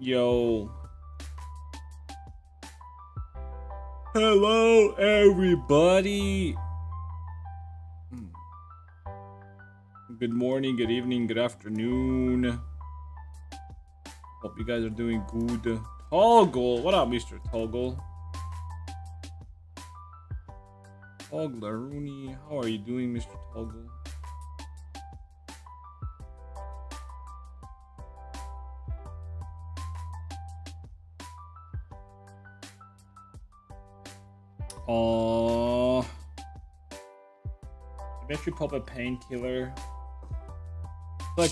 Yo. Hello, everybody. Good morning, good evening, good afternoon. Hope you guys are doing good. Toggle. What up, Mr. Toggle? Toggle how are you doing, Mr. Toggle? Oh, maybe I should pop a painkiller. Like,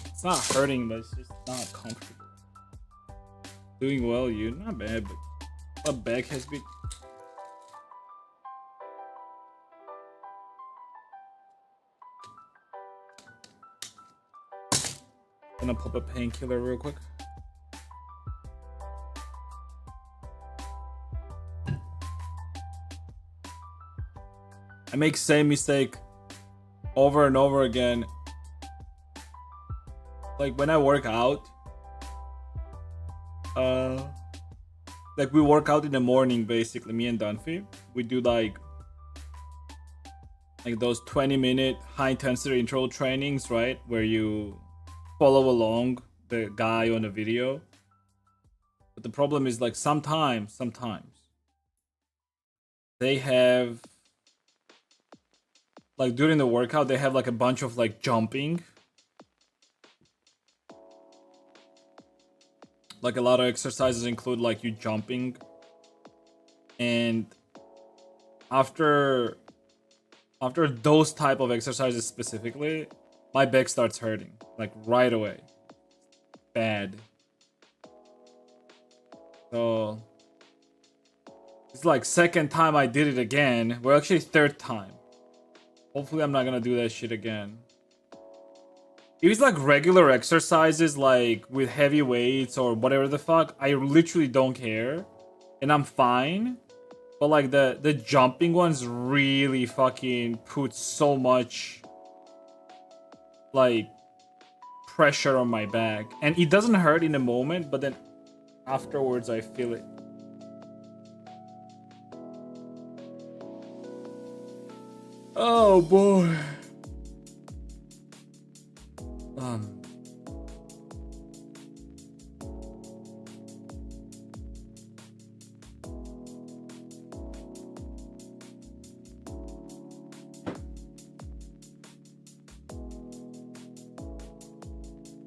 it's not hurting, but it's just not comfortable. Doing well, you? Not bad, but my back has been. Gonna pop a painkiller real quick. I make same mistake over and over again. Like when I work out, like we work out in the morning, basically, me and Dunphy. We do like those 20-minute high intensity interval trainings, right? Where you follow along the guy on the video. But the problem is like sometimes they have like during the workout they have like a bunch of like jumping. Like a lot of exercises include like you jumping, and after those type of exercises specifically, my back starts hurting like right away. Bad. So it's like second time I did it again. Well, actually third time. Hopefully I'm not gonna do that shit again. If it's like regular exercises, like with heavy weights or whatever the fuck, I literally don't care, and I'm fine. But like the jumping ones really fucking put so much like pressure on my back, and it doesn't hurt in the moment, but then afterwards I feel it. Oh boy.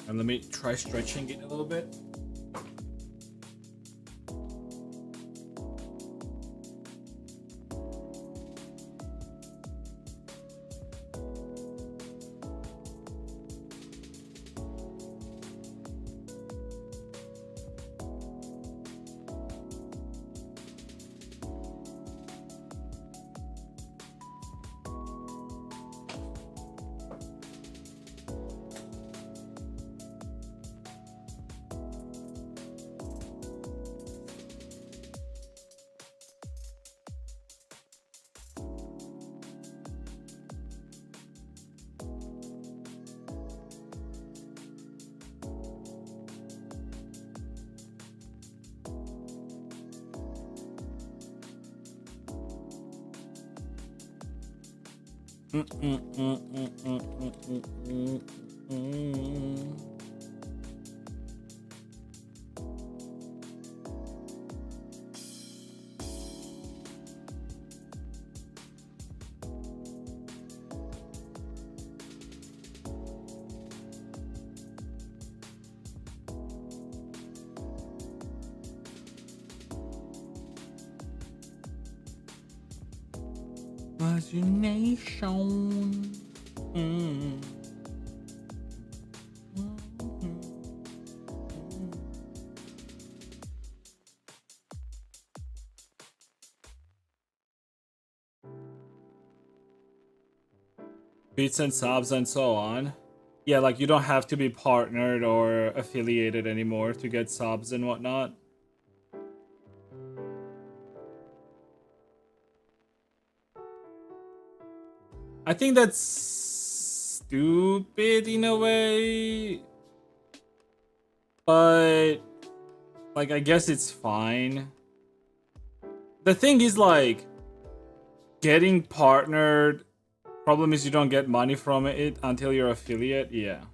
And let me try stretching it a little bit. Imagination. Beats and subs and so on. Yeah, like you don't have to be partnered or affiliated anymore to get subs and whatnot. I think that's stupid in a way, but Like, I guess it's fine. The thing is, like, getting partnered, problem is you don't get money from it until you're affiliate. Yeah.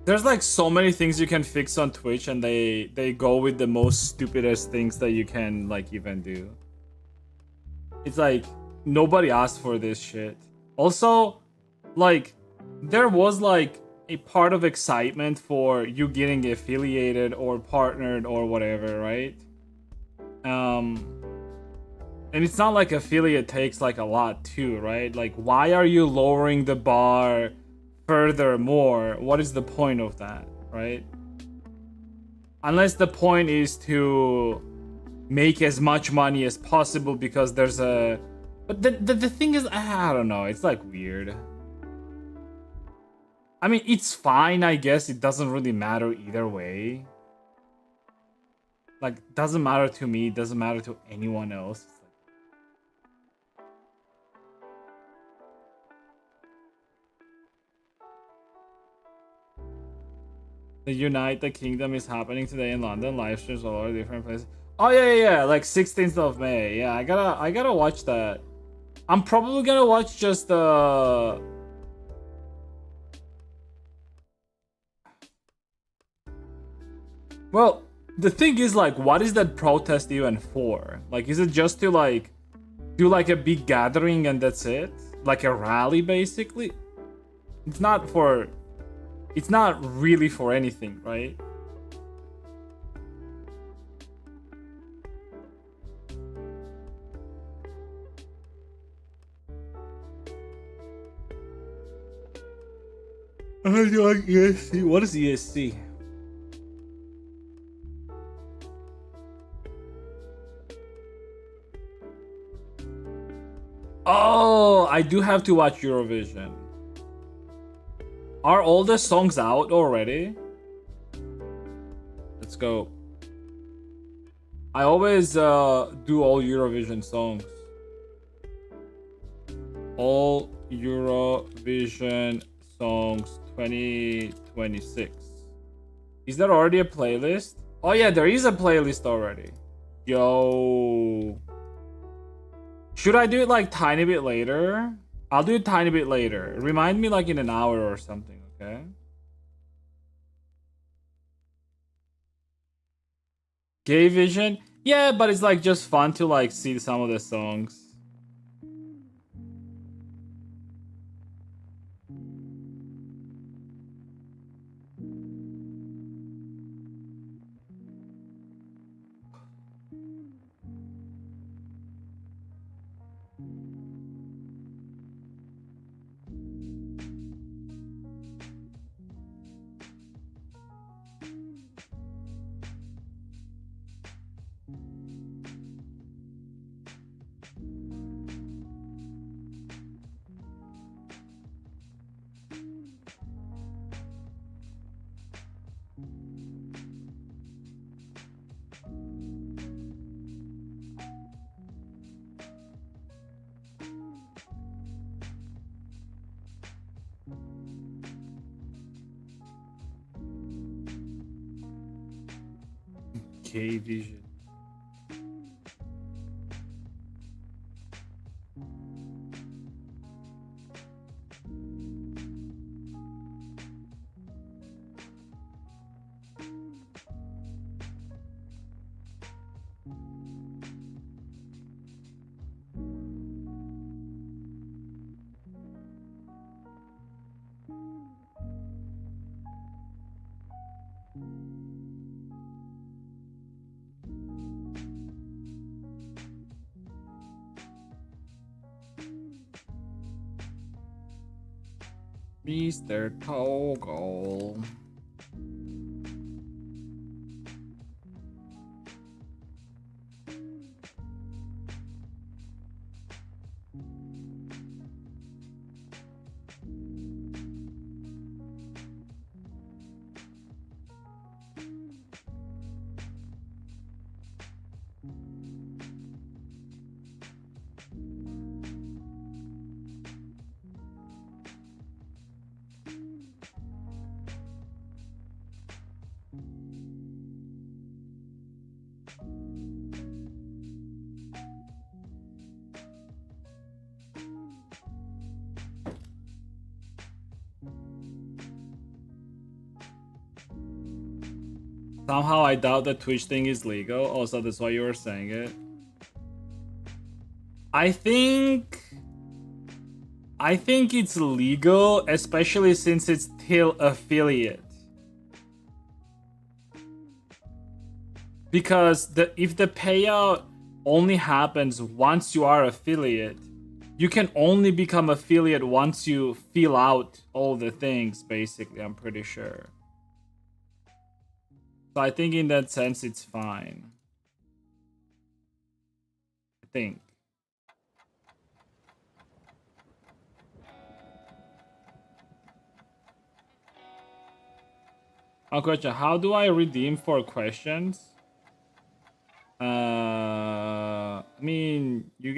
There's like so many things you can fix on Twitch, and they go with the most stupidest things that you can like even do. It's like nobody asked for this shit. Also, like there was like a part of excitement for you getting affiliated or partnered or whatever, right? And it's not like affiliate takes like a lot too, right? Like, why are you lowering the bar furthermore? What is the point of that, right? Unless the point is to make as much money as possible because there's a... But the thing is, I don't know, it's like weird. I mean, it's fine, I guess. It doesn't really matter either way. Like, doesn't matter to me, doesn't matter to anyone else. The Unite the Kingdom is happening today in London. Live streams all over different places. Oh yeah, like 16th of May. Yeah, I gotta watch that. I'm probably gonna watch just the. Well, the thing is, like, what is that protest even for? Like, is it just to like do like a big gathering and that's it? Like a rally, basically? It's not for. It's not really for anything, right? ESC. What is ESC? Oh, I do have to watch Eurovision. Are all the songs out already? Let's go. I always do all Eurovision songs. All Eurovision songs 2026. Is there already a playlist? Oh yeah, there is a playlist already. Yo. Should I do it like tiny bit later? I'll do it tiny bit later. Remind me like in an hour or something, okay? Gay Vision? Yeah, but it's like just fun to like see some of the songs. Gay Vision. Mr. Toggle. Somehow I doubt the Twitch thing is legal. Also, that's why you were saying it. I think it's legal, especially since it's still affiliate. Because if the payout only happens once you are affiliate, you can only become affiliate once you fill out all the things, basically, I'm pretty sure. So I think in that sense it's fine. I think. Oh, question, how do I redeem for questions? I mean, you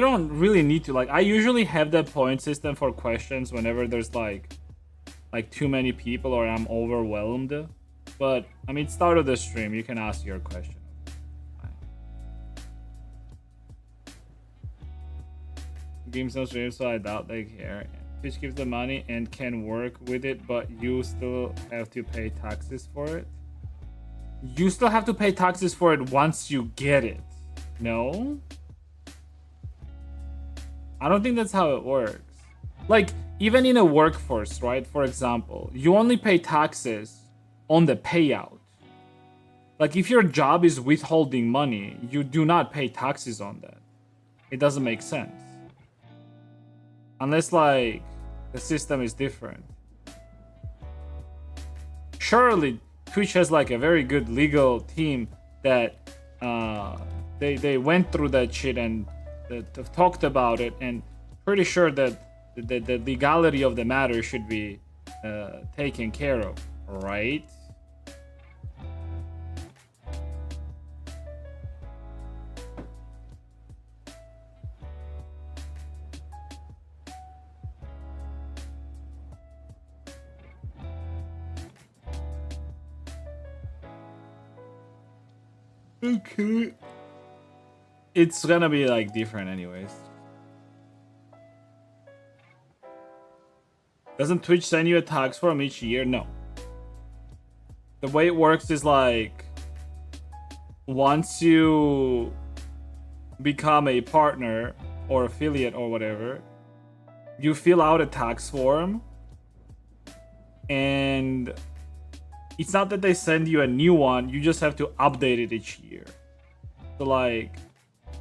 don't really need to. Like, I usually have that point system for questions whenever there's like too many people or I'm overwhelmed. But I mean, start of the stream, you can ask your question. Games on stream, so I doubt they care. Twitch gives the money and can work with it, but you still have to pay taxes for it. You still have to pay taxes for it once you get it. No? I don't think that's how it works. Like, even in a workforce, right? For example, you only pay taxes on the payout. Like, if your job is withholding money, you do not pay taxes on that. It doesn't make sense. Unless, like, the system is different. Surely, Twitch has, like, a very good legal team that they went through that shit and talked about it, and pretty sure that the legality of the matter should be taken care of, right? Okay. It's gonna be like different anyways. Doesn't Twitch send you a tax form each year? No. The way it works is like once you become a partner or affiliate or whatever, you fill out a tax form, and it's not that they send you a new one, you just have to update it each year. So like,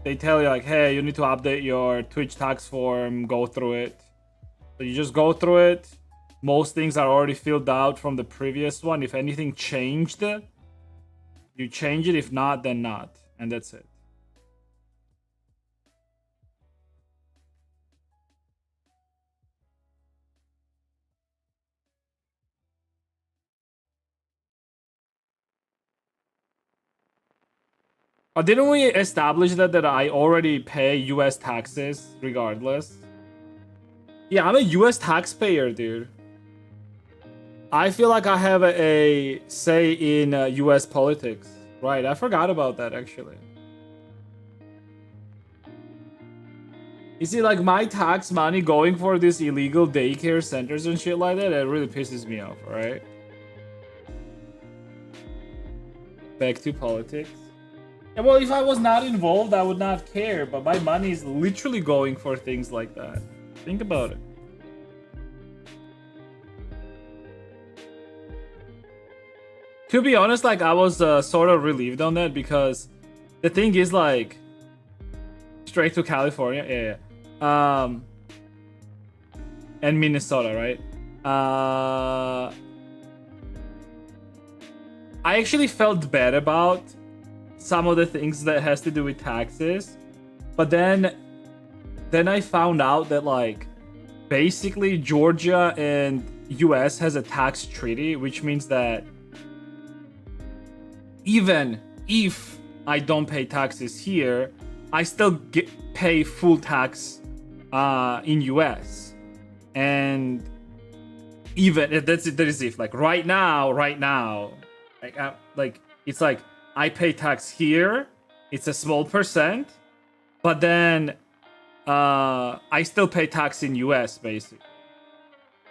they tell you like, hey, you need to update your Twitch tax form, go through it. So you just go through it. Most things are already filled out from the previous one. If anything changed, you change it. If not, then not. And that's it. Didn't we establish that I already pay US taxes regardless? Yeah, I'm a US taxpayer, dude. I feel like I have a say in US politics. Right, I forgot about that actually. You see, like, my tax money going for these illegal daycare centers and shit like that, it really pisses me off, right? Back to politics. Yeah, well, if I was not involved, I would not care, but my money is literally going for things like that. Think about it. To be honest, like, I was sort of relieved on that, because the thing is, like, straight to California, yeah. And Minnesota, right? I actually felt bad about some of the things that has to do with taxes, but then I found out that, like, basically Georgia and US has a tax treaty, which means that even if I don't pay taxes here, I still pay full tax in US. And even that is if, like, right now, like it's like I pay tax here, it's a small percent, but then I still pay tax in US basically.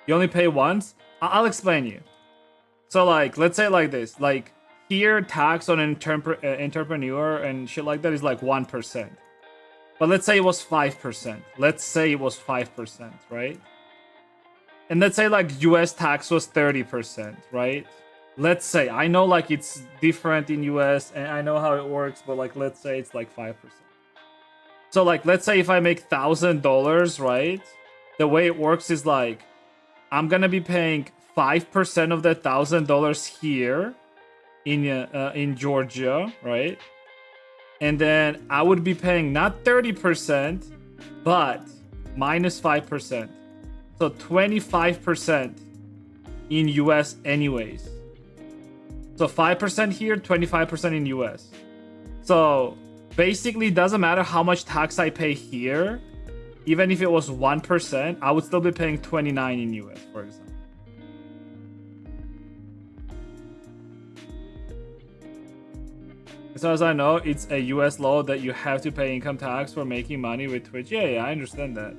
You only pay once. I'll explain you. So, like, let's say like this, like, here tax on entrepreneur and shit like that is like 1%. But let's say it was 5%. Let's say it was 5%, right? And let's say like US tax was 30%, right? Let's say, I know like it's different in US and I know how it works, but like let's say it's like 5%. So like let's say if I make $1,000, right? The way it works is like I'm gonna be paying 5% of that $1,000 here in Georgia, right? And then I would be paying not 30%, but minus 5%. So 25% in US anyways. So 5% here, 25% in US. So basically, it doesn't matter how much tax I pay here. Even if it was 1%, I would still be paying 29 in US, for example. As far as I know, it's a US law that you have to pay income tax for making money with Twitch. Yeah, I understand that.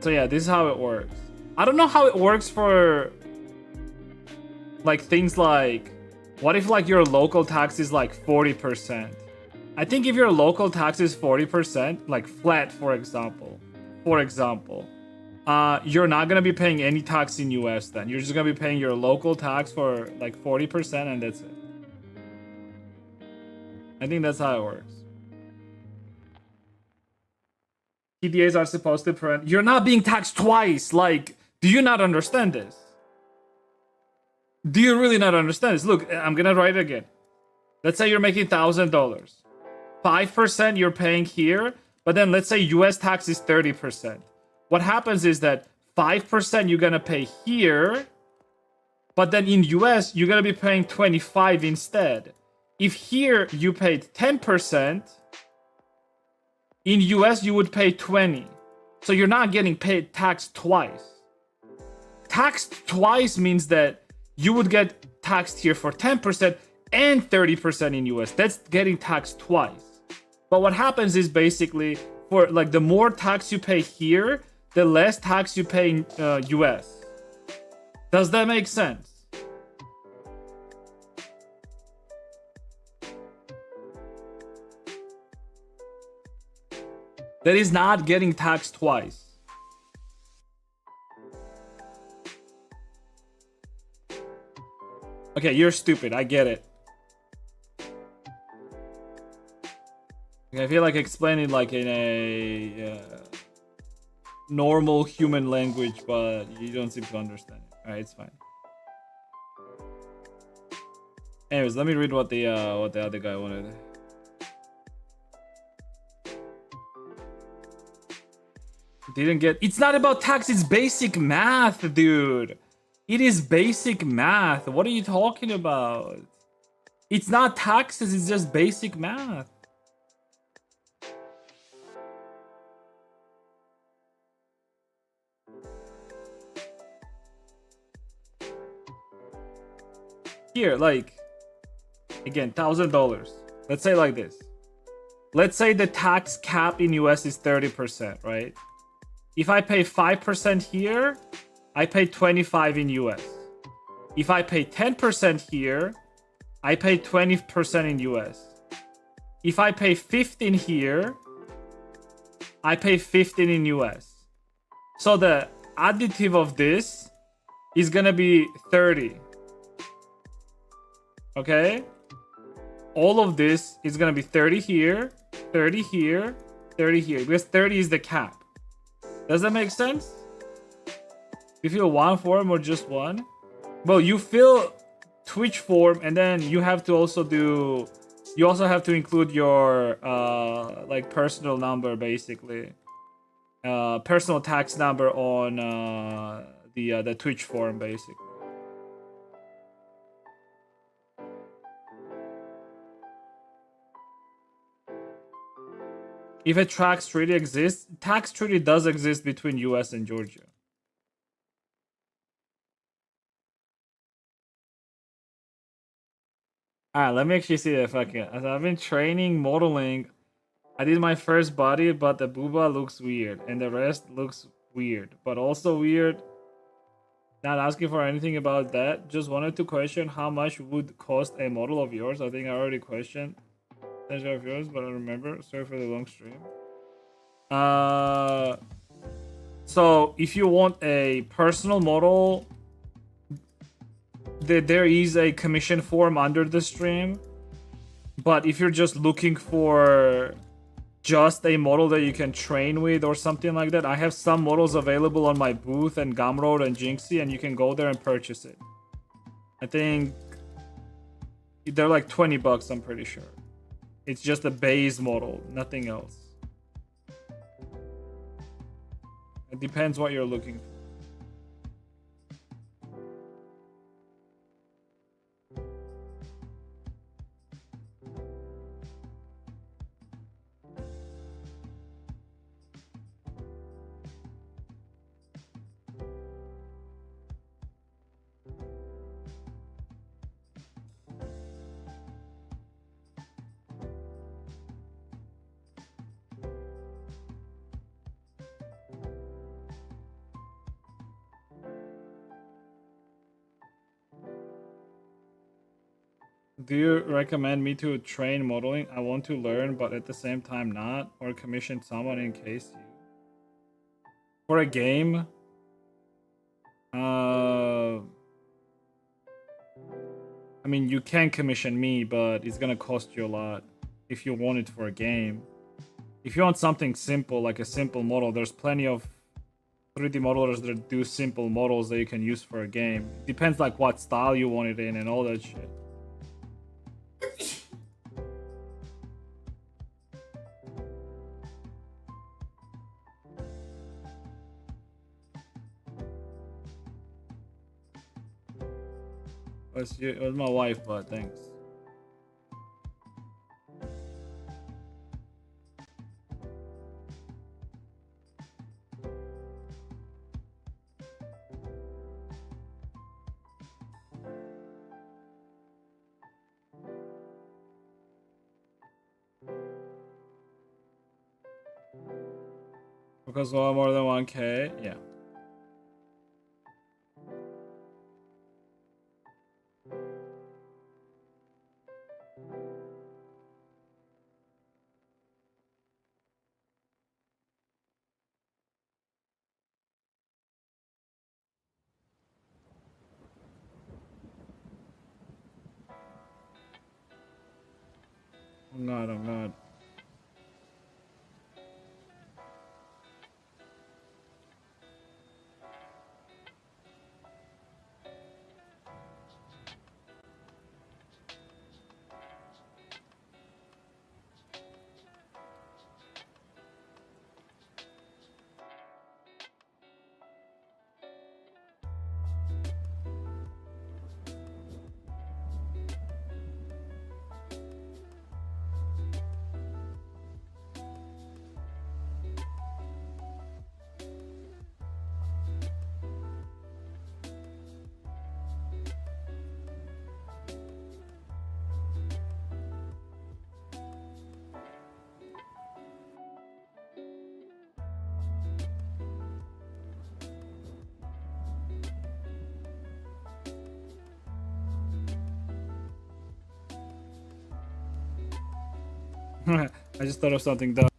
So yeah, this is how it works. I don't know how it works for like things like, what if like your local tax is like 40%? I think if your local tax is 40%, like flat, for example, you're not gonna be paying any tax in US then. You're just gonna be paying your local tax for like 40% and that's it. I think that's how it works. TDAs are supposed to prevent. You're not being taxed twice. Like, do you not understand this? Do you really not understand this? Look, I'm gonna write it again. Let's say you're making $1,000. 5% you're paying here, but then let's say US tax is 30%. What happens is that 5% you're gonna pay here, but then in US you're gonna be paying 25 instead. If here you paid 10%, in US you would pay 20. So you're not getting paid tax twice. Taxed twice means that you would get taxed here for 10% and 30% in US. That's getting taxed twice. But what happens is basically for like the more tax you pay here, the less tax you pay in US. Does that make sense? That is not getting taxed twice. Okay, you're stupid. I get it. I feel like explaining like in a normal human language, but you don't seem to understand it. Alright, it's fine. Anyways, let me read what the other guy wanted. Didn't get. It's not about tax. It's basic math, dude. It is basic math. What are you talking about? It's not taxes. It's just basic math. Here, like, again, $1,000. Let's say like this. Let's say the tax cap in US is 30%, right? If I pay 5% here, I pay 25 in US. If I pay 10% here, I pay 20% in US. If I pay 15 here, I pay 15 in US. So the additive of this is gonna be 30. Okay? All of this is gonna be 30 here, 30 here, 30 here, because 30 is the cap. Does that make sense? You fill one form or just one? Well, you fill Twitch form and then you have to also do, you also have to include your like personal number, basically. Personal tax number on the Twitch form, basically. If a tax treaty exists, tax treaty does exist between US and Georgia. Alright, let me actually see if I can. As I've been training modeling, I did my first body, but the booba looks weird, and the rest looks weird, but also weird. Not asking for anything about that. Just wanted to question how much would cost a model of yours. I think I already questioned of yours, but I remember. Sorry for the long stream. So if you want a personal model, there is a commission form under the stream. But if you're just looking for just a model that you can train with or something like that, I have some models available on my booth and Gumroad and Jinxie, and you can go there and purchase it. I think they're like 20 bucks, I'm pretty sure. It's just a base model, nothing else. It depends what you're looking for. Do you recommend me to train modeling? I want to learn, but at the same time not, or commission someone in case you... For a game? I mean, you can commission me, but it's gonna cost you a lot if you want it for a game. If you want something simple, like a simple model, there's plenty of 3D modelers that do simple models that you can use for a game. Depends like what style you want it in and all that shit. It was my wife, but thanks. Because well, more than 1K, yeah. I'm not. I just thought of something dumb.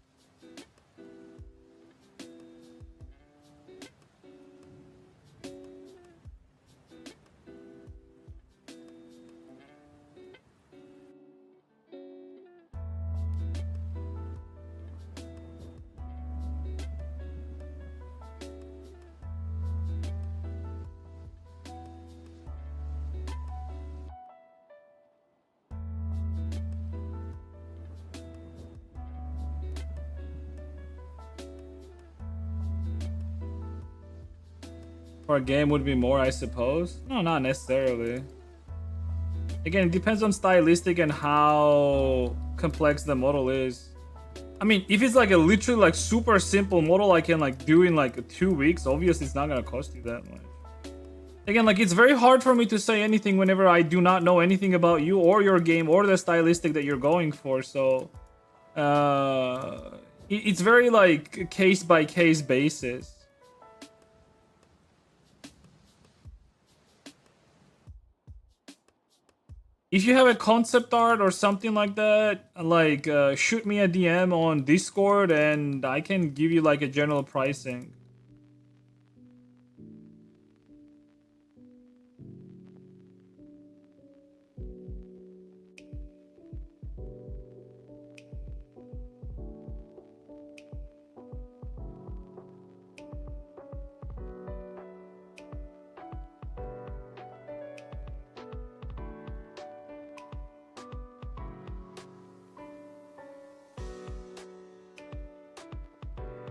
For a game would be more, I suppose. No, not necessarily. Again, it depends on stylistic and how complex the model is. I mean, if it's like a literally like super simple model I can like do in like 2 weeks, obviously it's not gonna cost you that much. Again, like it's very hard for me to say anything whenever I do not know anything about you or your game or the stylistic that you're going for. So it's very like case by case basis. if you have a concept art or something like that, like shoot me a DM on Discord and I can give you like a general pricing.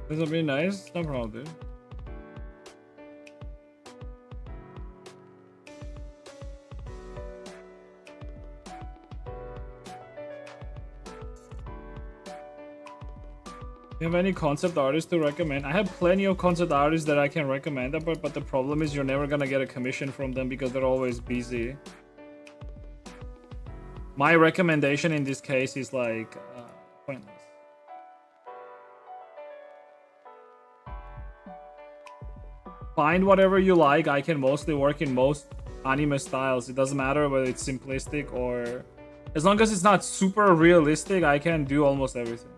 This will be nice, no problem, dude. You have any concept artists to recommend? I have plenty of concept artists that I can recommend, but the problem is you're never gonna get a commission from them because they're always busy. My recommendation in this case is like pointless. Find whatever you like. I can mostly work in most anime styles. It doesn't matter whether it's simplistic or... As long as it's not super realistic, I can do almost everything.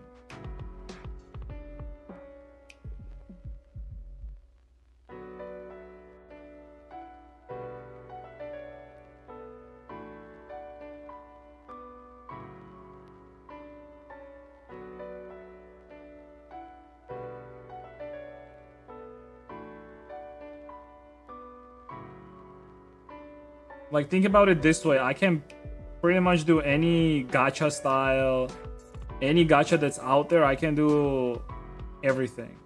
Like, think about it this way. I can pretty much do any gacha style, any gacha that's out there. I can do everything.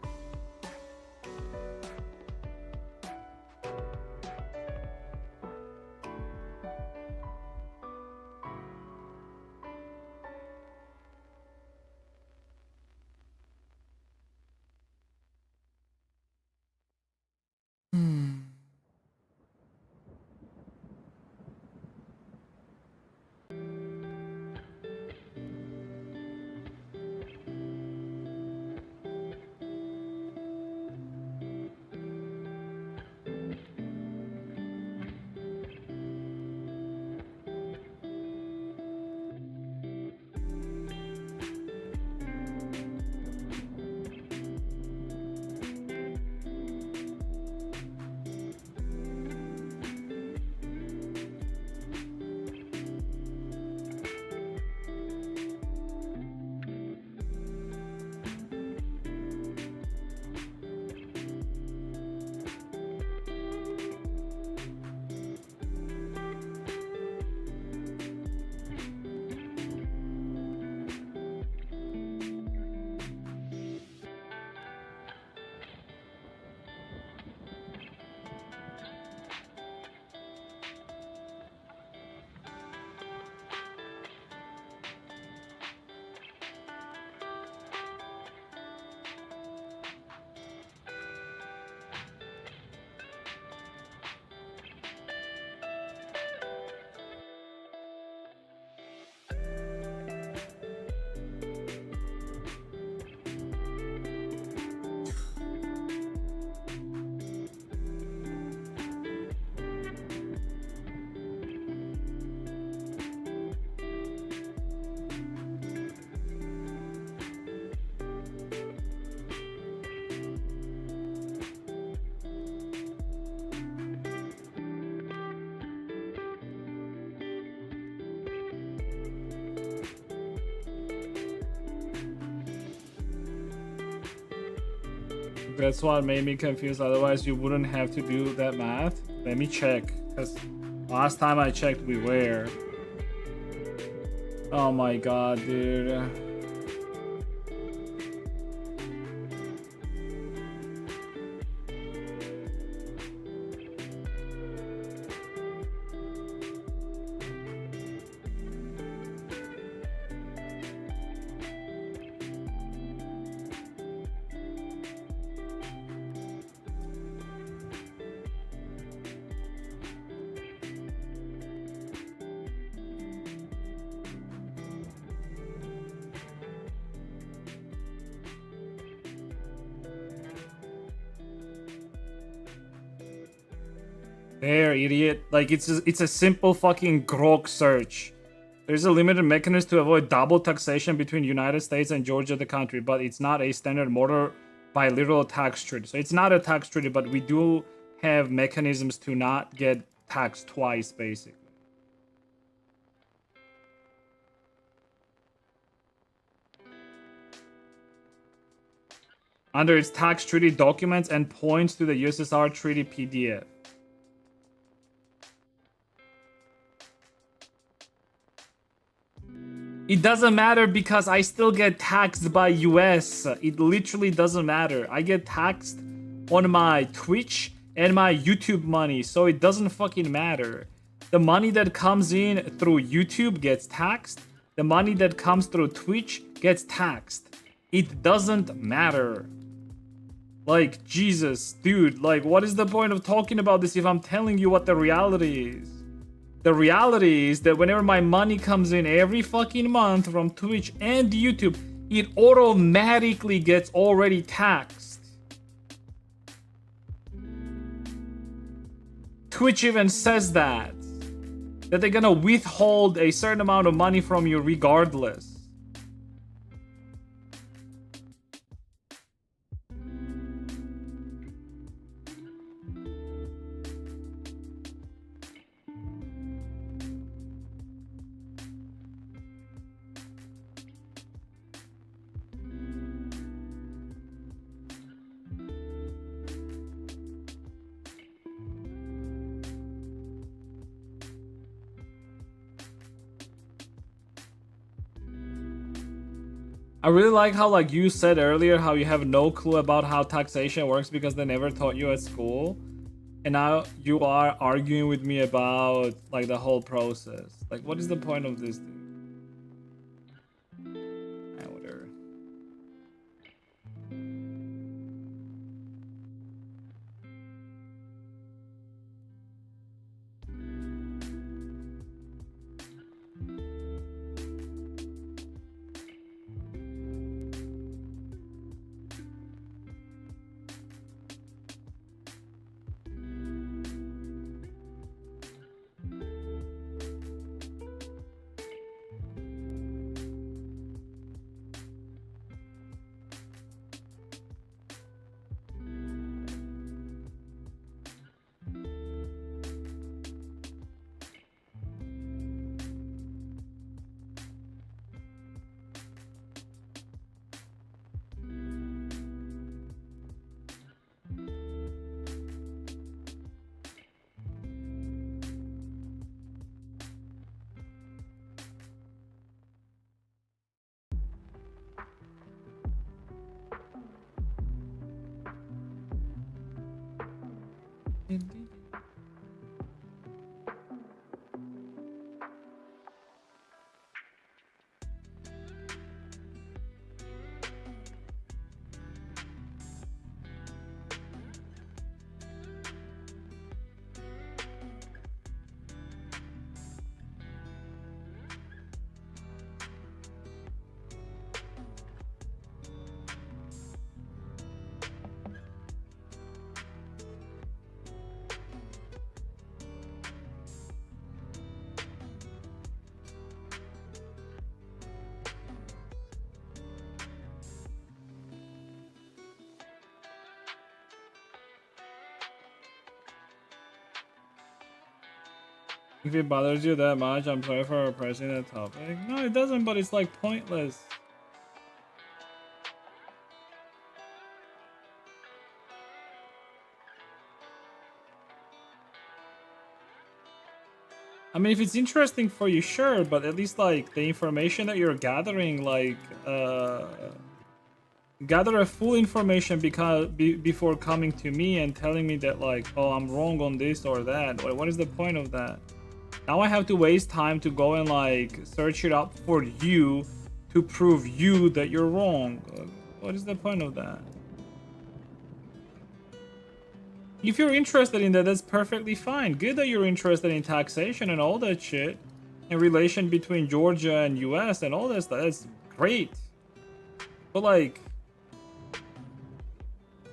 That's what made me confused. Otherwise, you wouldn't have to do that math. Let me check. Because last time I checked, we were. Oh my god, dude. There, idiot. Like, it's a simple fucking grok search. There's a limited mechanism to avoid double taxation between United States and Georgia, the country, but it's not a standard motor bilateral tax treaty. So it's not a tax treaty, but we do have mechanisms to not get taxed twice, basically. Under its tax treaty documents and points to the USSR treaty PDF. It doesn't matter because I still get taxed by US. It literally doesn't matter. I get taxed on my Twitch and my YouTube money, so it doesn't fucking matter. The money that comes in through YouTube gets taxed. The money that comes through Twitch gets taxed. It doesn't matter. Like, Jesus, dude, like, what is the point of talking about this if I'm telling you what the reality is? The reality is that whenever my money comes in every fucking month from Twitch and YouTube, it automatically gets already taxed. Twitch even says that they're gonna withhold a certain amount of money from you regardless. I really like how, like, you said earlier how you have no clue about how taxation works because they never taught you at school. And now you are arguing with me about, like, the whole process. Like, what is the point of this thing? Whatever. If it bothers you that much, I'm sorry for pressing that topic. No, it doesn't, but it's like pointless. I mean, if it's interesting for you, sure, but at least, like, the information that you're gathering, like, gather a full information before coming to me and telling me that, like, oh, I'm wrong on this or that. What is the point of that? Now I have to waste time to go and, like, search it up for you to prove you that you're wrong. What is the point of that? If you're interested in that, that's perfectly fine. Good that you're interested in taxation and all that shit. And relation between Georgia and US and all that stuff. That's great. But, like,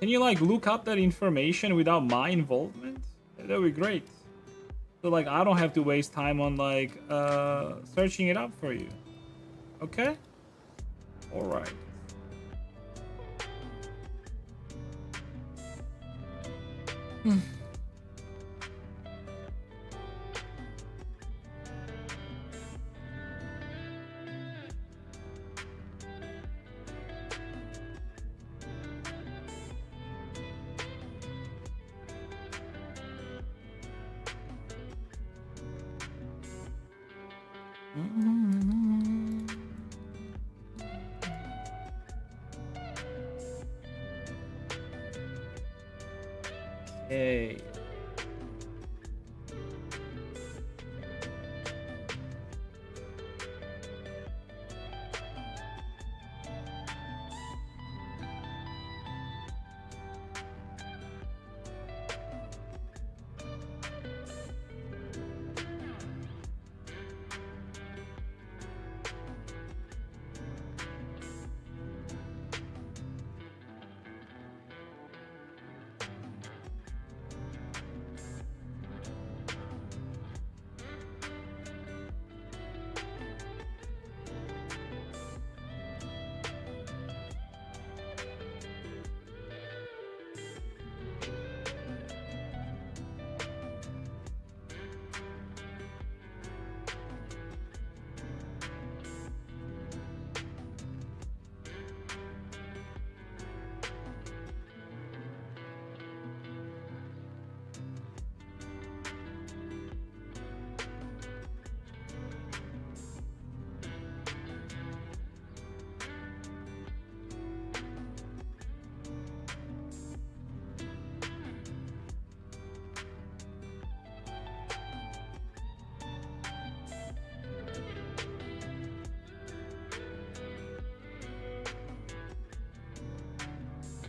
can you, like, look up that information without my involvement? That would be great. So like I don't have to waste time on like searching it up for you. Okay? All right. Okay.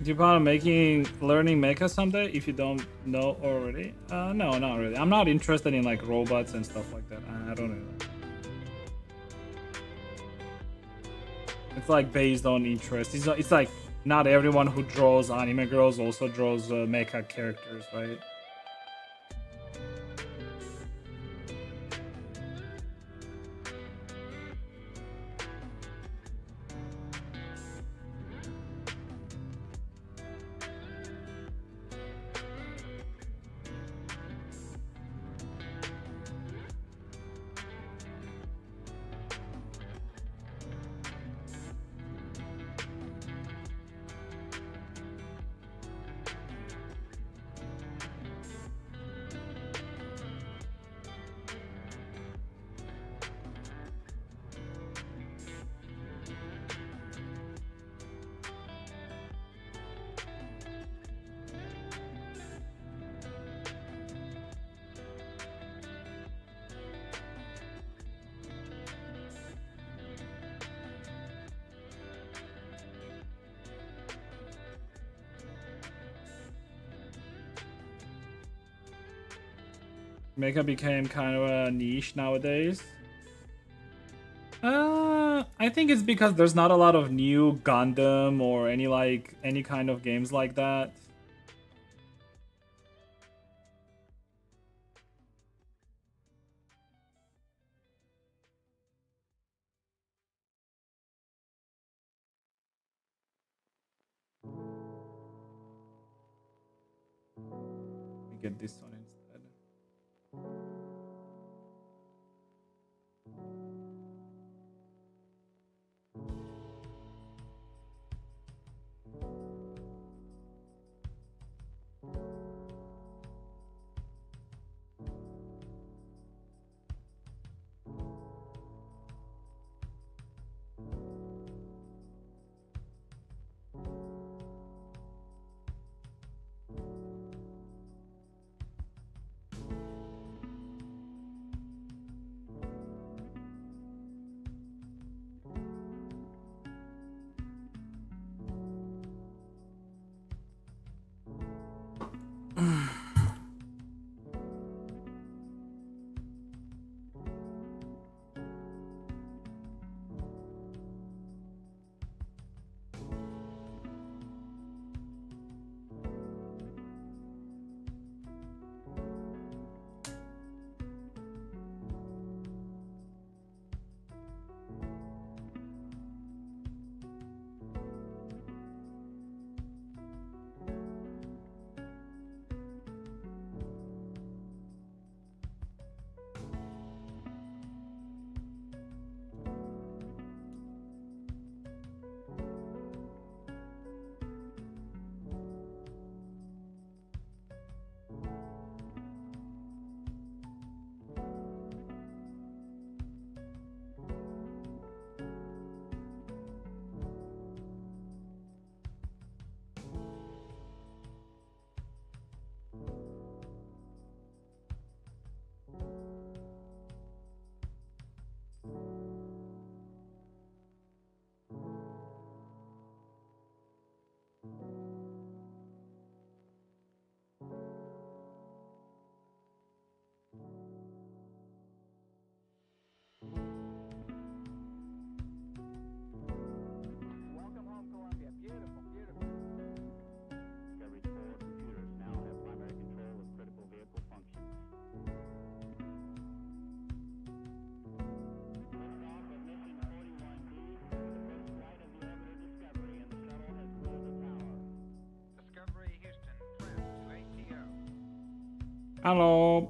Do you plan on learning mecha someday if you don't know already? No, not really. I'm not interested in like robots and stuff like that. I don't know. It's like based on interest. It's like not everyone who draws anime girls also draws mecha characters, right? Mecha became kind of a niche nowadays. I think it's because there's not a lot of new Gundam or any kind of games like that. Let me get this one instead. Hello.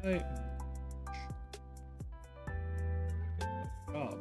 Hey. Job.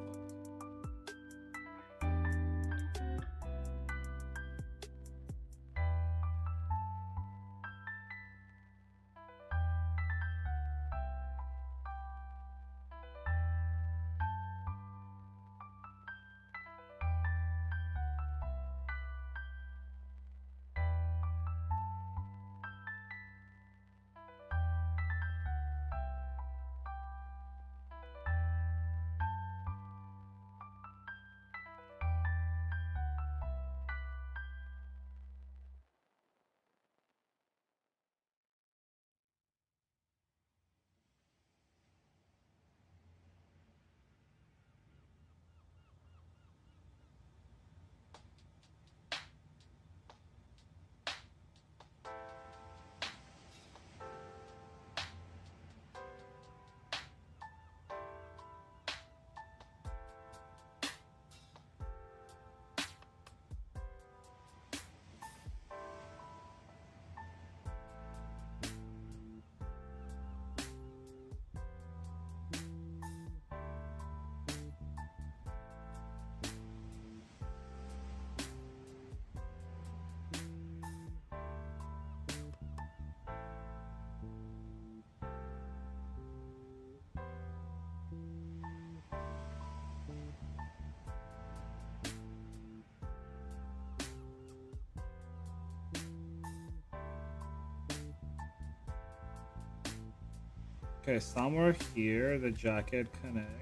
Okay, somewhere here the jacket connects.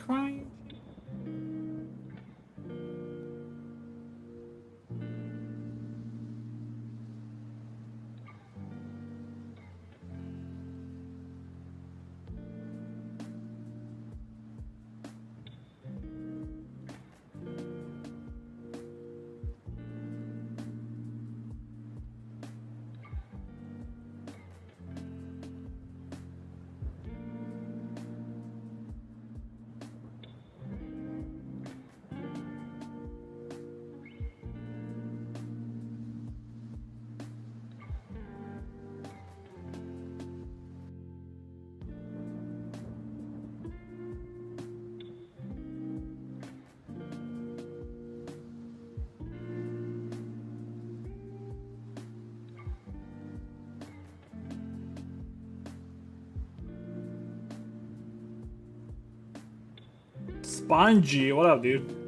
Crying. Spongy, what up, dude?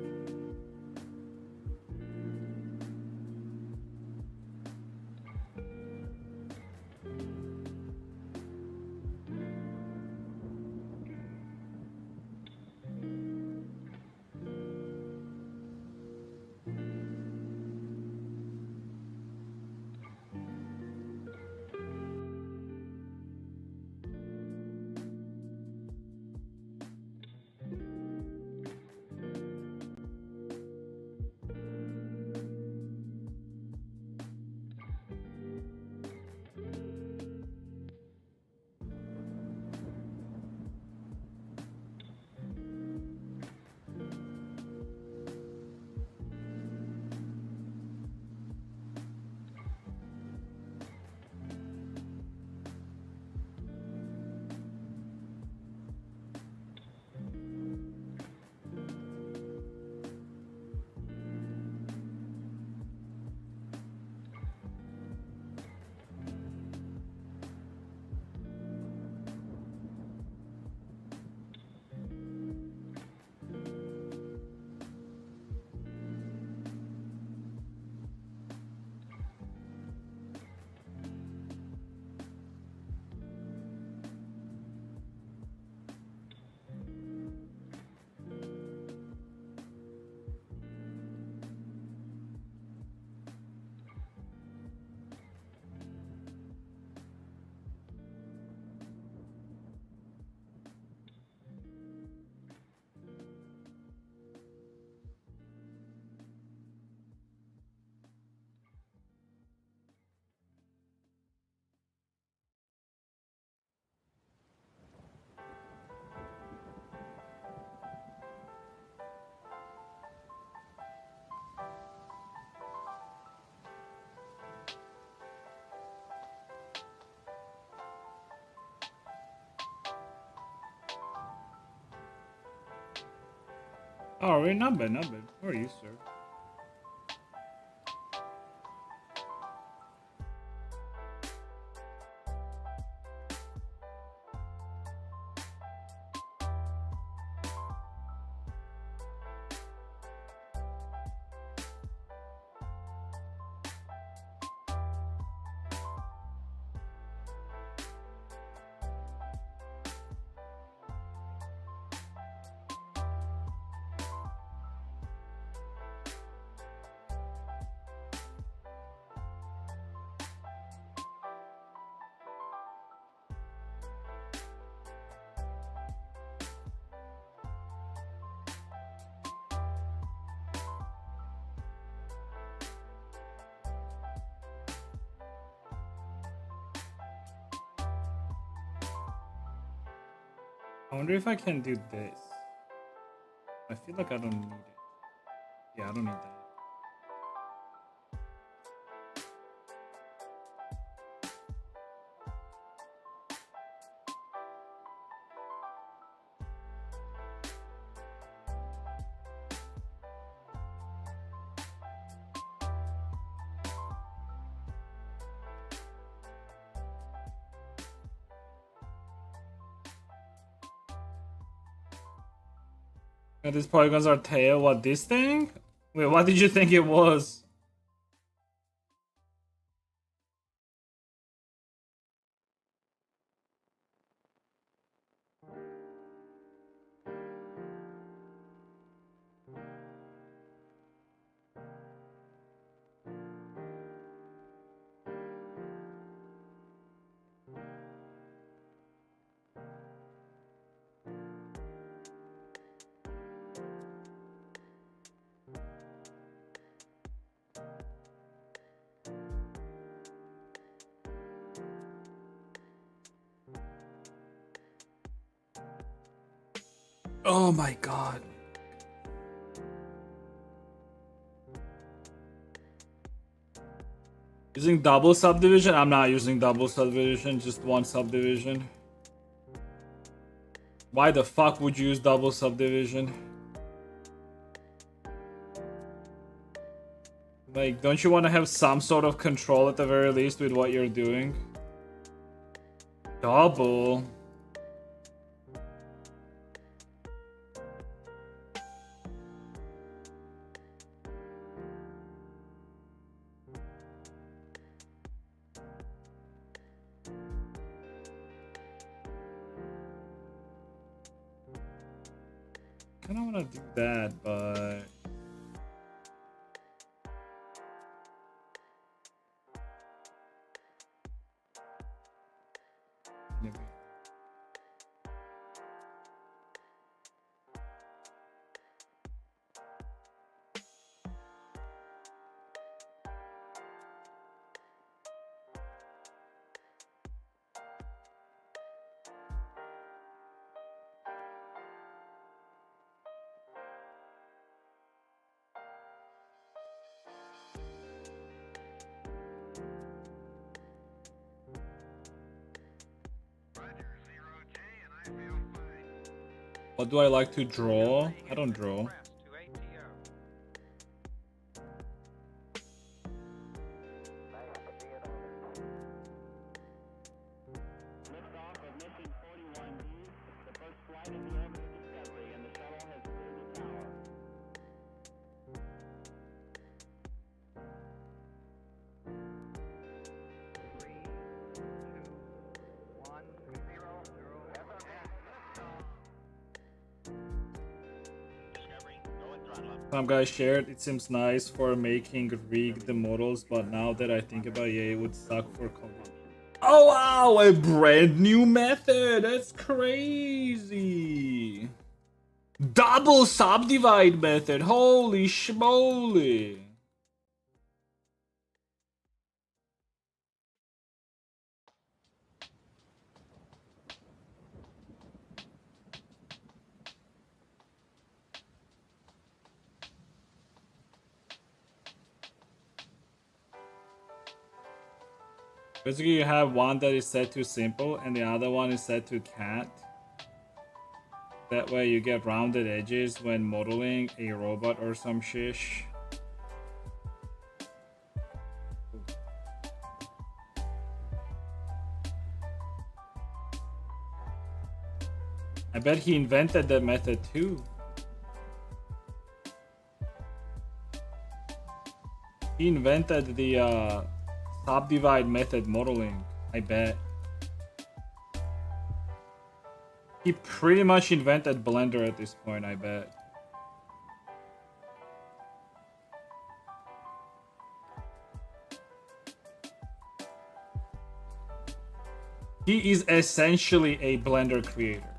Oh, really? Not bad, not bad. Where are you, sir? I wonder if I can do this. I feel like I don't need it. Yeah, I don't need that. And these polygons are tail. What, this thing? Wait, what did you think it was? Oh my god. Using double subdivision? I'm not using double subdivision, just one subdivision. Why the fuck would you use double subdivision? Like, don't you want to have some sort of control at the very least with what you're doing? Double. I don't want to do that, but... What do I like to draw? I don't draw. Some guys shared, it seems nice for making rigged models, but now that I think about it, yeah, it would suck for coding. Oh wow, a brand new method! That's crazy! Double subdivide method, holy schmoly! Basically, you have one that is set to simple and the other one is set to cat. That way you get rounded edges when modeling a robot or some shish. I bet he invented that method too. He invented the subdivide method modeling, I bet. He pretty much invented Blender at this point, I bet. He is essentially a Blender creator.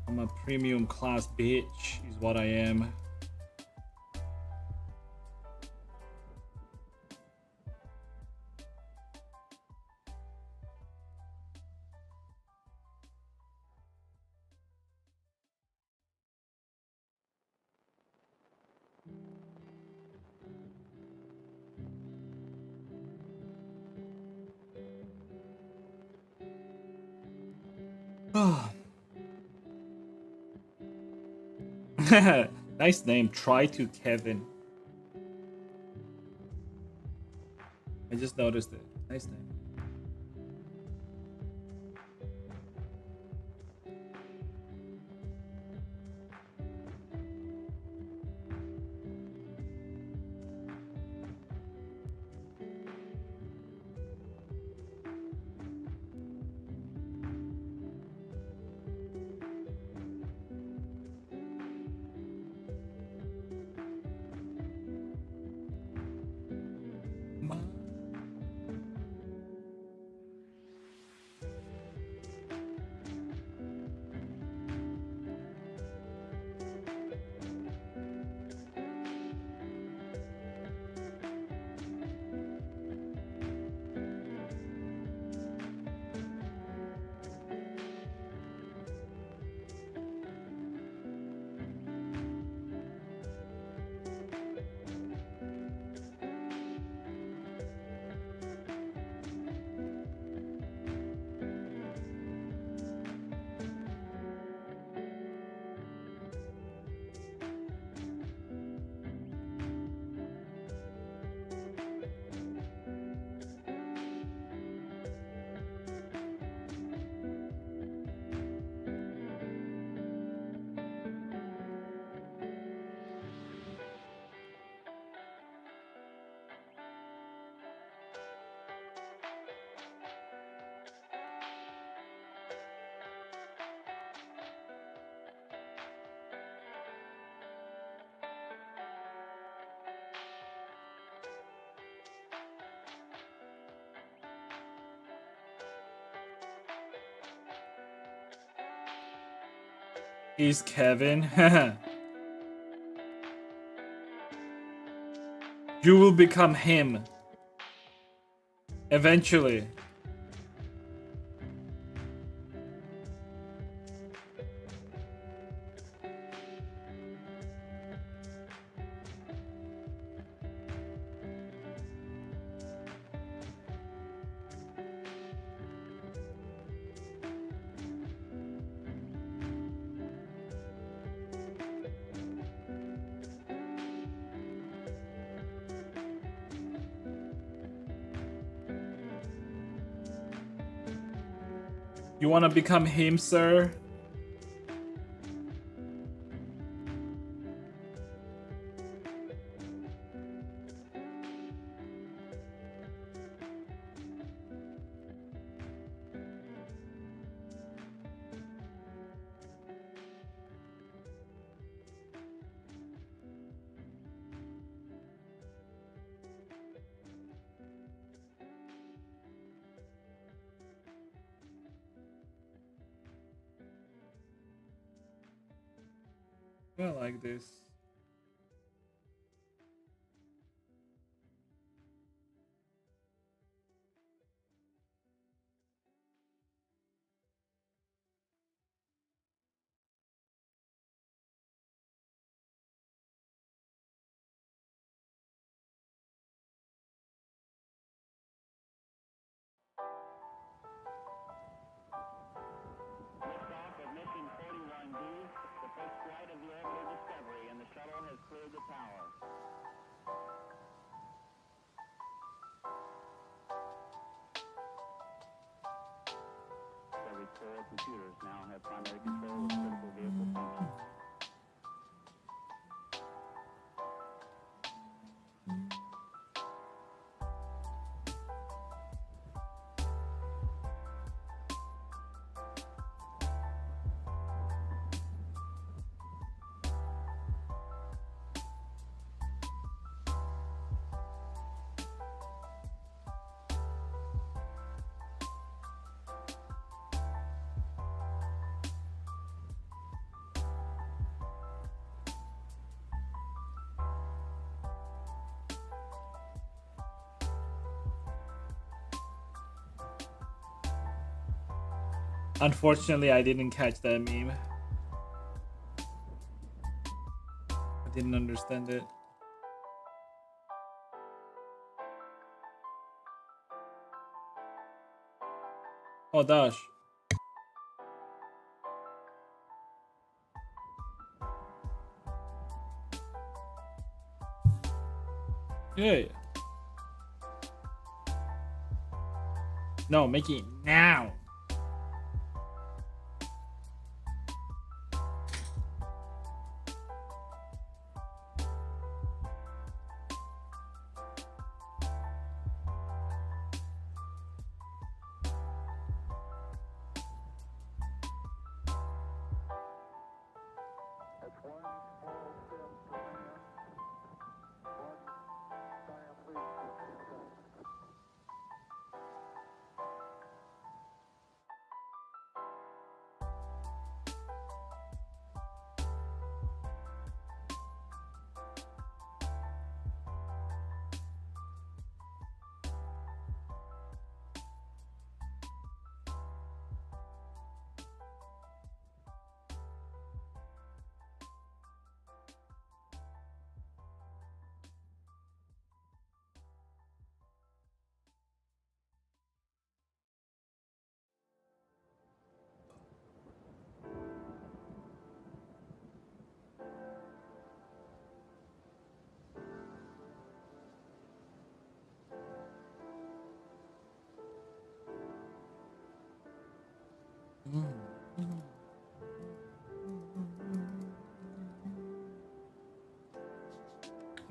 I'm a premium class bitch, is what I am. Nice name, Try to Kevin. I just noticed it. Nice name. He's Kevin. You will become him. Eventually. You wanna become him, sir? I like this. Liftoff of mission 41B, the first flight of the orbital Discovery, and the shuttle has cleared the tower. Discovery's core computers now have primary control of critical vehicle functions. Unfortunately, I didn't catch that meme. I didn't understand it. Oh, Dash. Yeah. No, make it now. That's one small step for man, one giant leap for mankind.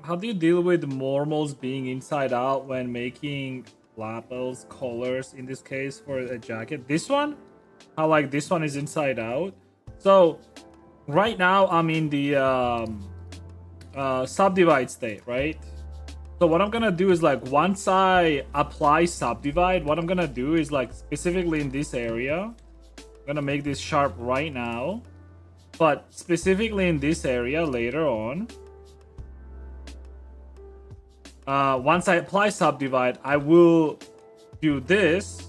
How do you deal with normals being inside out when making lapels, colors, in this case for a jacket? This one? How like this one is inside out? So right now I'm in the subdivide state, right? So what I'm gonna do is like once I apply subdivide, what I'm gonna do is like specifically in this area, I'm gonna make this sharp right now, but specifically in this area later on, once I apply subdivide, I will do this.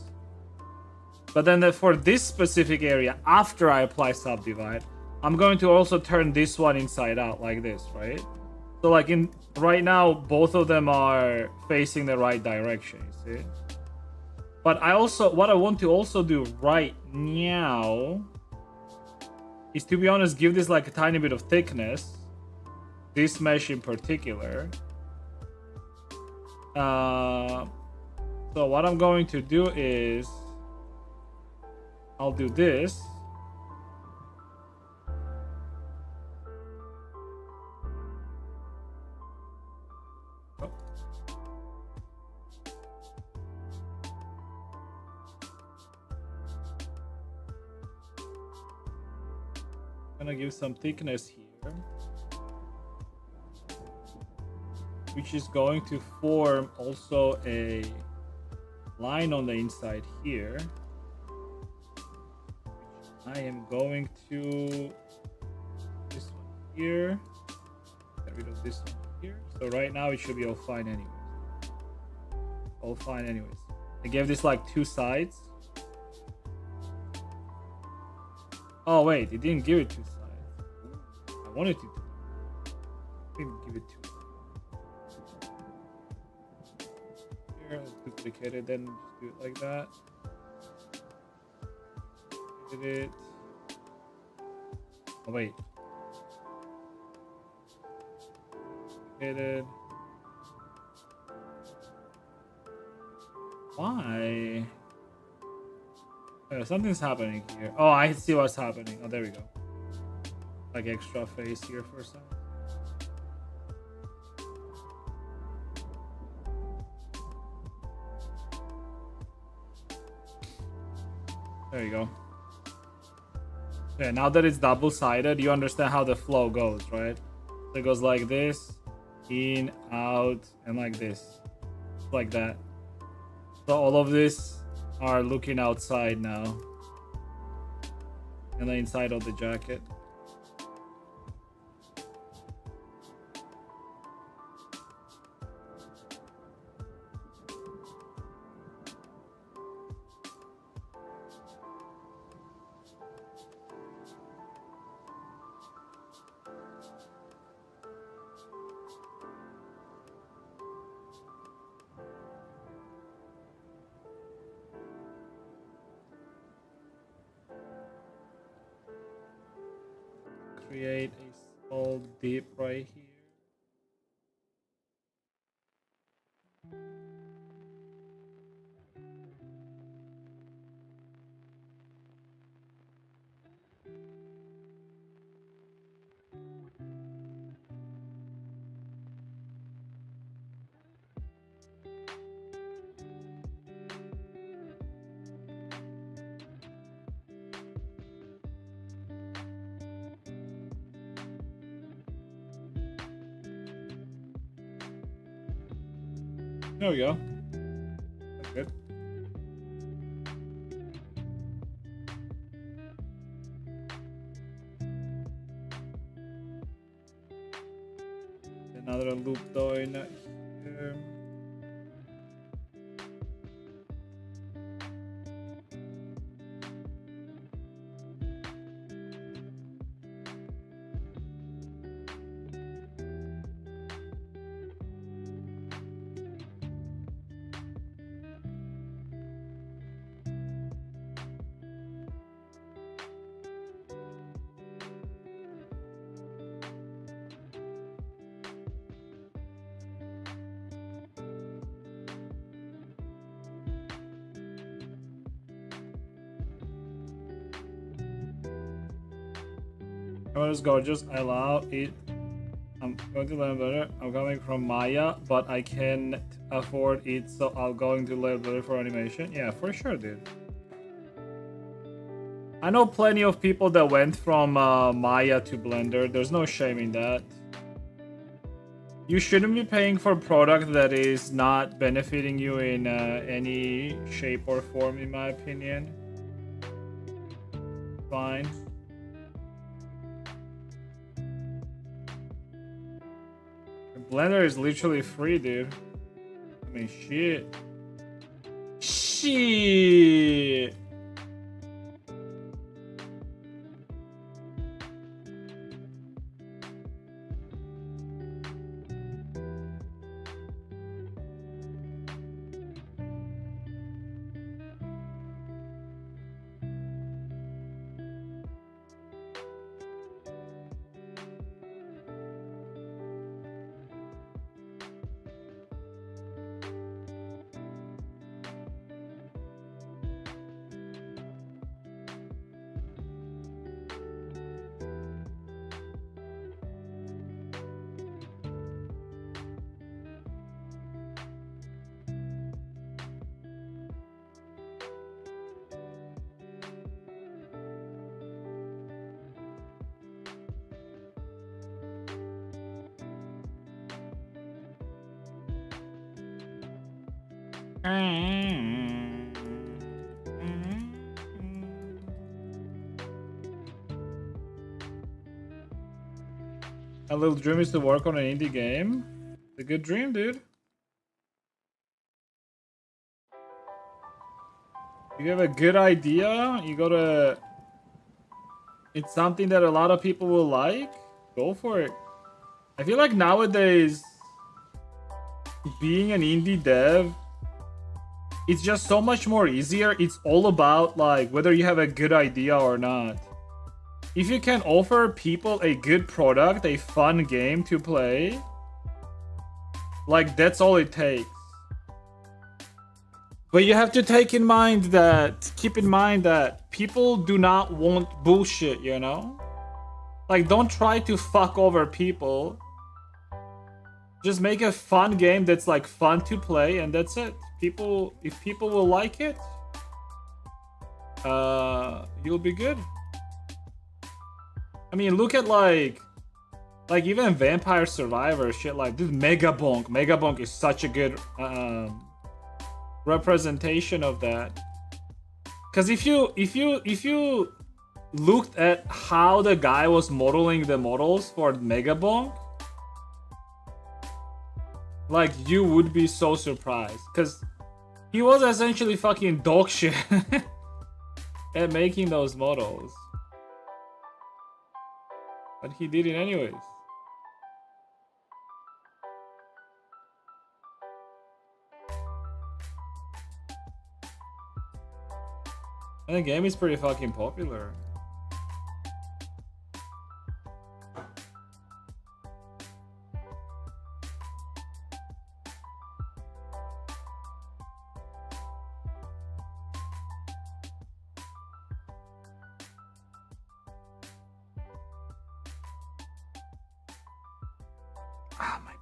But then for this specific area, after I apply subdivide, I'm going to also turn this one inside out like this, right? So like in right now, both of them are facing the right direction, you see? But what I want to also do right now is, to be honest, give this like a tiny bit of thickness. This mesh in particular. So what I'm going to do is I'll do this. Oh. I'm gonna give some thickness here, which is going to form also a line on the inside here. I am going to this one here. Get rid of this one here. So right now it should be all fine anyways. All fine anyways. I gave this like 2 sides. Oh wait, it didn't give it 2 sides. I wanted to. Didn't give it 2 sides. Here, let's duplicate it, then just do it like that. Did it. Oh wait. Duplicated. Why? Something's happening here. Oh, I see what's happening. Oh, there we go. Like extra face here for some. There you go. Yeah, now that it's double-sided, you understand how the flow goes, right? So it goes like this, in, out, and like this. Like that. So all of this are looking outside now. And the inside of the jacket. Create a small dip right here. There we go. That's good. Another loop doing here. What is gorgeous? I love it. I'm going to learn better. I'm coming from Maya, but I can't afford it, so I'm going to learn better for animation. Yeah, for sure, dude. I know plenty of people that went from Maya to Blender. There's no shame in that. You shouldn't be paying for a product that is not benefiting you in any shape or form, in my opinion. Fine. Blender is literally free, dude. I mean, shit. Shit. A little dream is to work on an indie game. It's a good dream, dude. You have a good idea, you gotta... It's something that a lot of people will like. Go for it. I feel like nowadays, being an indie dev, it's just so much more easier. It's all about like whether you have a good idea or not. If you can offer people a good product, a fun game to play, like that's all it takes. But you have to keep in mind that people do not want bullshit, you know? Like, don't try to fuck over people. Just make a fun game that's like fun to play, and that's it. If people will like it, you'll be good. I mean, look at like even Vampire Survivor shit like this. Megabonk is such a good representation of that. Because if you looked at how the guy was modeling the models for Megabonk, like you would be so surprised. Because he was essentially fucking dog shit at making those models. But he did it anyways. And the game is pretty fucking popular. Ah, my bad.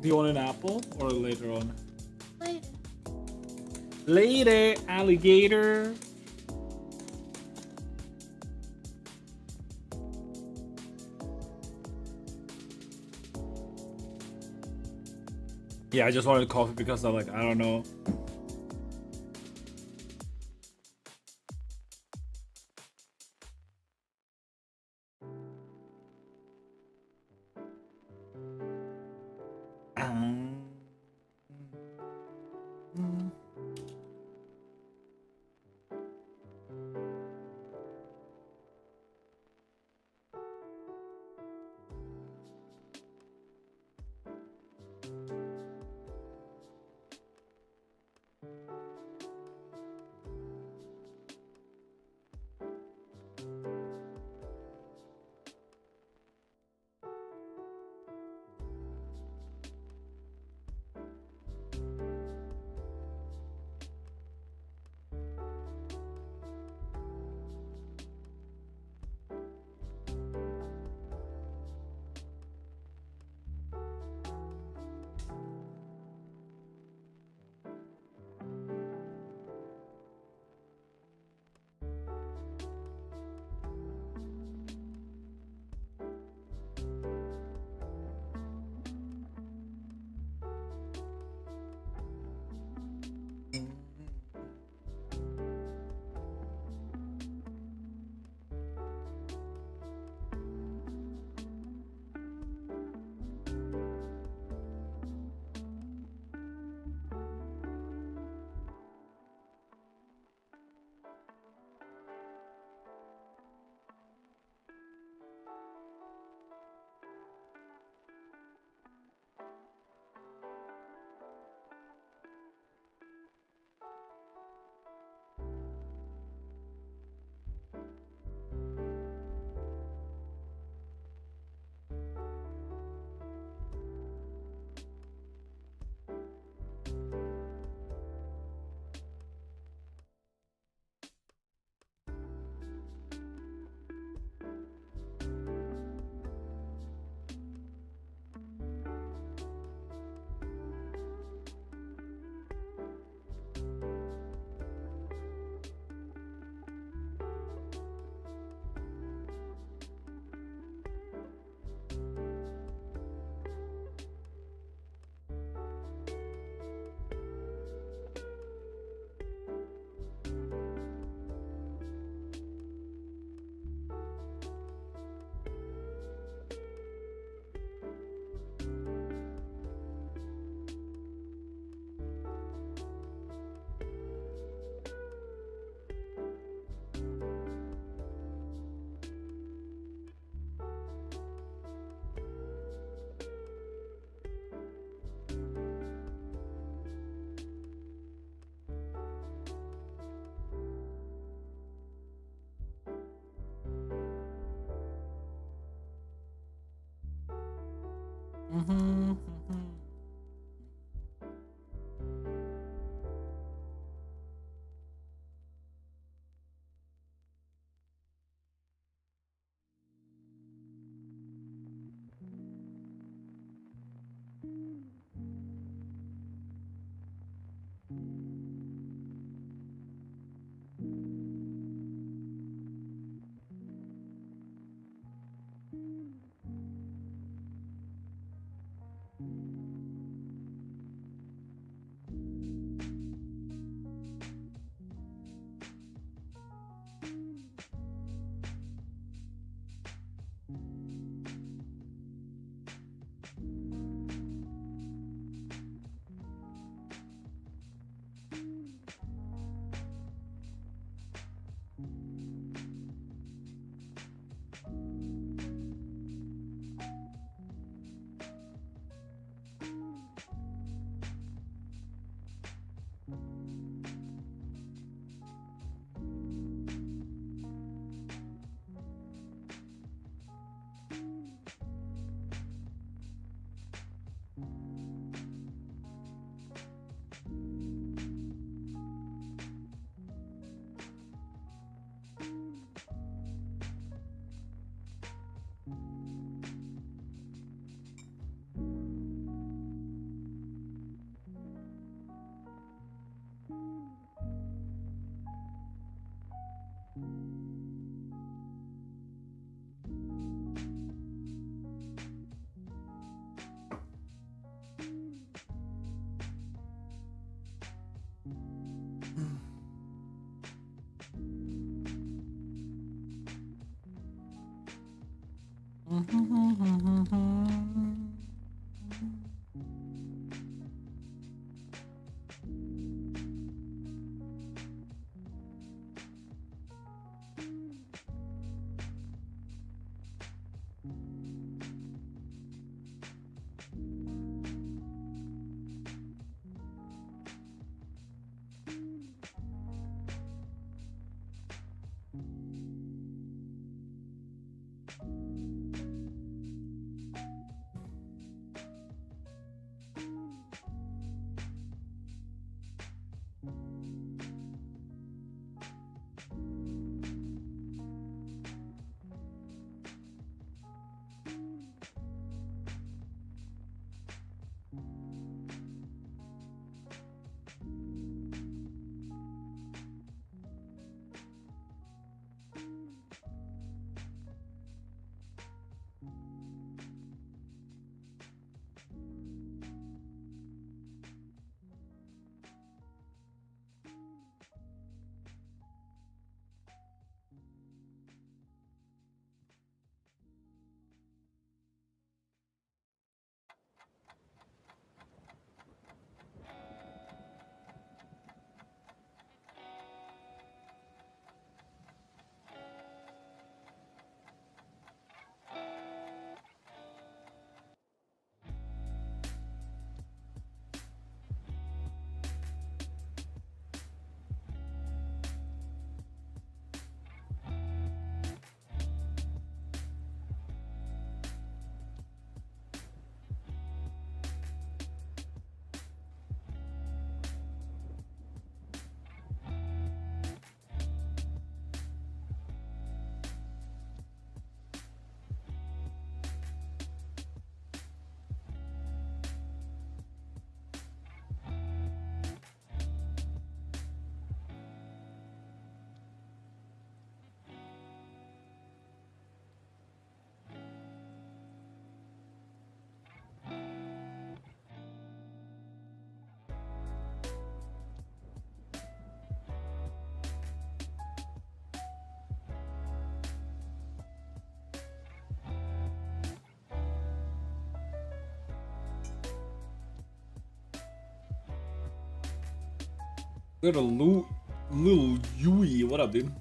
Do you want an apple or later on? Later. Later, alligator. Yeah, I just wanted coffee because I like, I don't know. Little Yui, what up, dude?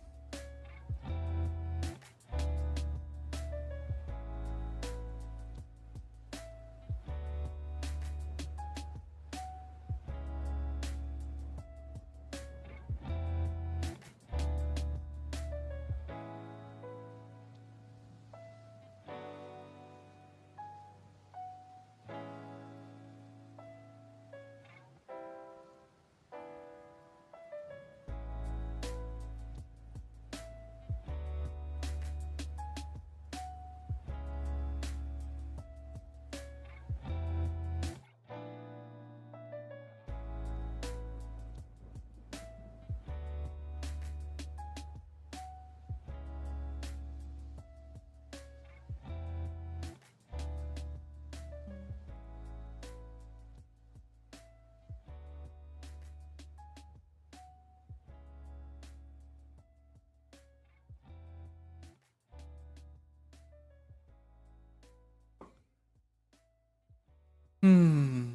Hmm.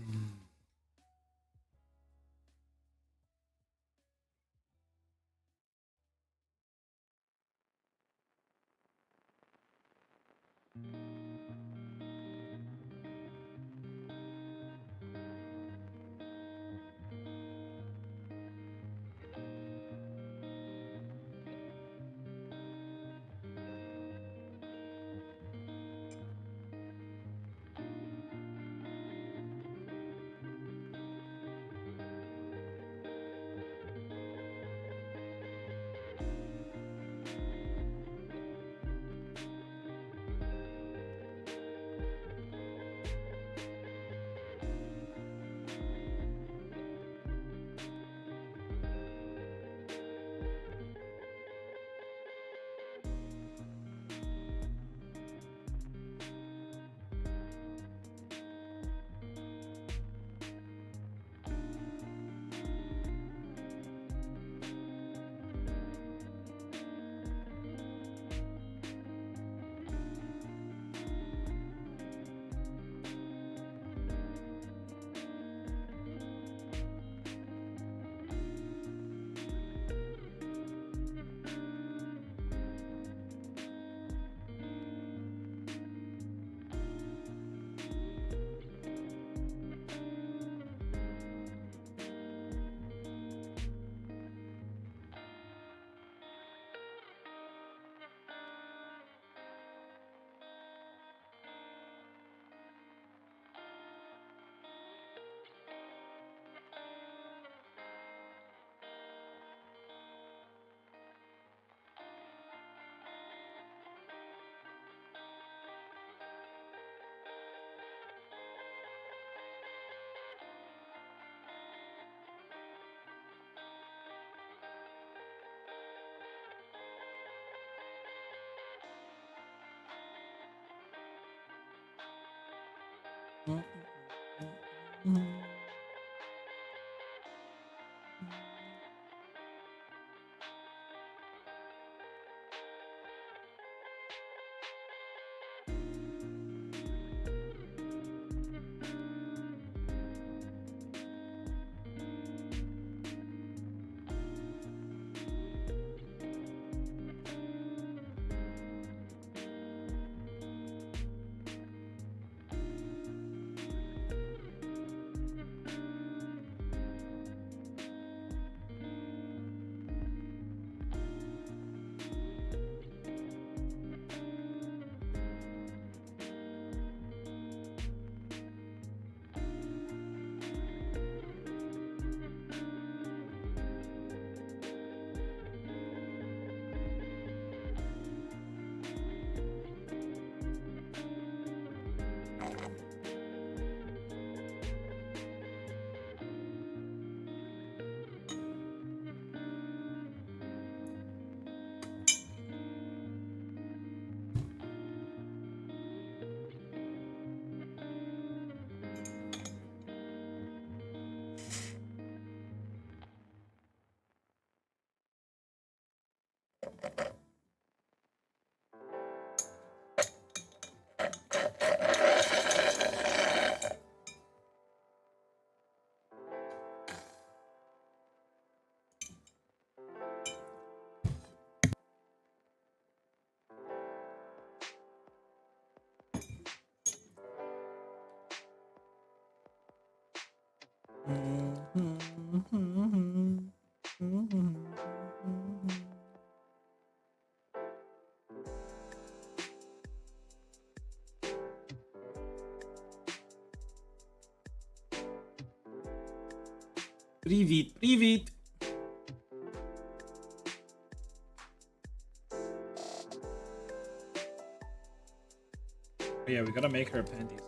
Привіт, привіт! Oh, yeah, we gotta make her panties.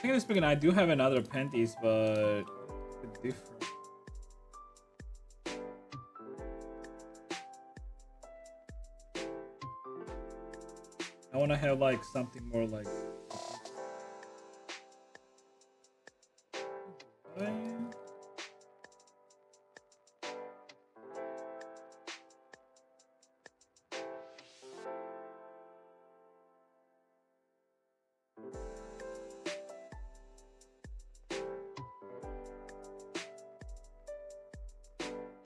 Technically speaking, I do have another panties, but it's different. I want to have like something more like.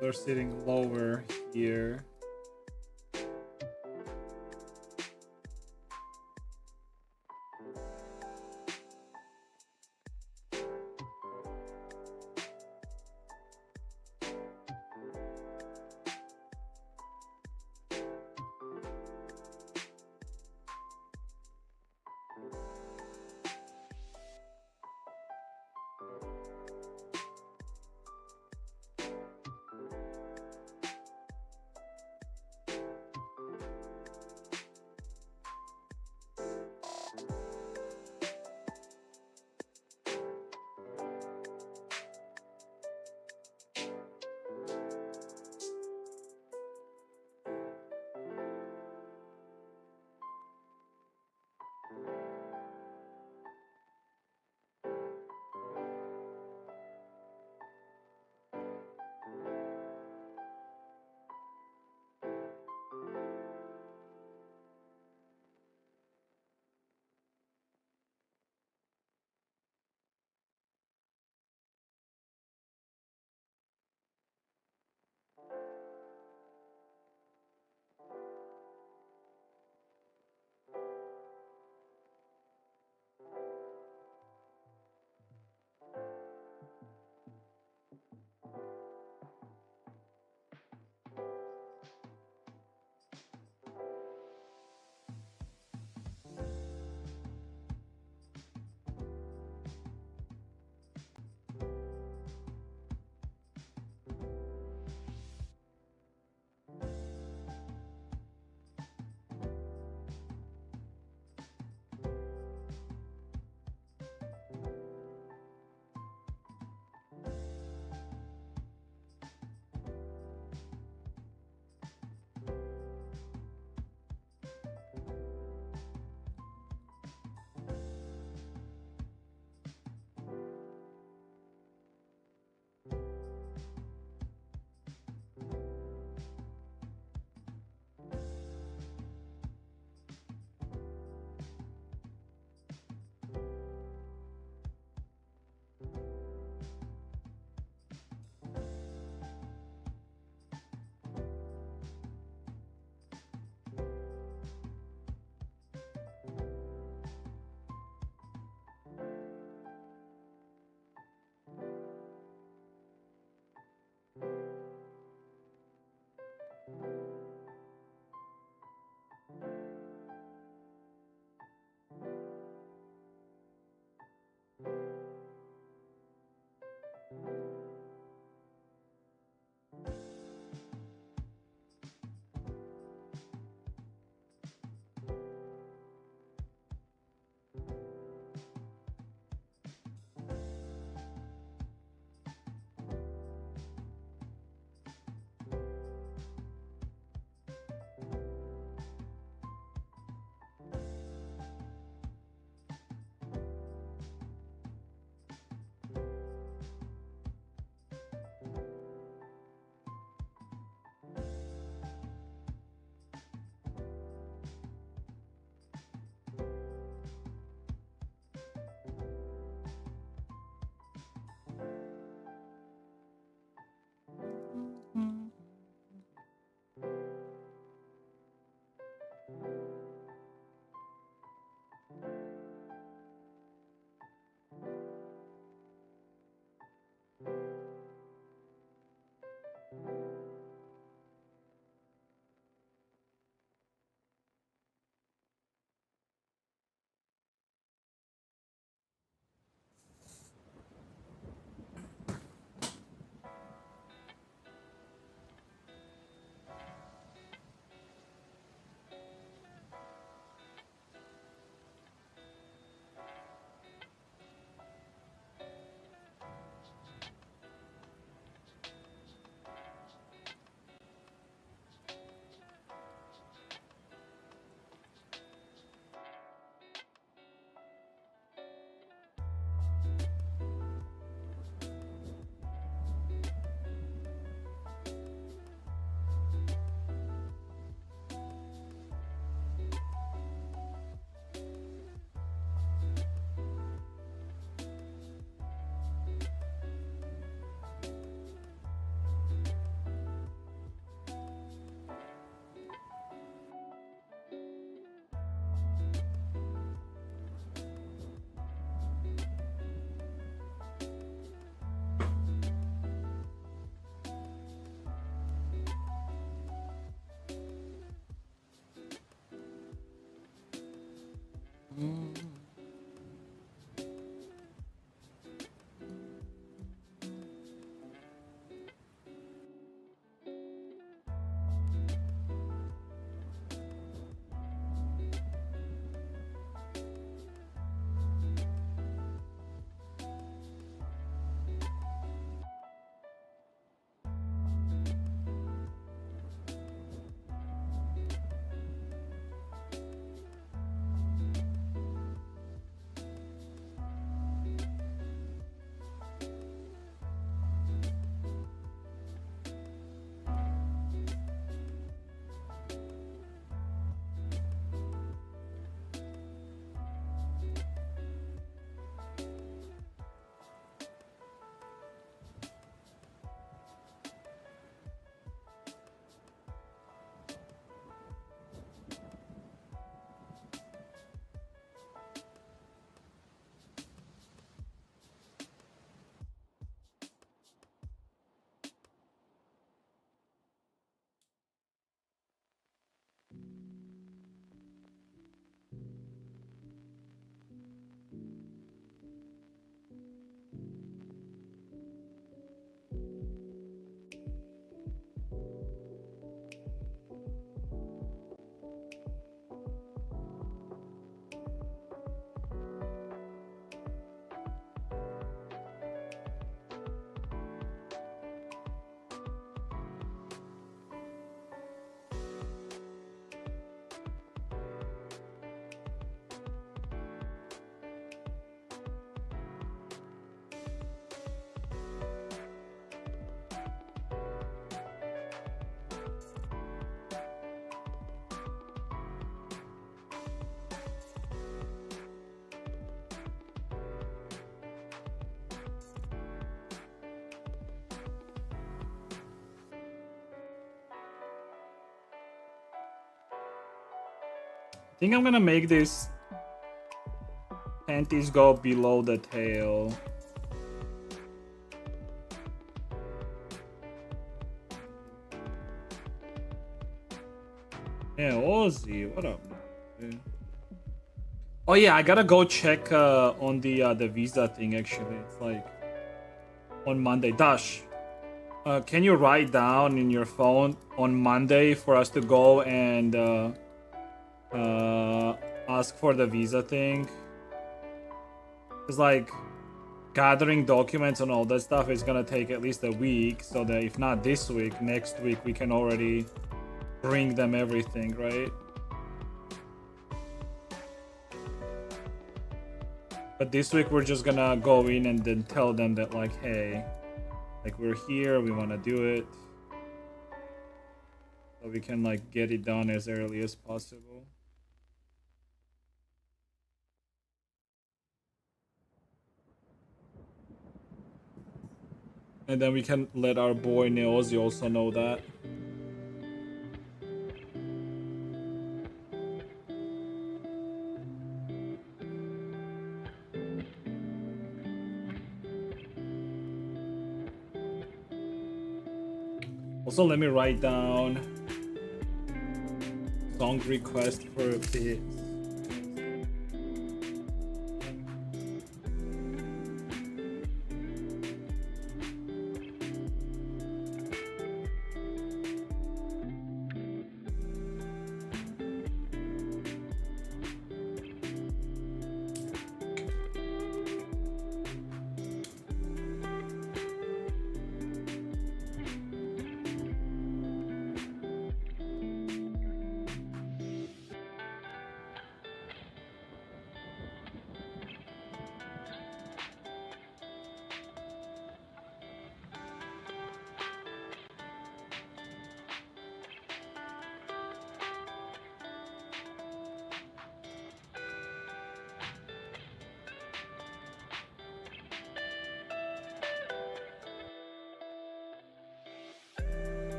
They're sitting lower here. I think I'm gonna make this panties go below the tail. Yeah, Ozzy, what up? Man? Oh yeah, I gotta go check on the visa thing. Actually, it's like on Monday. Dash, can you write down in your phone on Monday for us to go and ask for the visa thing? It's like gathering documents and all that stuff is gonna take at least a week, so that if not this week, next week we can already bring them everything, right? But this week we're just gonna go in and then tell them that like, hey, like we're here, we wanna do it. So we can like get it done as early as possible. And then we can let our boy Neozi also know that. Also, let me write down song request for a bit.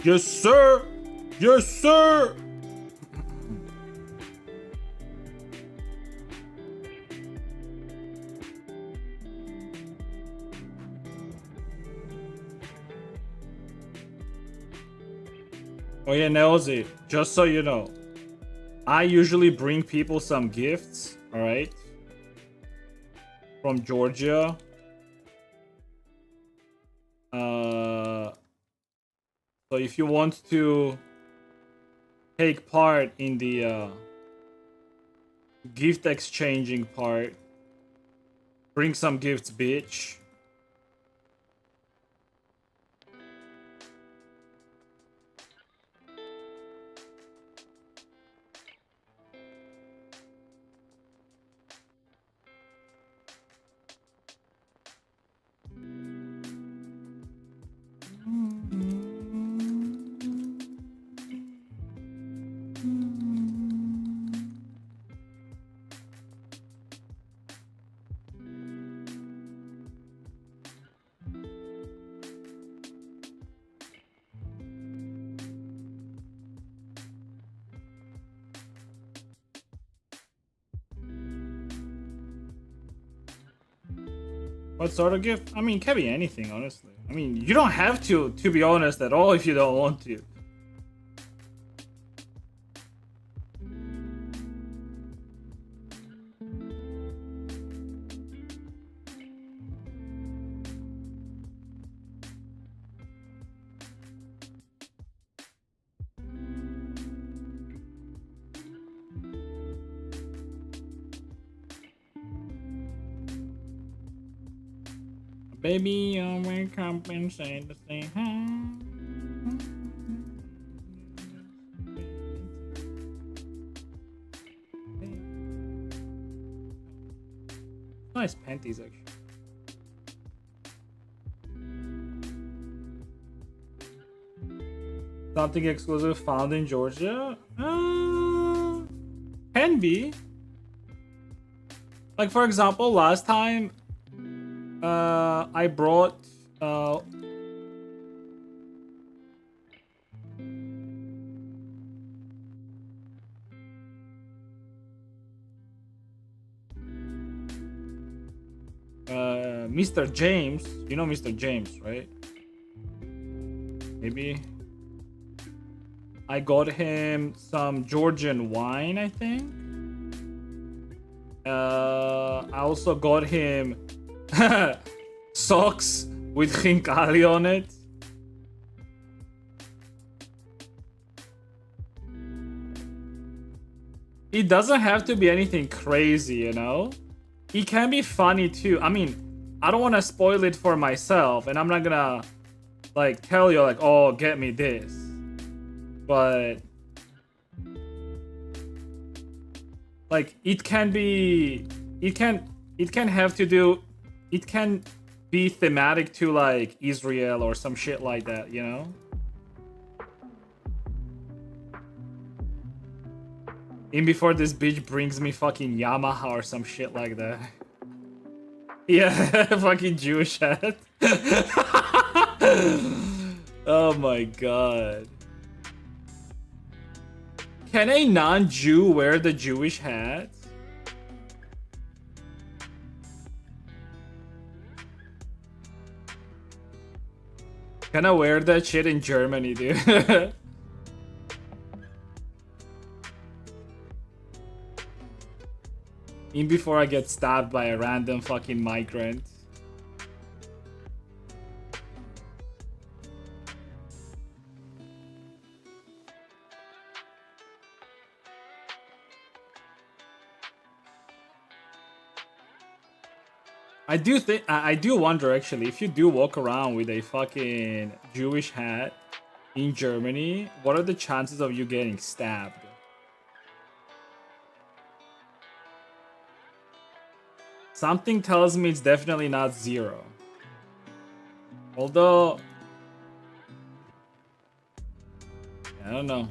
Yes, sir. Yes, sir. Oh yeah, Nelzy, just so you know, I usually bring people some gifts, alright? From Georgia. So if you want to take part in the gift exchanging part, bring some gifts, bitch. What sort of gift? I mean, it can be anything, honestly. I mean, you don't have to be honest, at all if you don't want to. Baby, I wake up and say the same. Nice panties, actually. Something exclusive found in Georgia? Can be. Like, for example, last time I brought Mr. James. You know Mr. James, right? Maybe I got him some Georgian wine, I think. I also got him socks with khinkali on it. It doesn't have to be anything crazy, you know? It can be funny too. I mean, I don't want to spoil it for myself, and I'm not gonna like tell you like, oh, get me this. But like it can be, it can have to do, it can be thematic to like Israel or some shit like that, you know? In before this bitch brings me fucking Yamaha or some shit like that. Yeah, fucking Jewish hat. Oh my god. Can a non-Jew wear the Jewish hat? Can I wear that shit in Germany, dude? In before I get stabbed by a random fucking migrant. I do wonder actually, if you do walk around with a fucking Jewish hat in Germany, what are the chances of you getting stabbed? Something tells me it's definitely not 0. Although, I don't know.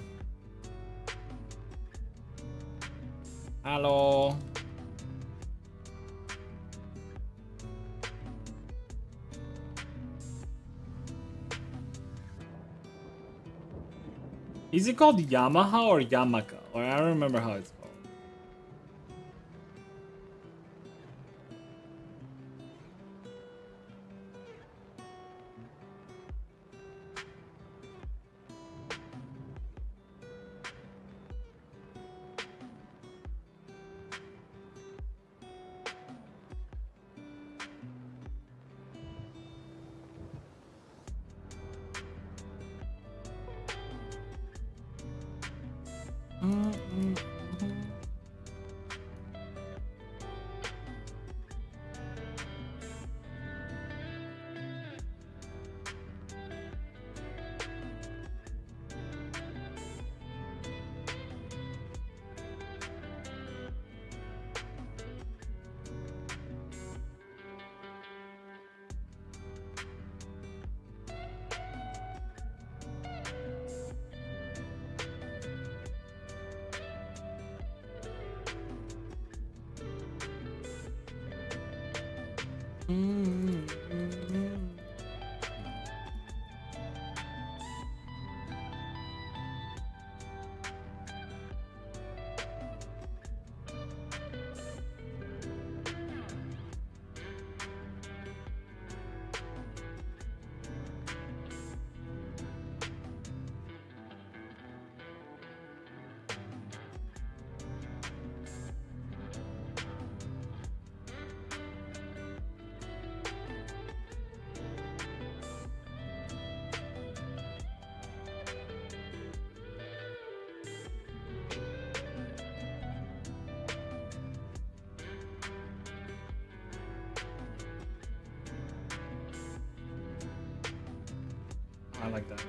Hello. Is it called Yamaha or Yamaka? Or I don't remember how it's called. I like that.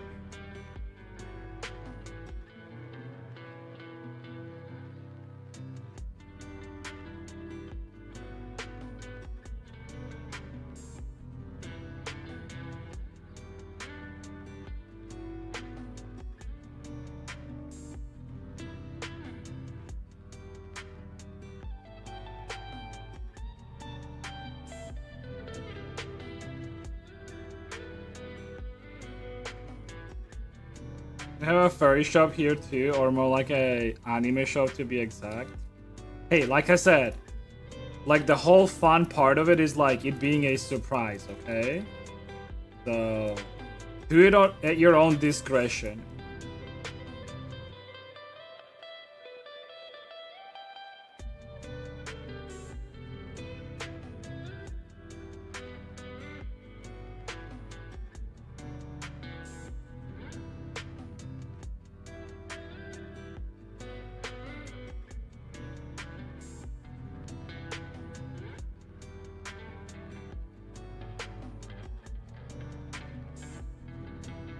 They have a furry shop here too, or more like a anime shop to be exact. Hey, like I said, like the whole fun part of it is like it being a surprise, okay? So do it at your own discretion.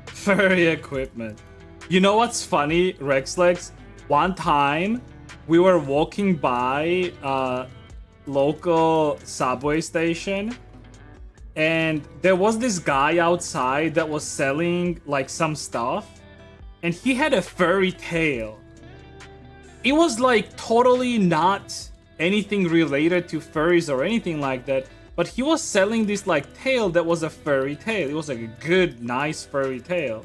Furry equipment. You know what's funny, Rexlex? One time we were walking by a local subway station and there was this guy outside that was selling like some stuff and he had a furry tail. It was like totally not anything related to furries or anything like that, but he was selling this like tail that was a furry tail. It was like a good, nice furry tail.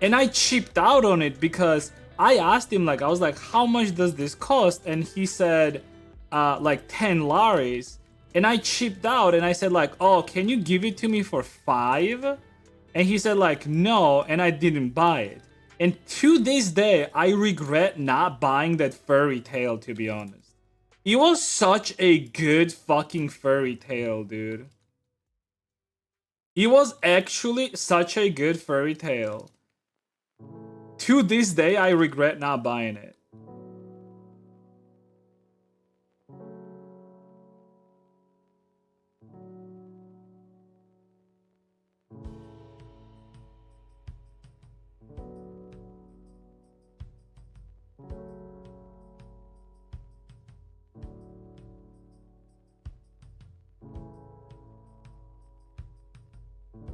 And I chipped out on it because I asked him, like, I was like, how much does this cost? And he said, like 10 laris. And I chipped out and I said, like, oh, can you give it to me for 5? And he said, like, no, and I didn't buy it. And to this day, I regret not buying that furry tail, to be honest. It was such a good fucking furry tail, dude. It was actually such a good furry tail. To this day, I regret not buying it.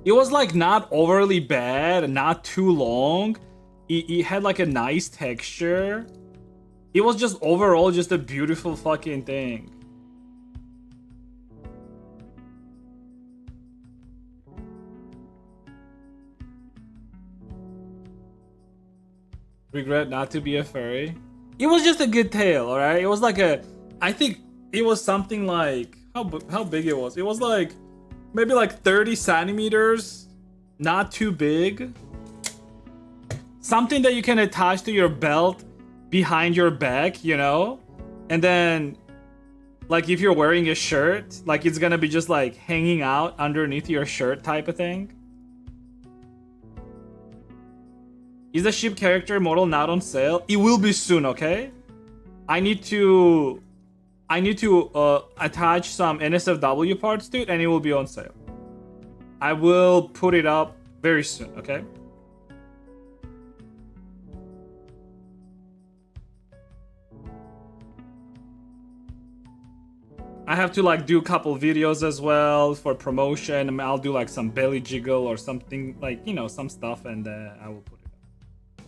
It was like not overly bad, not too long. It had like a nice texture. It was just overall just a beautiful fucking thing. Regret not to be a furry. It was just a good tail, alright? It was like I think it was something like, how big it was? It was like, maybe like 30 centimeters. Not too big. Something that you can attach to your belt behind your back, you know? And then, like if you're wearing a shirt, like it's gonna be just like hanging out underneath your shirt type of thing. Is the ship character model not on sale? It will be soon, okay? I need to attach some NSFW parts to it and it will be on sale. I will put it up very soon, okay? I have to like do a couple videos as well for promotion. And I'll do like some belly jiggle or something, like, you know, some stuff, and I will put it up.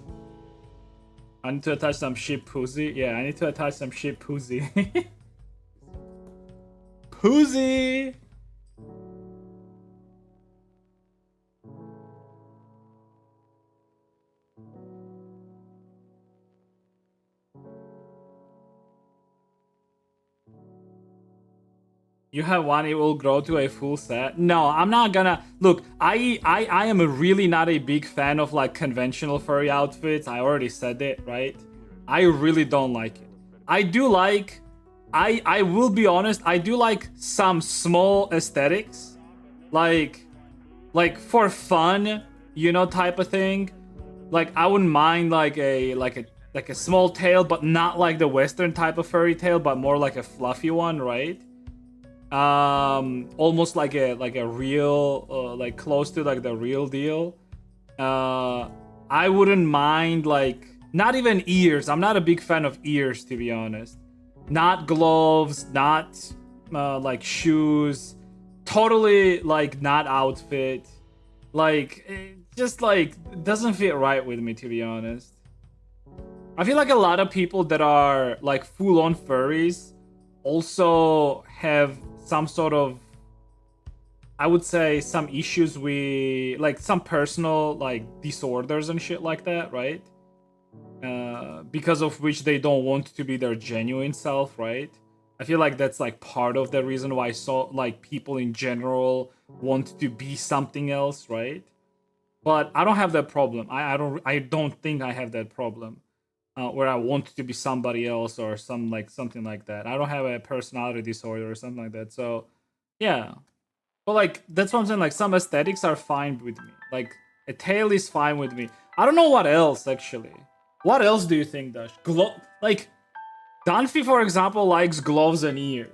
I need to attach some ship pussy. Yeah, I need to attach some ship pussy. Pussy! You have one, it will grow to a full set. No, I'm not gonna look. I am really not a big fan of like conventional furry outfits. I already said it, right? I really don't like it. I do like, I will be honest, I do like some small aesthetics, like for fun, you know, type of thing. Like I wouldn't mind like a small tail, but not like the Western type of furry tail, but more like a fluffy one, right? Almost like a real like close to like the real deal. I wouldn't mind like not even ears. I'm not a big fan of ears, to be honest. Not gloves, not like shoes, totally like not outfit, like it just like doesn't fit right with me, to be honest. I feel like a lot of people that are like full-on furries also have some sort of, I would say, some issues with like some personal like disorders and shit like that, right? Because of which they don't want to be their genuine self, right? I feel like that's like part of the reason why like people in general want to be something else, right? But I don't have that problem. I don't think I have that problem. Where I want to be somebody else or something like that. I don't have a personality disorder or something like that. So, yeah. But like that's what I'm saying. Like some aesthetics are fine with me. Like a tail is fine with me. I don't know what else actually. What else do you think, Dash? Like Danfi, for example, likes gloves and ears.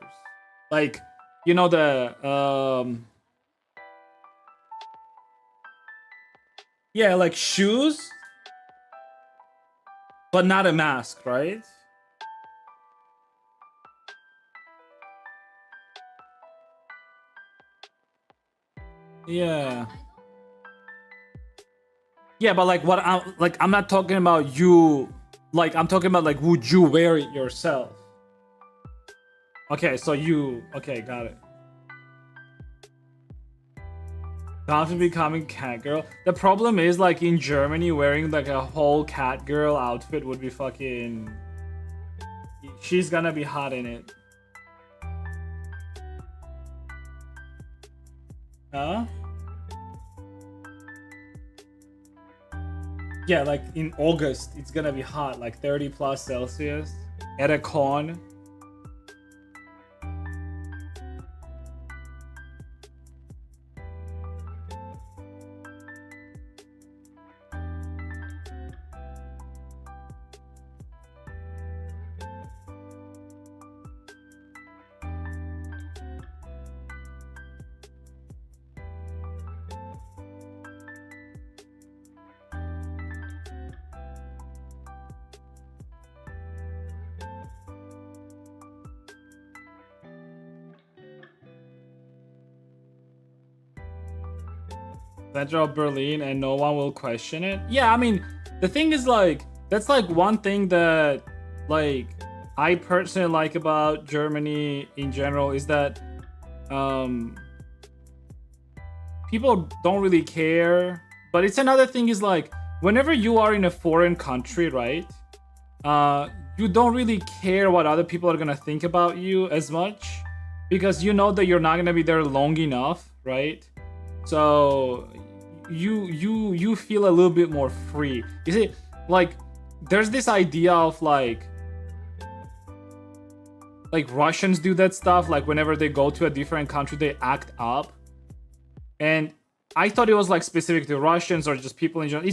Like, you know, the yeah, like shoes, but not a mask, right? Yeah. Yeah, but like I'm not talking about you. Like I'm talking about like, would you wear it yourself? Okay, so you, okay, got it. Confident becoming cat girl. The problem is like in Germany, wearing like a whole cat girl outfit would be fucking. She's gonna be hot in it. Huh? Yeah, like in August, it's gonna be hot, like 30 plus Celsius at a con. Center of Berlin and no one will question it. Yeah, I mean, the thing is like, that's like one thing that like I personally like about Germany in general is that people don't really care. But it's another thing is like, whenever you are in a foreign country, right? You don't really care what other people are gonna think about you as much because you know that you're not gonna be there long enough, right? So you feel a little bit more free. You see, like there's this idea of like Russians do that stuff, like whenever they go to a different country they act up, and I thought it was like specific to Russians or just people in general.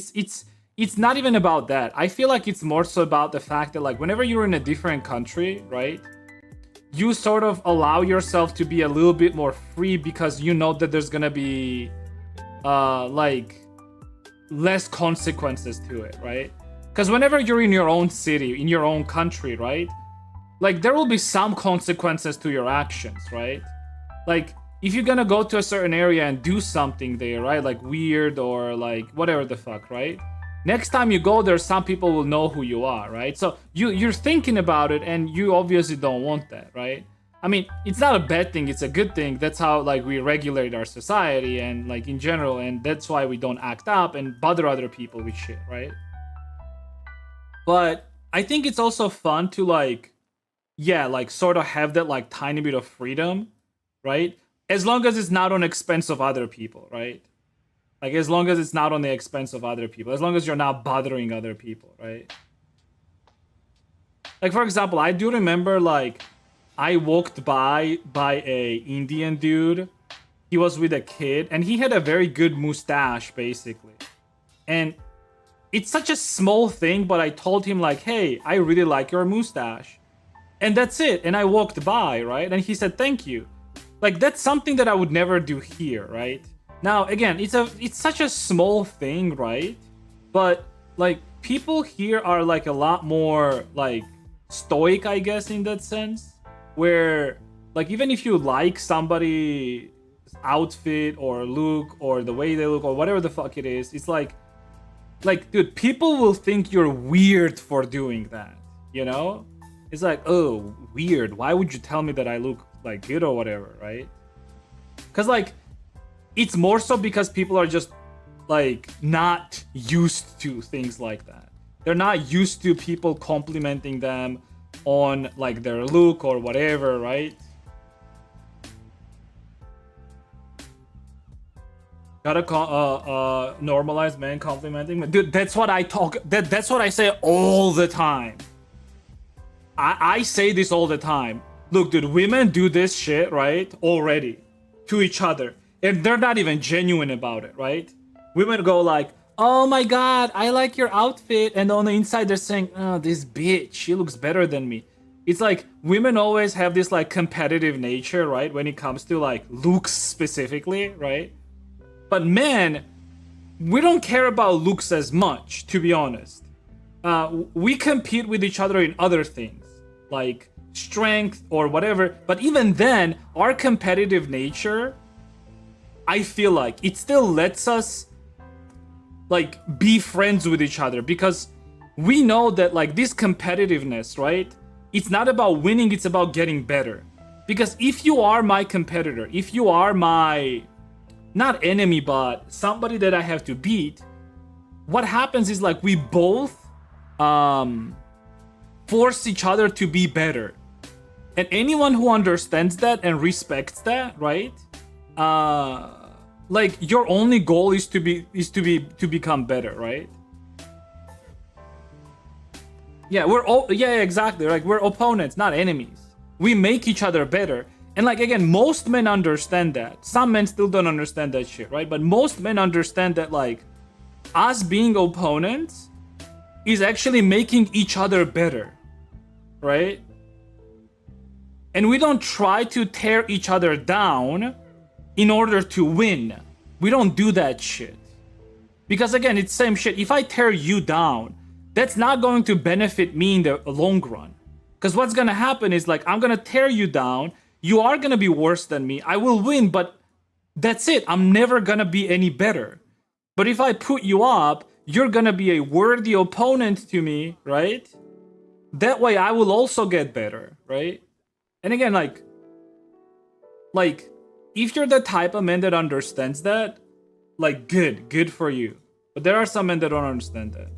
It's not even about that. I feel like it's more so about the fact that like whenever you're in a different country, right, you sort of allow yourself to be a little bit more free because you know that there's gonna be like less consequences to it, right? Because whenever you're in your own city, in your own country, right, like there will be some consequences to your actions, right? Like if you're gonna go to a certain area and do something there, right, like weird or like whatever the fuck, right, next time you go there some people will know who you are, right? So you're thinking about it and you obviously don't want that, right? I mean, it's not a bad thing, it's a good thing. That's how like we regulate our society and like in general, and that's why we don't act up and bother other people with shit, right? But I think it's also fun to like, yeah, like sort of have that like tiny bit of freedom, right? As long as it's not on expense of other people, right? Like as long as it's not on the expense of other people, as long as you're not bothering other people, right? Like for example, I do remember like I walked by a Indian dude. He was with a kid and he had a very good mustache basically. And it's such a small thing, but I told him like, "Hey, I really like your mustache." And that's it. And I walked by, right? And he said, "Thank you." Like that's something that I would never do here, right? Now, again, it's such a small thing, right? But like people here are like a lot more like stoic, I guess, in that sense, where like even if you like somebody's outfit or look or the way they look or whatever the fuck it is, it's like dude, people will think you're weird for doing that, you know? It's like, oh, weird. Why would you tell me that I look like good or whatever, right? Because like it's more so because people are just like not used to things like that. They're not used to people complimenting them on like their look or whatever, right? Gotta normalize men complimenting me. Dude, that's what I talk. That's what I say all the time. I say this all the time. Look, dude, women do this shit, right? Already to each other. And they're not even genuine about it, right? Women go like, "Oh my god, I like your outfit," and on the inside they're saying, "Oh, this bitch, she looks better than me." It's like women always have this like competitive nature, right? When it comes to like looks specifically, right? But men, we don't care about looks as much, to be honest. We compete with each other in other things, like strength or whatever. But even then, our competitive nature, I feel like it still lets us like be friends with each other because we know that like this competitiveness, right? It's not about winning, it's about getting better. Because if you are my competitor, if you are my not enemy but somebody that I have to beat, what happens is like we both force each other to be better. And anyone who understands that and respects that, right? Like your only goal is to become better, right? Yeah, exactly. Like we're opponents, not enemies. We make each other better. And like again, most men understand that. Some men still don't understand that shit, right? But most men understand that like us being opponents is actually making each other better, right? And we don't try to tear each other down in order to win. We don't do that shit. Because again, it's same shit. If I tear you down, that's not going to benefit me in the long run. Because what's gonna happen is like, I'm gonna tear you down, you are gonna be worse than me, I will win, but that's it. I'm never gonna be any better. But if I put you up, you're gonna be a worthy opponent to me, right? That way I will also get better, right? And again, like if you're the type of man that understands that, like good for you. But there are some men that don't understand that.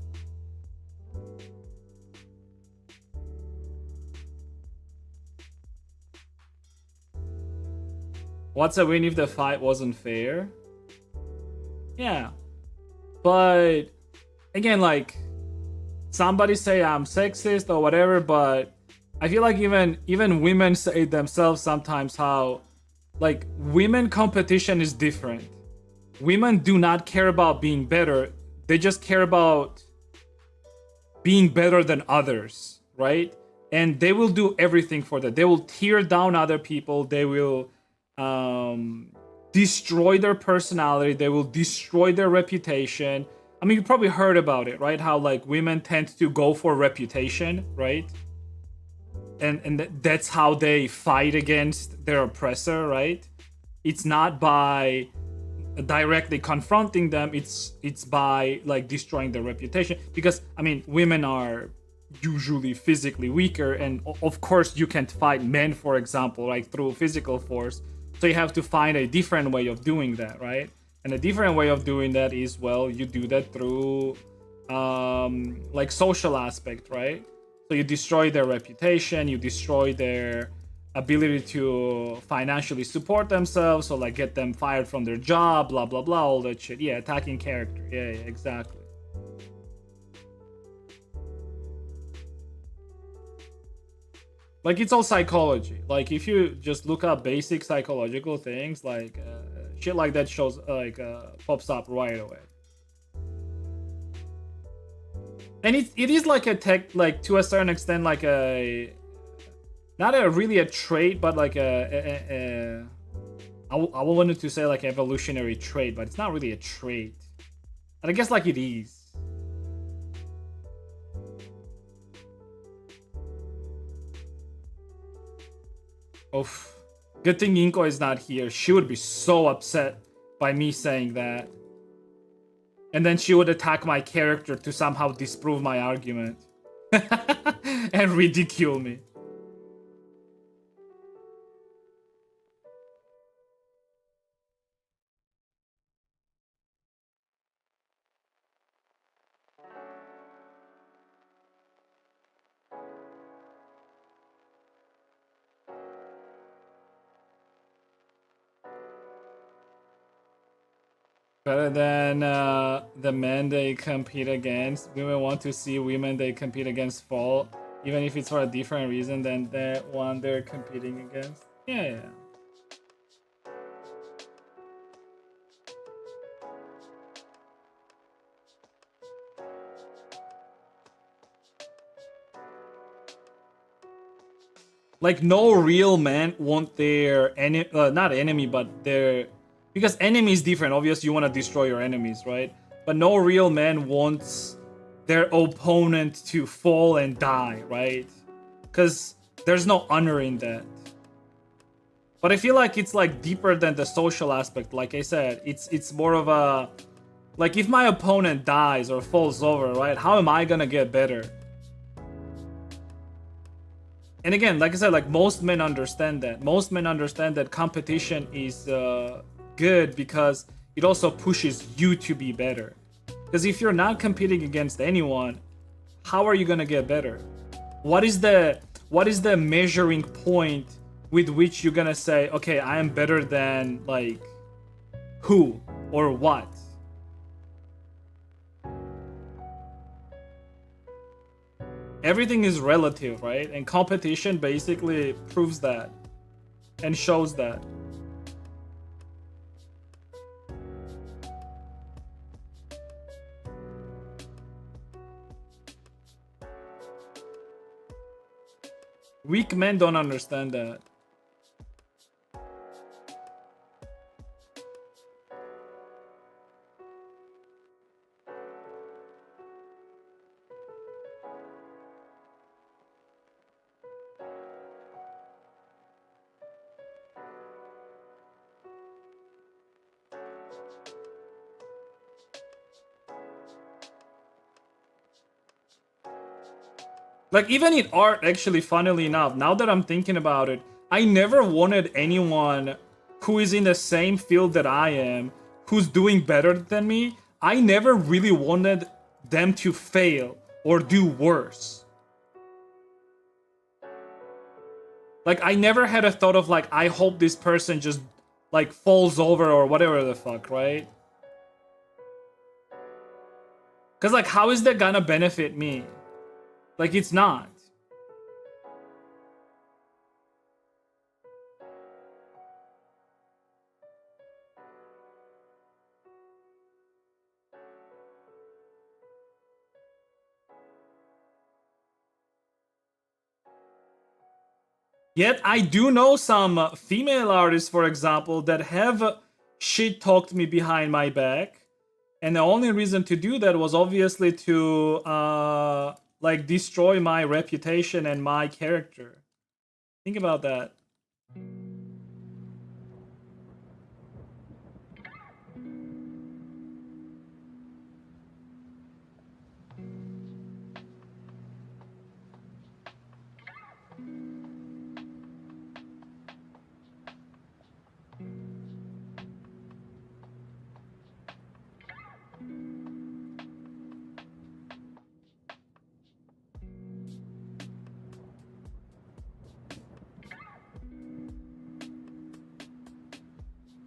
What's a win if the fight wasn't fair? Yeah. But again, like, somebody say I'm sexist or whatever, but I feel like even women say themselves sometimes how, like, women competition is different. Women do not care about being better. They just care about being better than others, right? And they will do everything for that. They will tear down other people. They will destroy their personality. They will destroy their reputation. I mean, you probably heard about it, right? How like women tend to go for reputation, right? And that's how they fight against their oppressor, right? It's not by directly confronting them, it's by like destroying their reputation. Because I mean, women are usually physically weaker, and of course you can't fight men, for example, like through physical force. So you have to find a different way of doing that, right? And a different way of doing that is, well, you do that through like social aspect, right? So you destroy their reputation, you destroy their ability to financially support themselves, so like get them fired from their job, blah blah blah, all that shit. Yeah, attacking character. Yeah, exactly. Like, it's all psychology. Like, if you just look up basic psychological things, like shit like that shows pops up right away. And it is like a tech, like to a certain extent, like a not a really a trait, but like I wanted to say like evolutionary trait, but it's not really a trait. And I guess like it is. Oof. Good thing Inko is not here. She would be so upset by me saying that. And then she would attack my character to somehow disprove my argument. And ridicule me. Better than the men they compete against. Women want to see women they compete against fall, even if it's for a different reason than the one they're competing against. Yeah. Like, no real man want their not enemy, but their, because enemy is different. Obviously, you want to destroy your enemies, right? But no real man wants their opponent to fall and die, right? Because there's no honor in that. But I feel like it's like deeper than the social aspect. Like I said, it's more of a, like, if my opponent dies or falls over, right? How am I gonna get better? And again, like I said, like, most men understand that. Most men understand that competition is good because it also pushes you to be better. Because if you're not competing against anyone, how are you gonna get better? What is the measuring point with which you're gonna say, okay, I am better than, like, who or what? Everything is relative, right? And competition basically proves that and shows that. Weak men don't understand that. Like, even in art, actually, funnily enough, now that I'm thinking about it, I never wanted anyone who is in the same field that I am, who's doing better than me. I never really wanted them to fail or do worse. Like, I never had a thought of like, I hope this person just like falls over or whatever the fuck, right? Because like, how is that gonna benefit me? Like, it's not. Yet I do know some female artists, for example, that have shit talked me behind my back, and the only reason to do that was obviously to like destroy my reputation and my character. Think about that.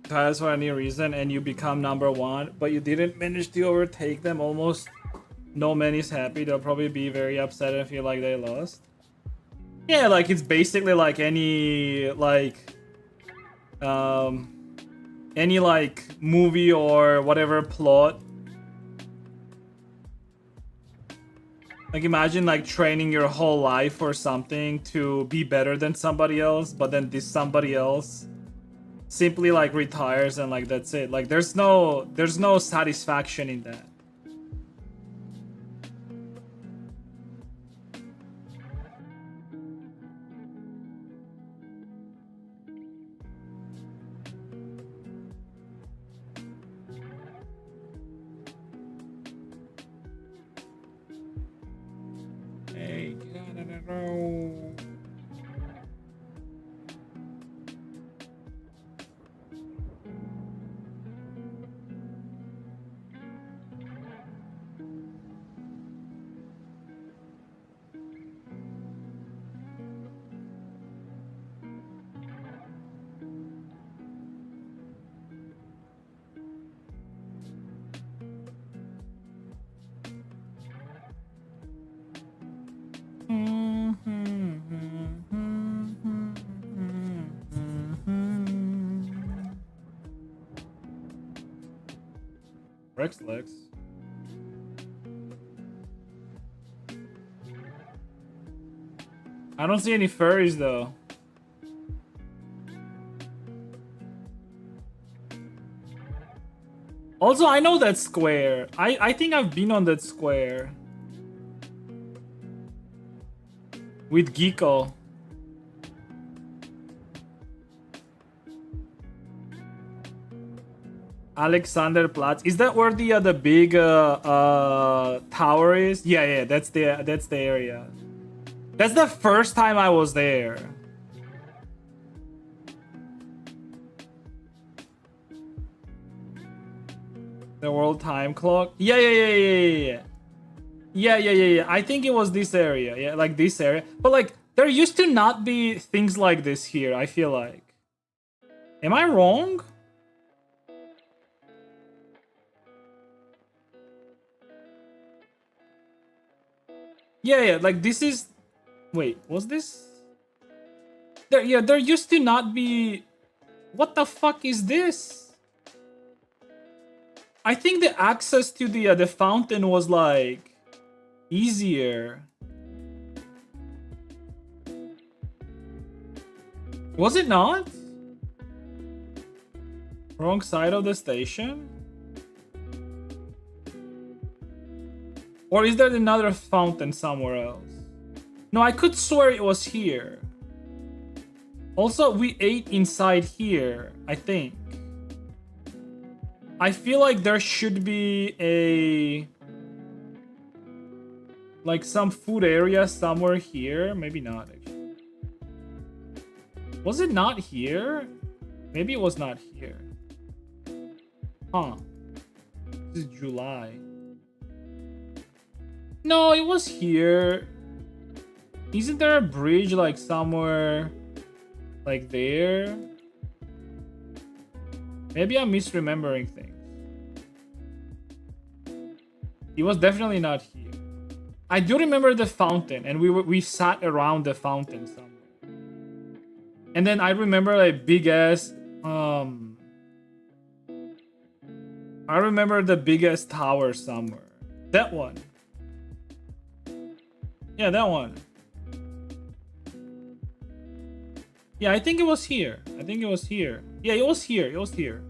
Tires for any reason and you become #1, but you didn't manage to overtake them. Almost no man is happy. They'll probably be very upset and feel like they lost. Yeah, like it's basically like any like movie or whatever plot. Like imagine like training your whole life for something to be better than somebody else, but then this somebody else simply like retires and like that's it. Like there's no satisfaction in that. Hey, gotta go. Rex Lex. I don't see any furries though. Also, I know that square. I think I've been on that square. With Geeko. Alexanderplatz. Is that where the big tower is? Yeah, that's the area. That's the first time I was there. The world time clock. Yeah. Yeah. I think it was this area. Yeah, like this area. But like there used to not be things like this here, I feel like. Am I wrong? Yeah, like this is... Wait, was this? There used to not be... What the fuck is this? I think the access to the fountain was like... easier. Was it not? Wrong side of the station? Or is there another fountain somewhere else? No, I could swear it was here. Also, we ate inside here, I think. I feel like there should be a... like some food area somewhere here. Maybe not, actually. Was it not here? Maybe it was not here. Huh. This is July. No, it was here. Isn't there a bridge like somewhere like there? Maybe I'm misremembering things. It was definitely not here. I do remember the fountain, and we sat around the fountain somewhere. And then I remember like big ass I remember the biggest tower somewhere. That one. Yeah, that one. Yeah, I think it was here. I think it was here. Yeah, it was here. It was here.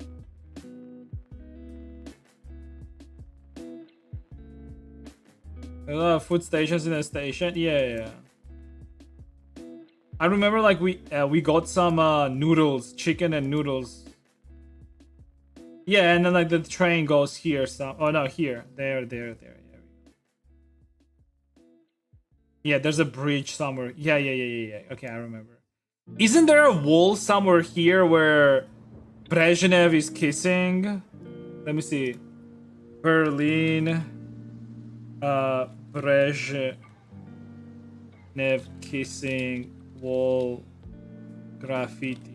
A lot of food stations in the station. Yeah. I remember like we got some noodles, chicken and noodles. Yeah, and then like the train goes here. Oh no, here, there. Yeah, there's a bridge somewhere. Yeah. Okay, I remember. Isn't there a wall somewhere here where Brezhnev is kissing? Let me see. Berlin. Brezhnev kissing wall graffiti.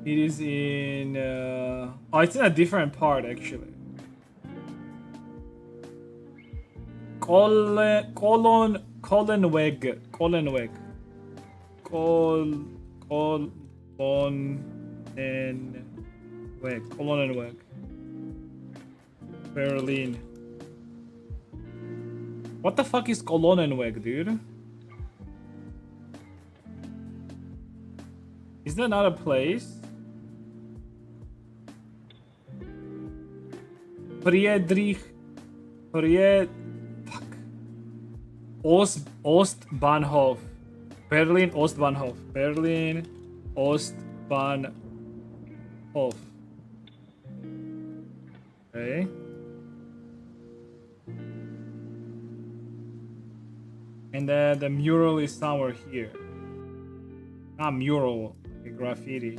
It is in oh, it's in a different part actually. Colonweg. Berlin. What the fuck is Kolonenweg, dude? Is that not a place? Fuck. Ostbahnhof. Berlin Ostbahnhof. Berlin Ostbahnhof. Okay. And then the mural is somewhere here. Not mural, okay, graffiti.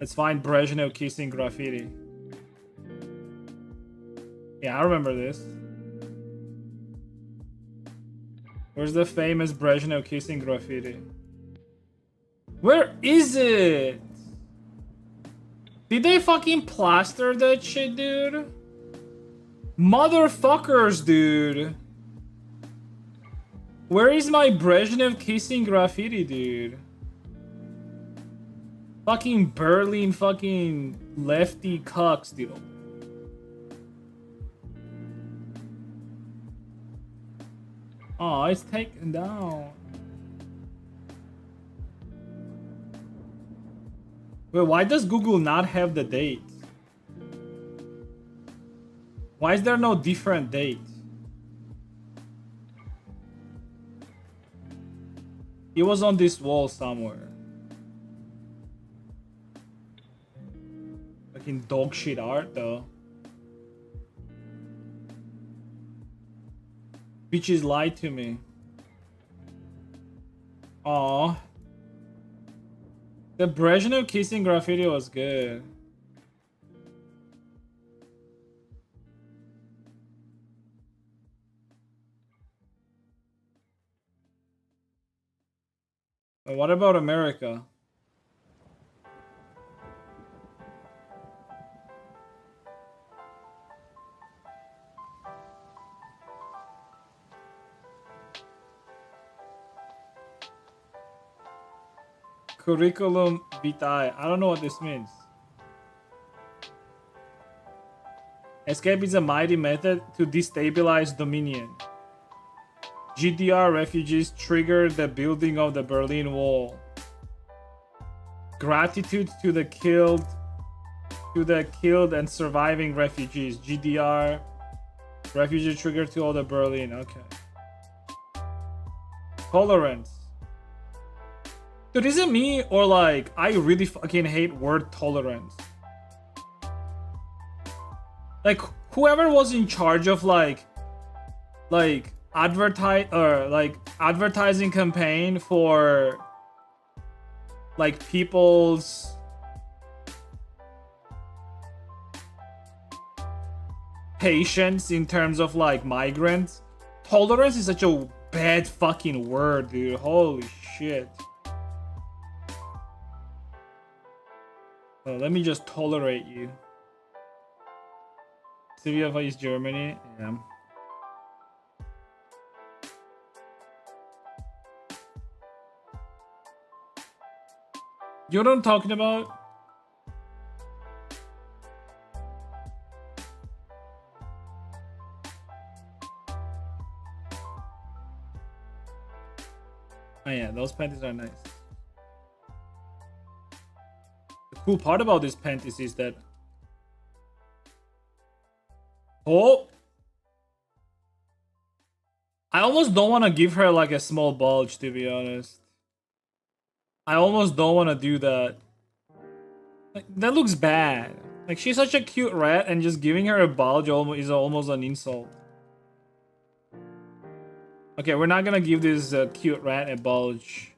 Let's find Brezhnev kissing graffiti. Yeah, I remember this. Where's the famous Brezhnev kissing graffiti? Where is it? Did they fucking plaster that shit, dude? Motherfuckers, dude. Where is my Brezhnev kissing graffiti, dude? Fucking Berlin fucking lefty cucks, dude. Oh, it's taken down. Wait, why does Google not have the date? Why is there no different date? It was on this wall somewhere. Fucking dog shit art though. Bitches lied to me. Aww. The Brezhnev kissing graffiti was good. But what about America? Curriculum vitae. I don't know what this means. Escape is a mighty method to destabilize Dominion. GDR refugees trigger the building of the Berlin Wall. Gratitude to the killed and surviving refugees. GDR refugee trigger to all the Berlin. Okay. Tolerance. Dude, is it me or like I really fucking hate word tolerance? Like whoever was in charge of like like advertising campaign for like people's patience in terms of like migrants. Tolerance is such a bad fucking word, dude. Holy shit. Let me just tolerate you. CVFI is Germany. Yeah. You know what I'm talking about? Oh yeah, those panties are nice. The cool part about these panties is that... Oh! I almost don't want to give her like a small bulge, to be honest. I almost don't want to do that. Like, that looks bad. Like, she's such a cute rat, and just giving her a bulge is almost an insult. Okay, we're not gonna give this cute rat a bulge.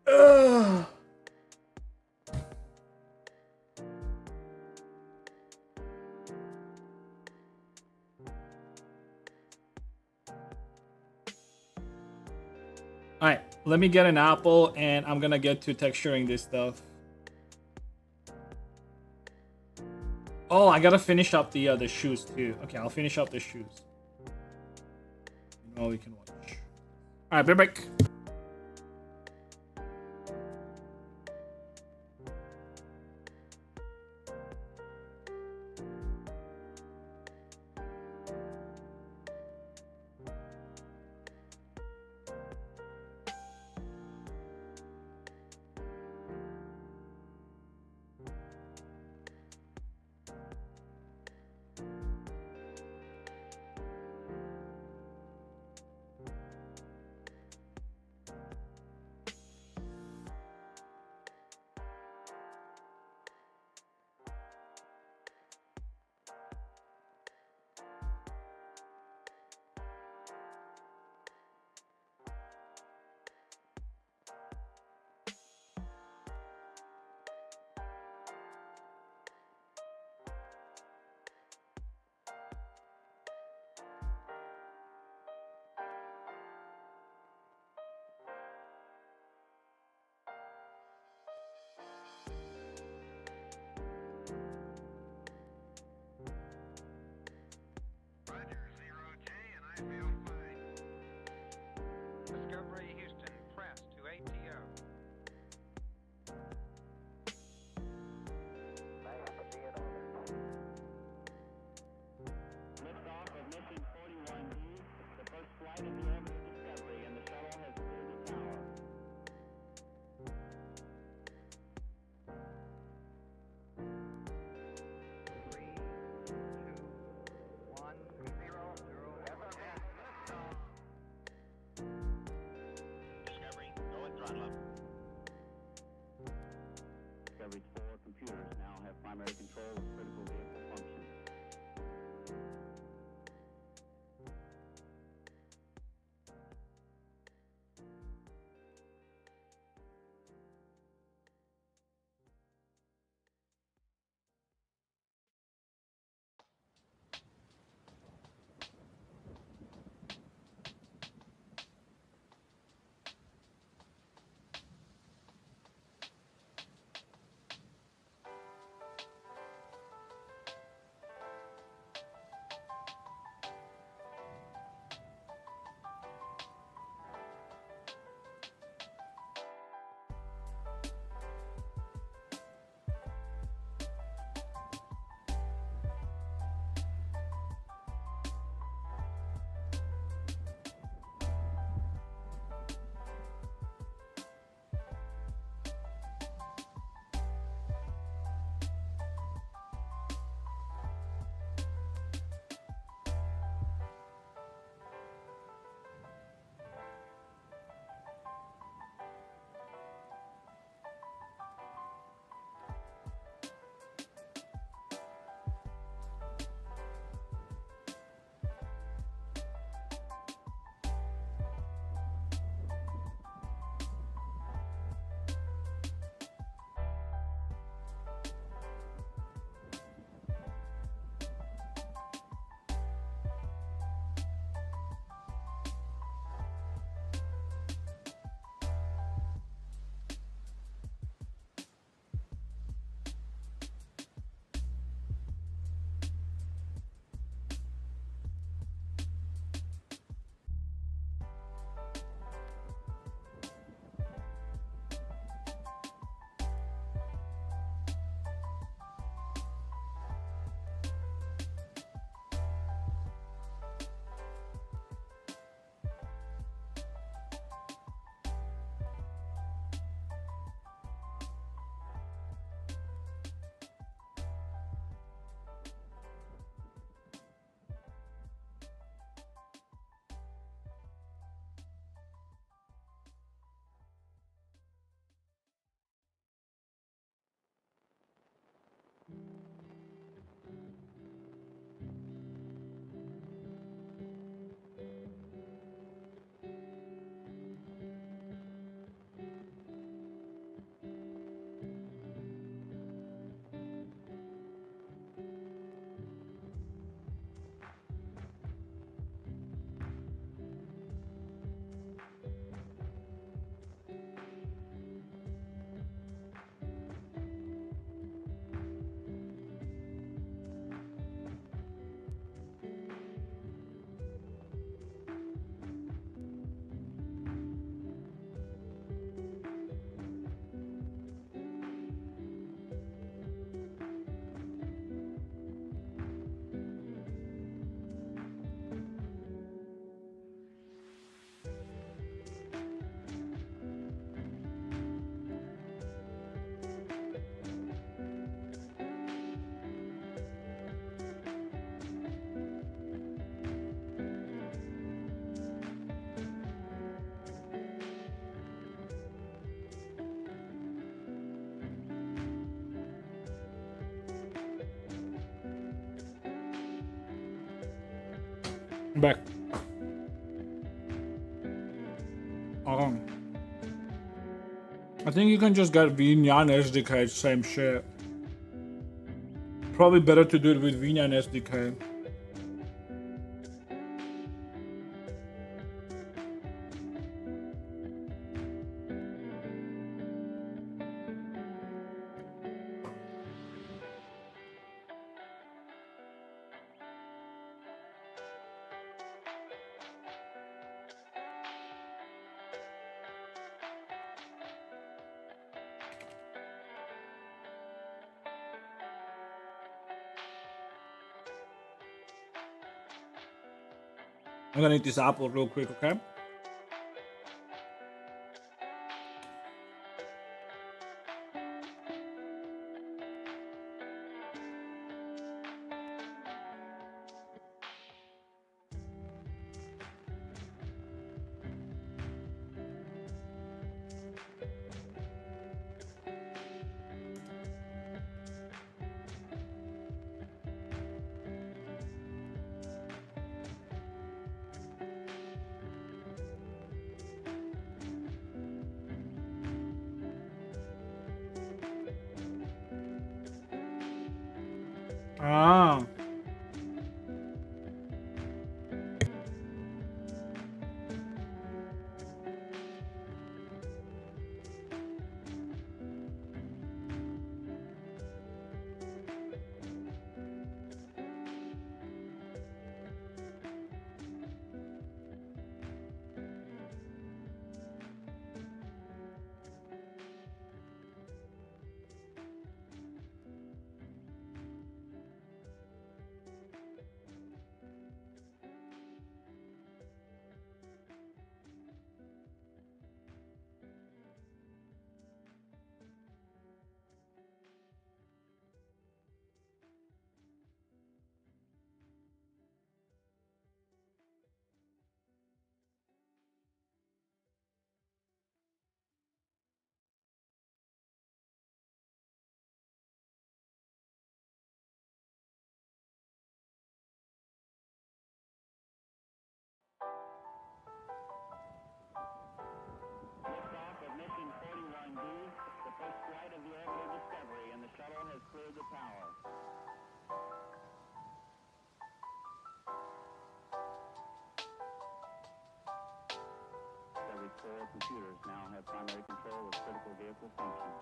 Ugh. Alright, let me get an apple, and I'm gonna get to texturing this stuff. Oh, I gotta finish up the shoes too. Okay, I'll finish up the shoes. Now we can watch. Alright, be back. Discovery Houston, press to ATO. Liftoff of mission 41D, the first flight in the orbit of Discovery, and the shuttle has cleared the tower. Discovery, go and throttle up. Discovery's 4 computers now have primary control of critical vehicle functions. I'm back. I think you can just get VNyan SDK, same shit. Probably better to do it with VNyan SDK. I'm gonna eat this apple real quick, okay? Ah. Liftoff of mission 41B, the first flight of the orbital Discovery, and the shuttle has cleared the tower. Discovery's 4 computers now have primary control of critical vehicle functions.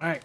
All right.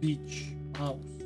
Beach house.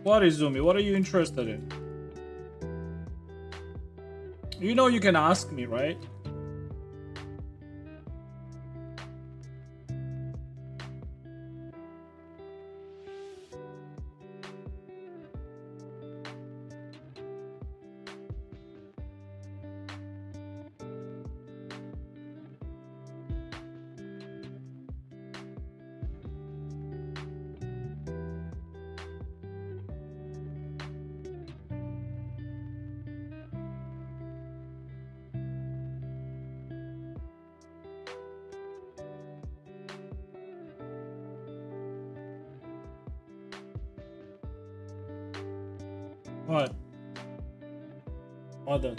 What is Zumi? What are you interested in? You know you can ask me, right? What? What the?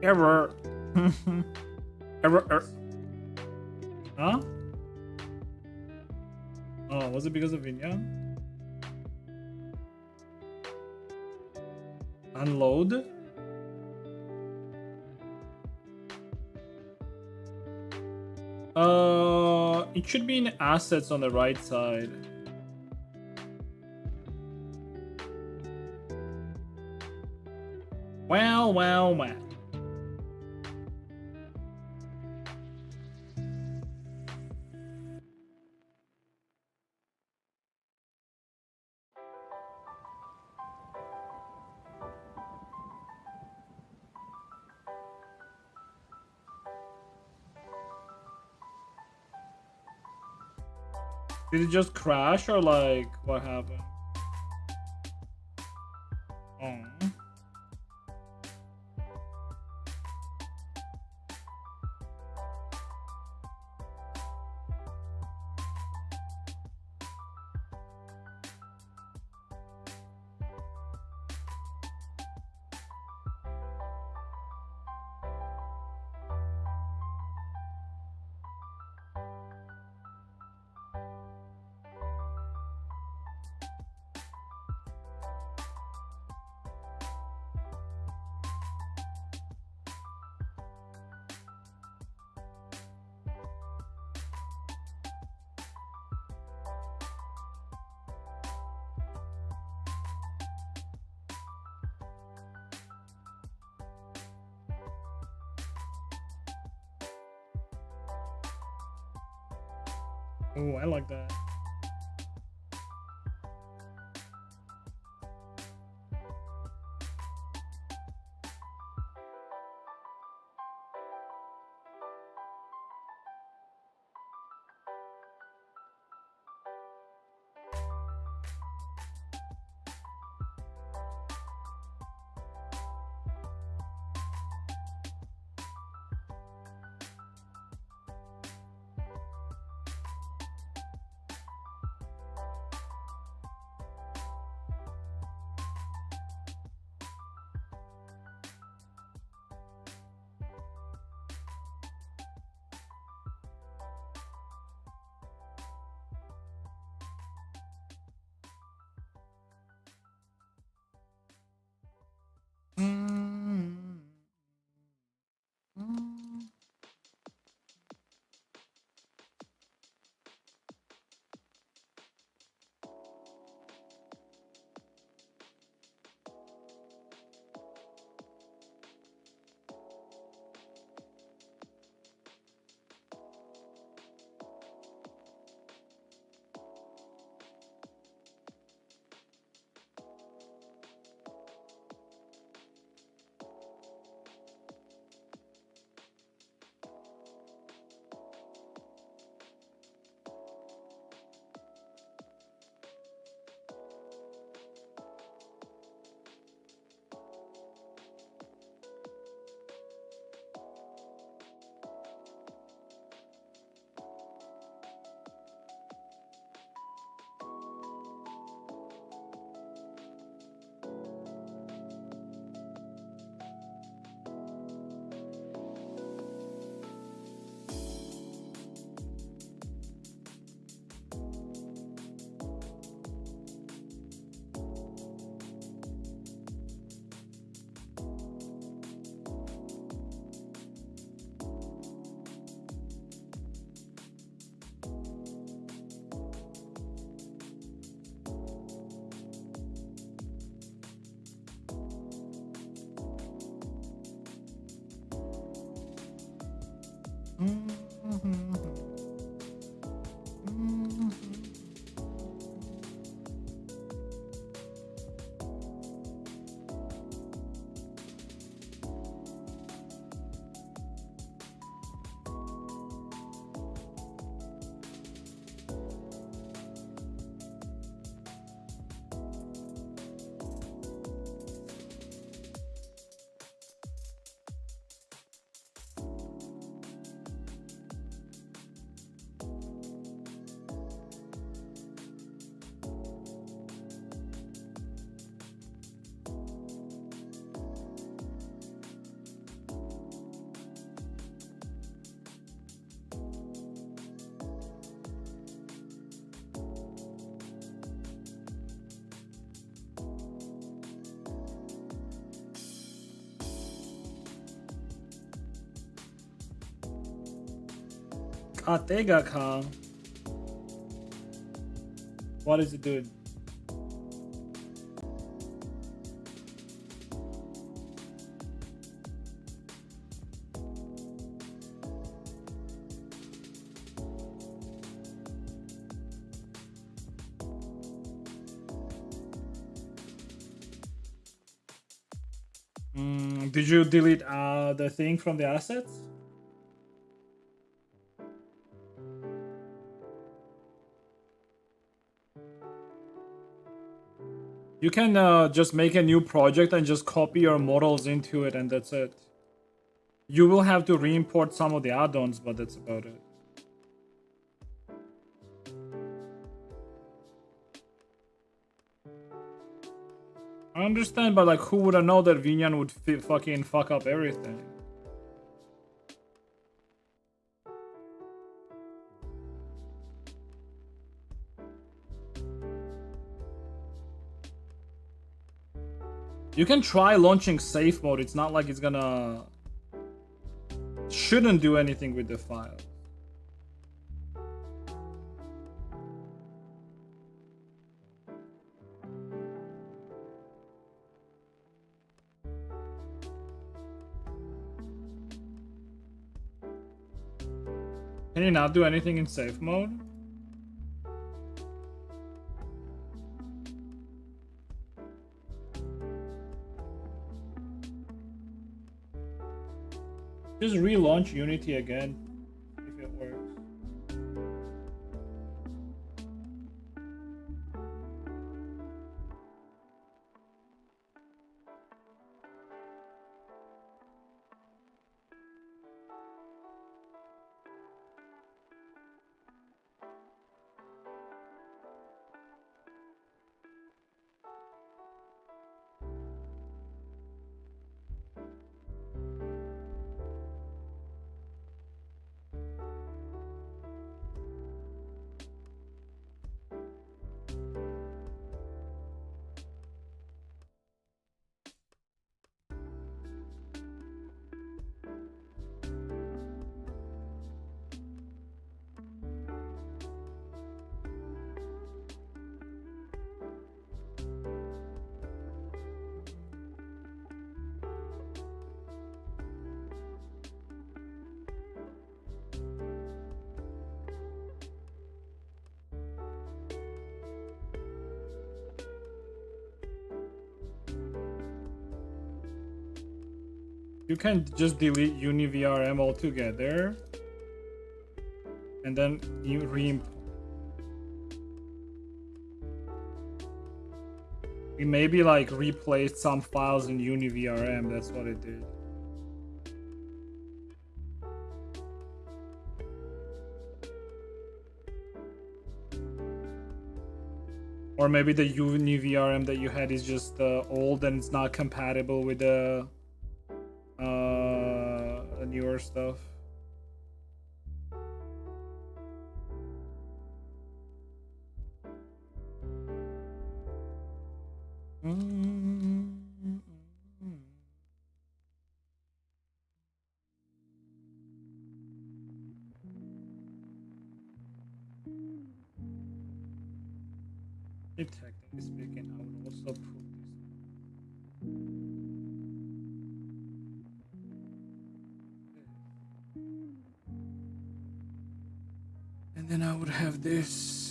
Error. Error. Huh? Oh, was it because of Vinya? Unload? It should be in assets on the right side. Well. Did it just crash or like what happened? Oh. Oh, I like that. Atega-ka. What is it, dude? Did you delete the thing from the assets? You can just make a new project and just copy your models into it, and that's it. You will have to re-import some of the add-ons, but that's about it. I understand, but like, who would have known that Vinyan would fucking fuck up everything? You can try launching safe mode. It's not like it's gonna... Shouldn't do anything with the file. Can you not do anything in safe mode? Just relaunch Unity again, if it works. You can just delete UniVRM altogether, and then you re-import. We maybe like replaced some files in UniVRM. That's what it did. Or maybe the UniVRM that you had is just old and it's not compatible with the newer stuff. Technically speaking, I would also put this. And then I would have this.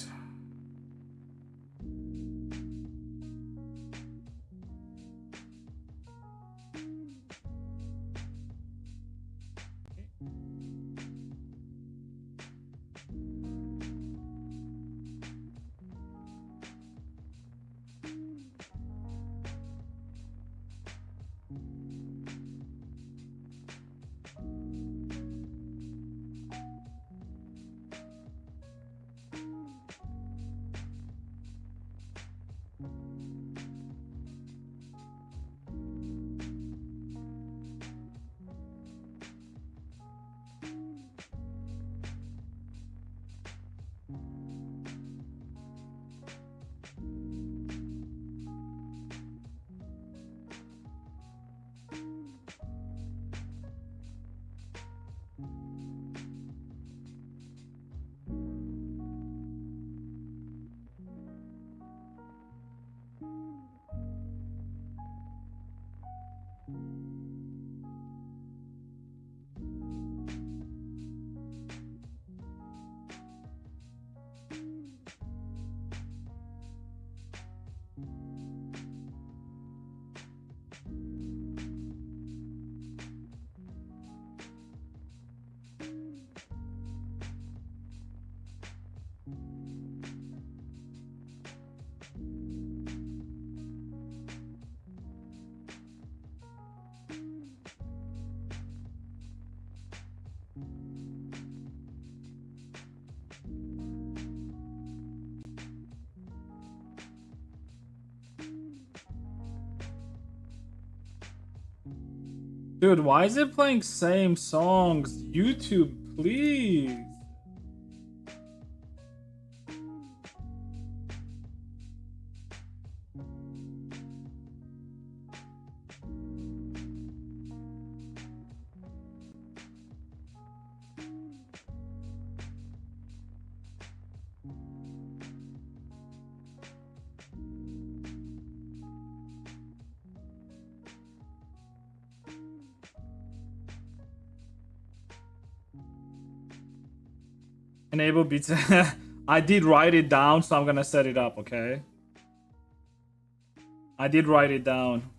Dude, why is it playing same songs? YouTube, please. Enable beats. I did write it down, so I'm gonna set it up, okay? I did write it down.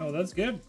Oh, that's good.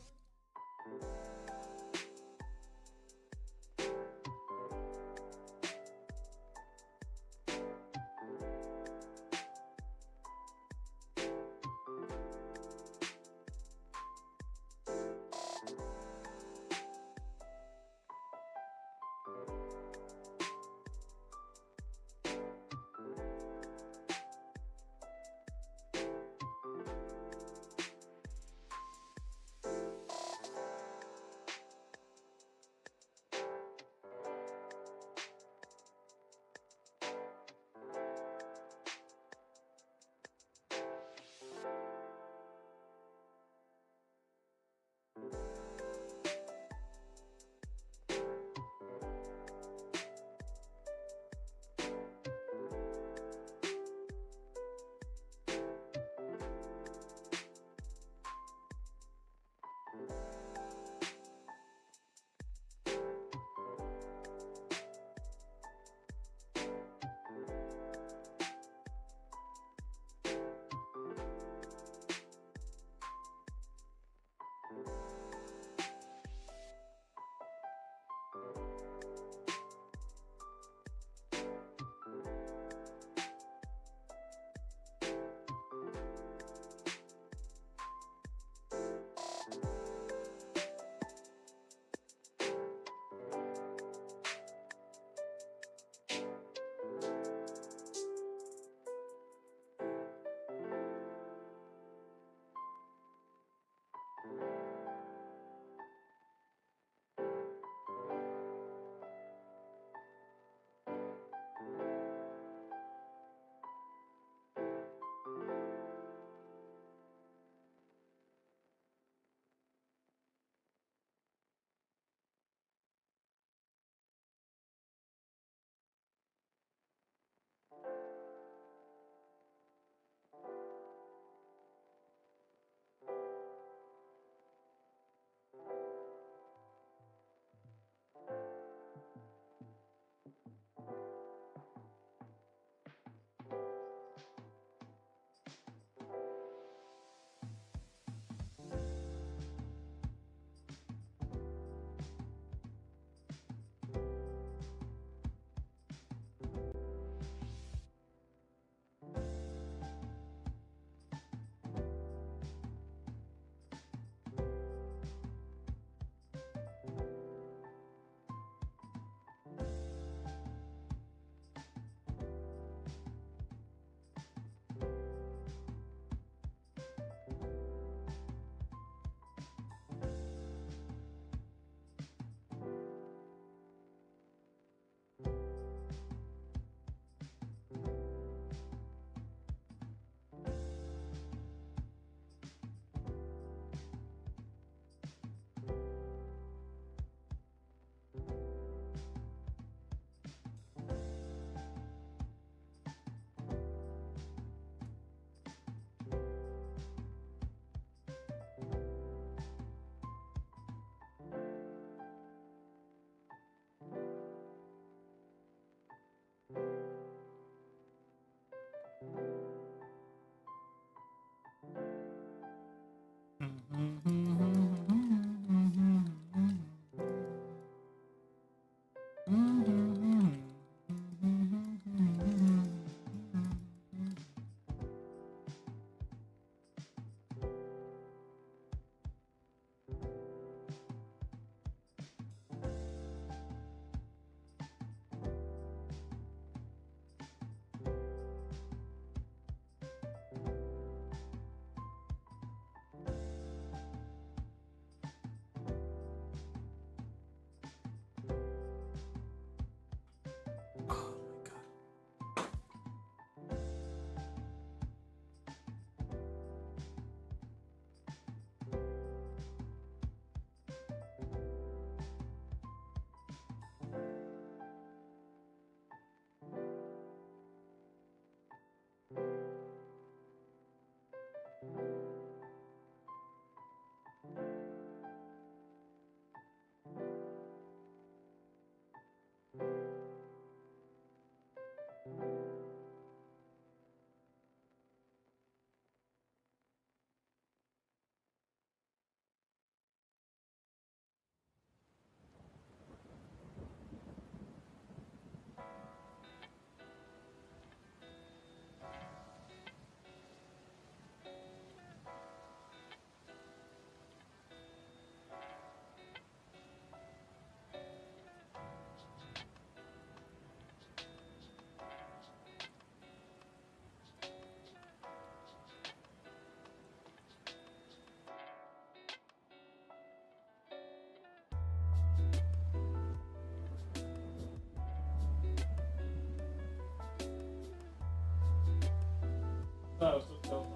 No, so.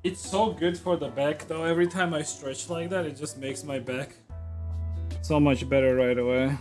It's so good for the back though. Every time I stretch like that, it just makes my back so much better right away.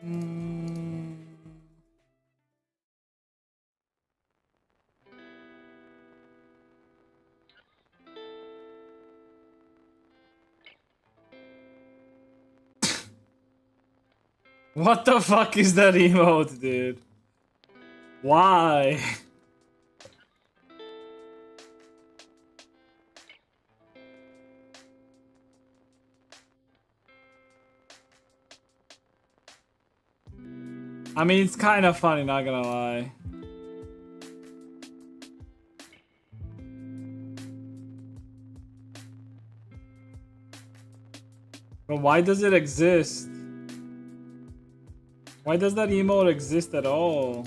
Mm. What the fuck is that emote, dude? Why? I mean, it's kind of funny, not gonna lie. But why does it exist? Why does that emote exist at all?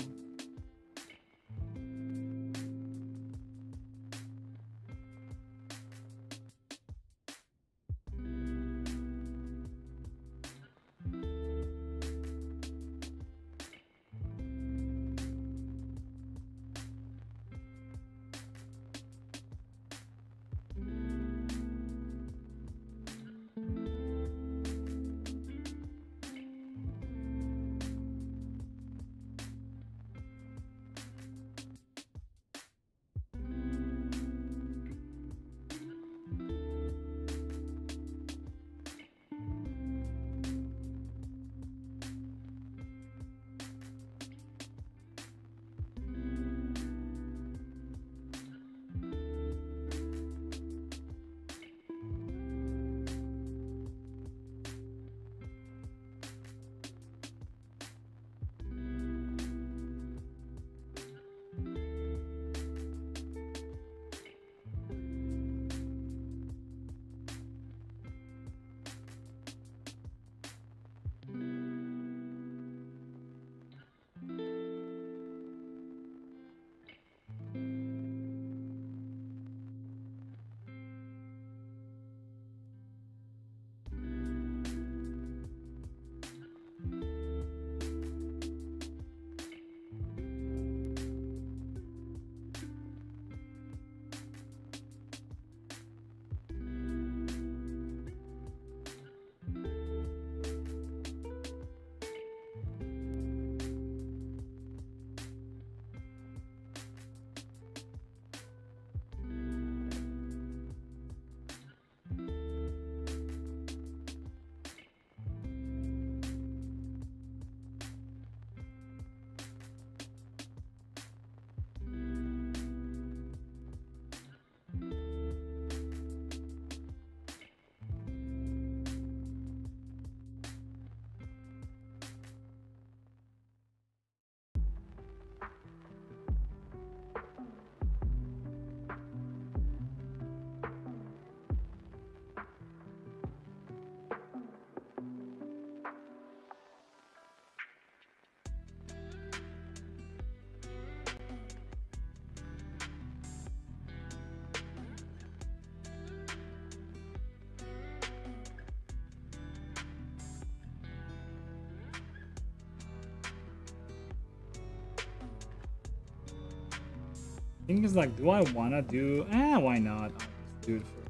Thing is like, do I wanna do? Why not? I'll just do it for.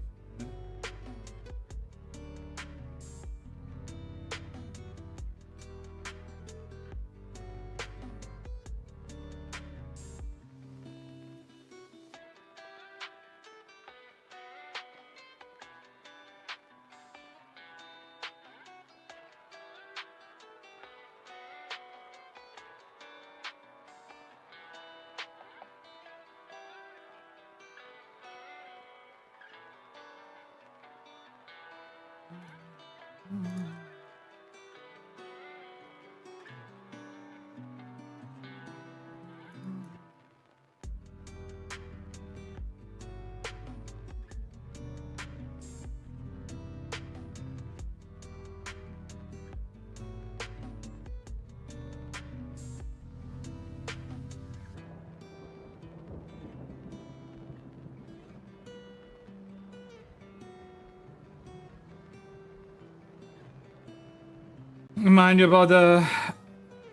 Remind you about the.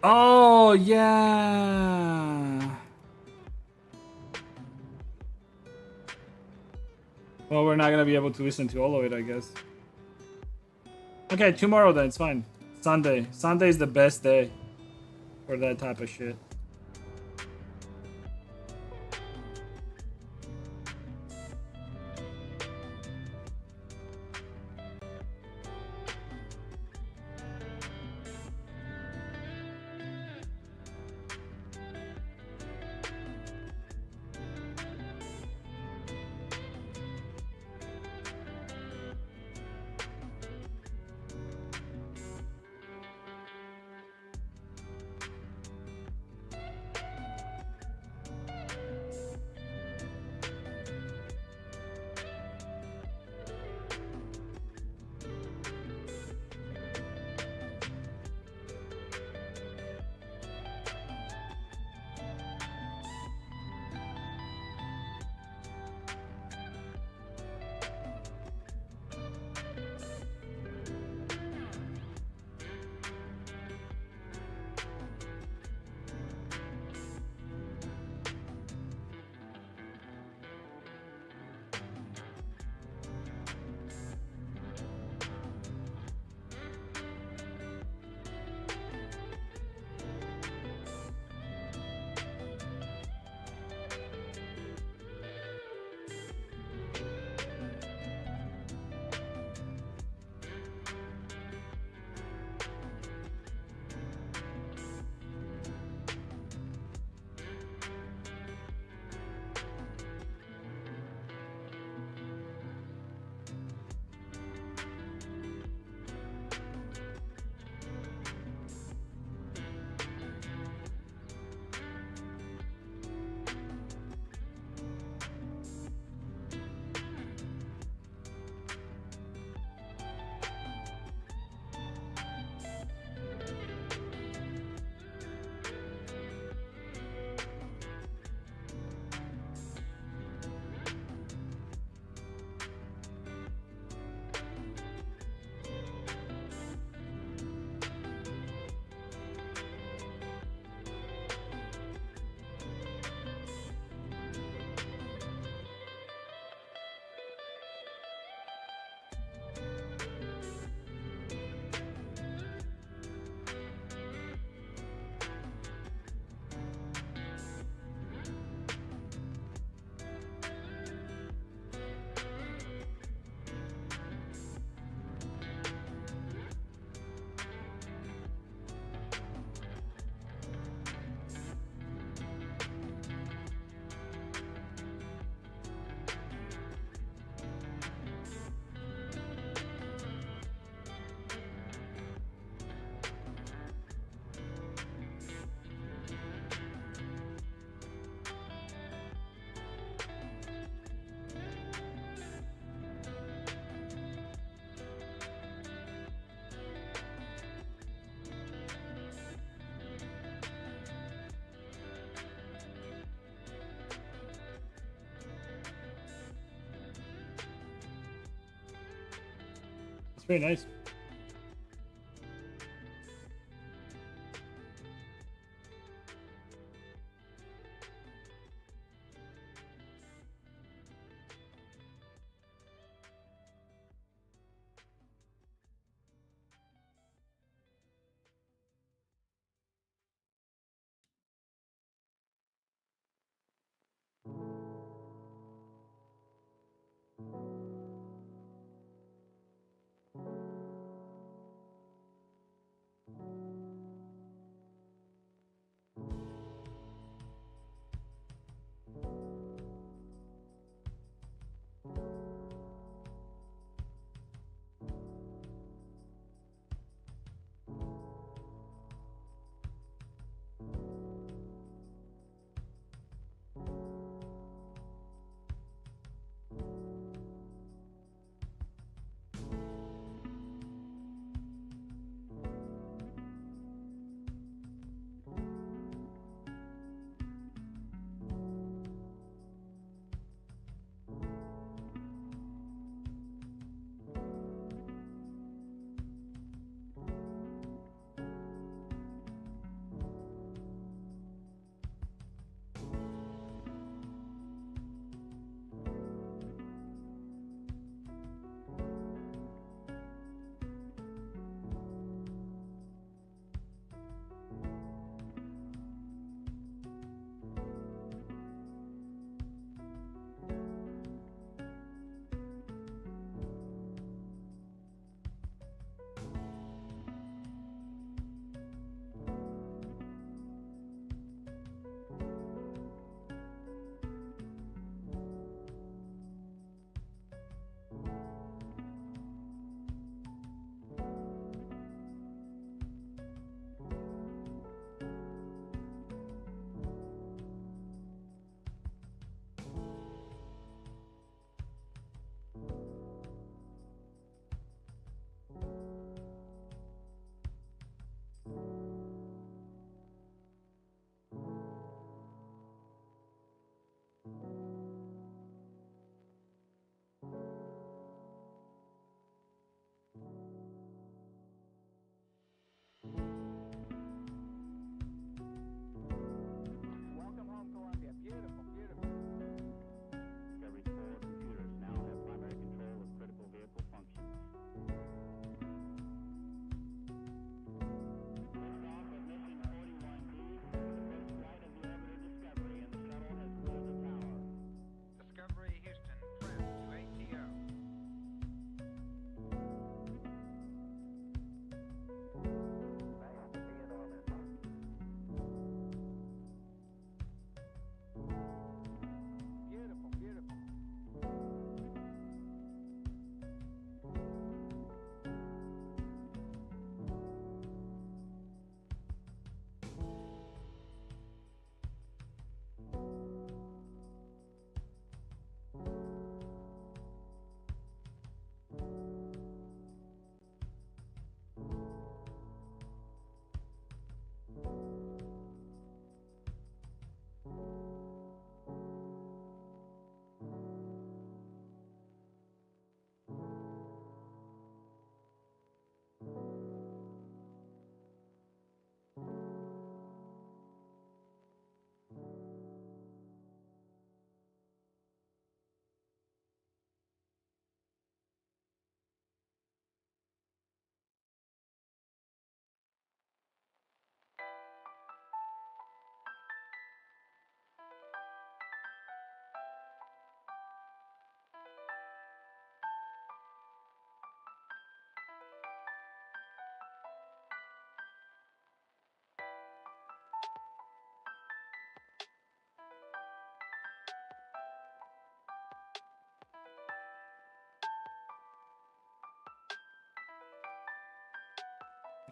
Oh yeah. Well, we're not gonna be able to listen to all of it, I guess. Okay, tomorrow then. It's fine. Sunday. Sunday is the best day for that type of shit. It's pretty nice.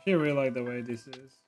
She really like the way this is.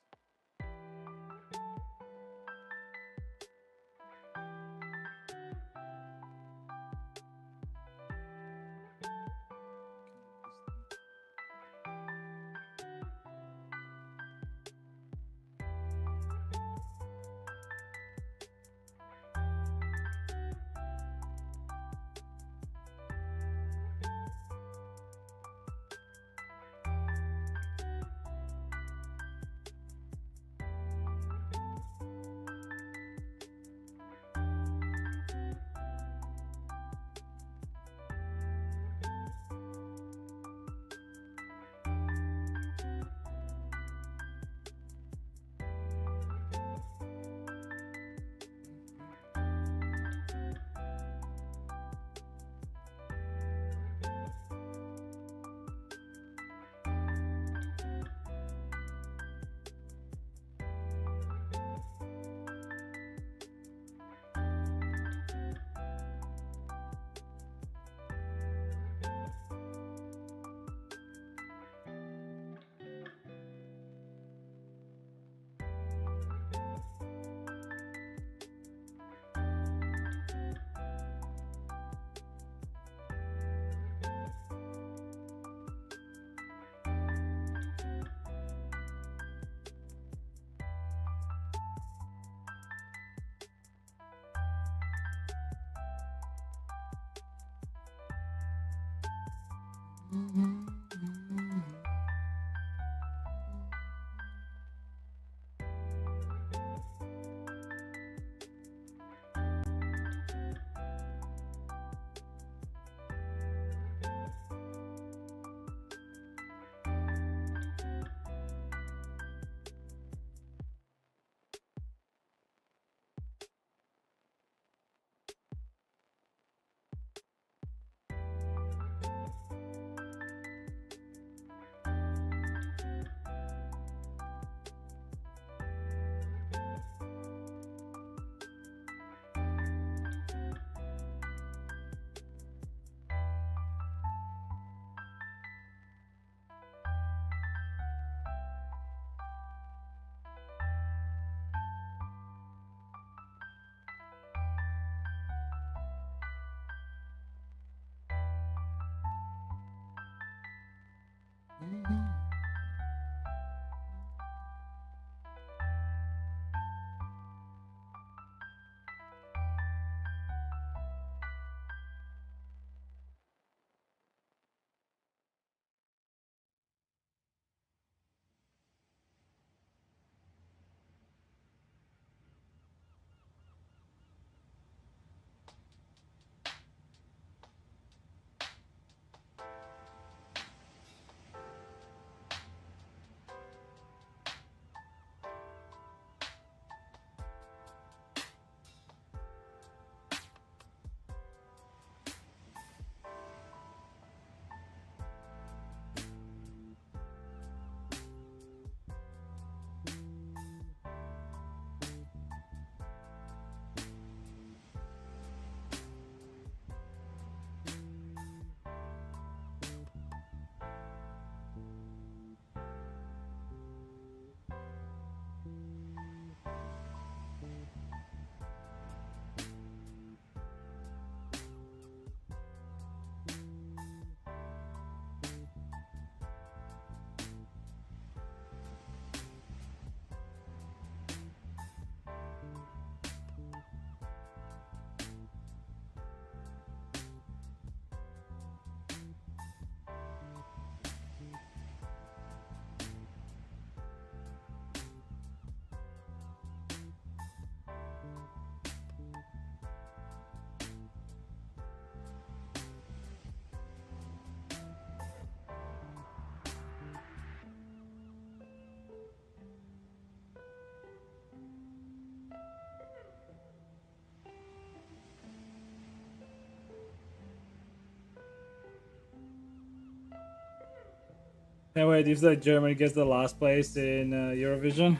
Anyway, if like Germany gets the last place in Eurovision.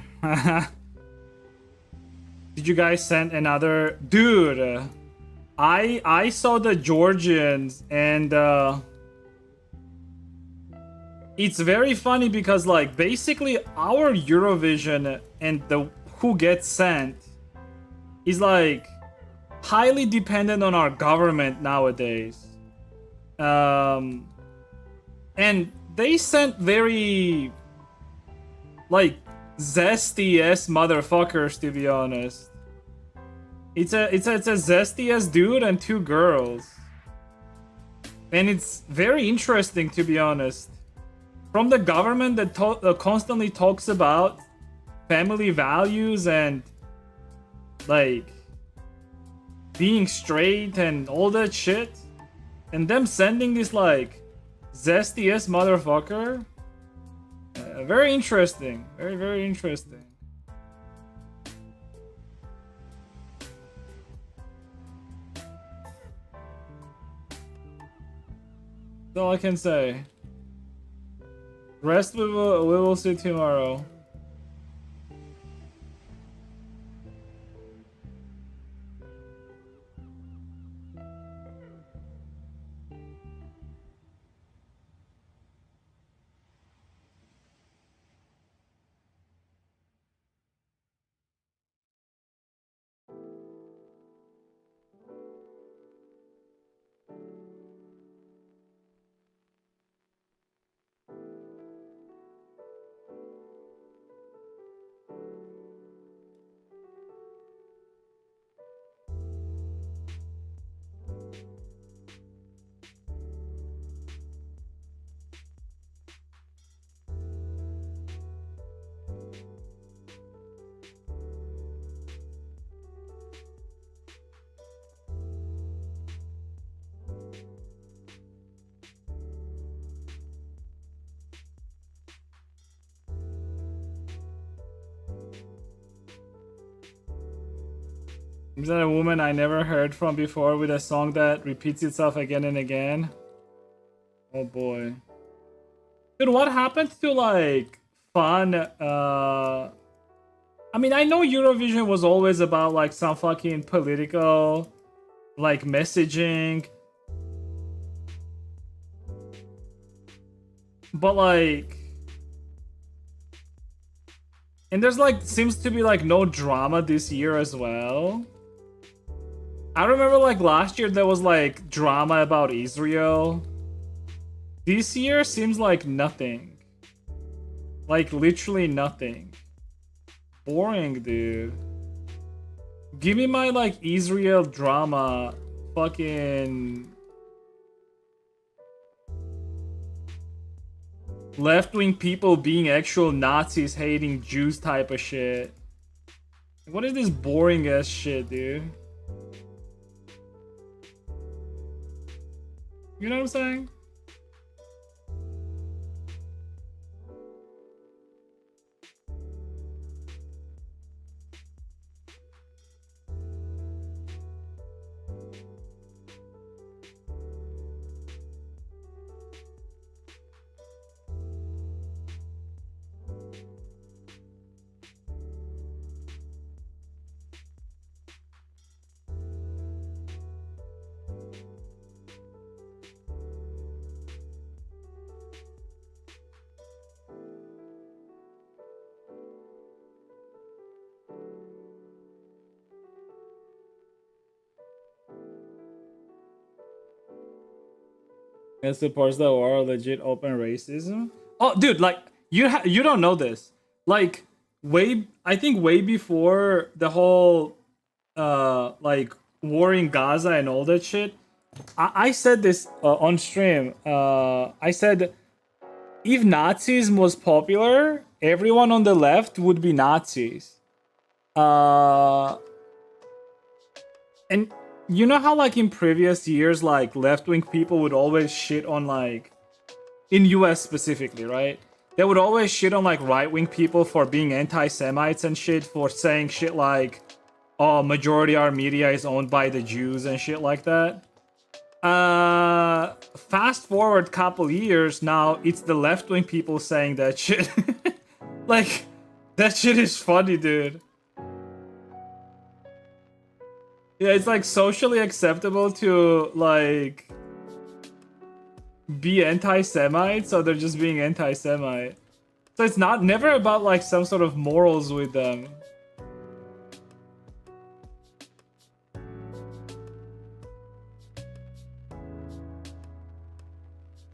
Did you guys send another dude? I saw the Georgians and it's very funny because like basically our Eurovision and the who gets sent is like highly dependent on our government nowadays. And they sent very like zesty ass motherfuckers, to be honest. It's a zesty ass dude and 2 girls. And it's very interesting, to be honest. From the government that constantly talks about family values and like being straight and all that shit, and them sending this like zesty ass motherfucker. Very interesting. Very, very interesting. That's all I can say. Rest we will see tomorrow. Is that a woman I never heard from before with a song that repeats itself again and again? Oh boy. Dude, what happened to like fun? I mean, I know Eurovision was always about like some fucking political like messaging. But like, and there's like seems to be like no drama this year as well. I remember like last year there was like drama about Israel. This year seems like nothing. Like literally nothing. Boring, dude. Give me my like Israel drama. Fucking left-wing people being actual Nazis hating Jews type of shit. What is this boring ass shit, dude? You know what I'm saying? It supports the war, legit open racism. Oh, dude, like you don't know this. Like I think way before the whole like war in Gaza and all that shit. I said this on stream. I said if Nazism was popular, everyone on the left would be Nazis. And you know how like in previous years like left-wing people would always shit on like in US specifically, right? They would always shit on like right-wing people for being anti-Semites and shit, for saying shit like, oh, majority of our media is owned by the Jews and shit like that. Fast forward couple years now, it's the left-wing people saying that shit. Like, that shit is funny, dude. Yeah, it's like socially acceptable to like be anti-Semite, so they're just being anti-Semite. So it's not never about like some sort of morals with them.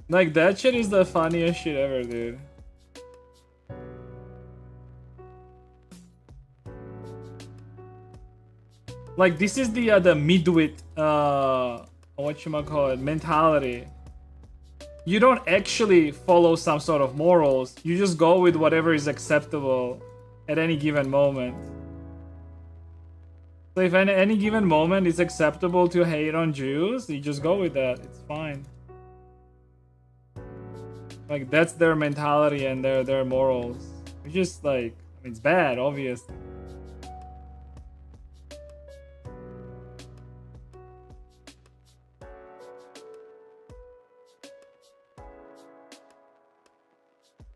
Like that shit is the funniest shit ever, dude. Like this is the midwit whatchamacallit mentality. You don't actually follow some sort of morals. You just go with whatever is acceptable at any given moment. So if at any given moment it's acceptable to hate on Jews, you just go with that. It's fine. Like that's their mentality and their morals. It's just like, I mean, it's bad, obviously.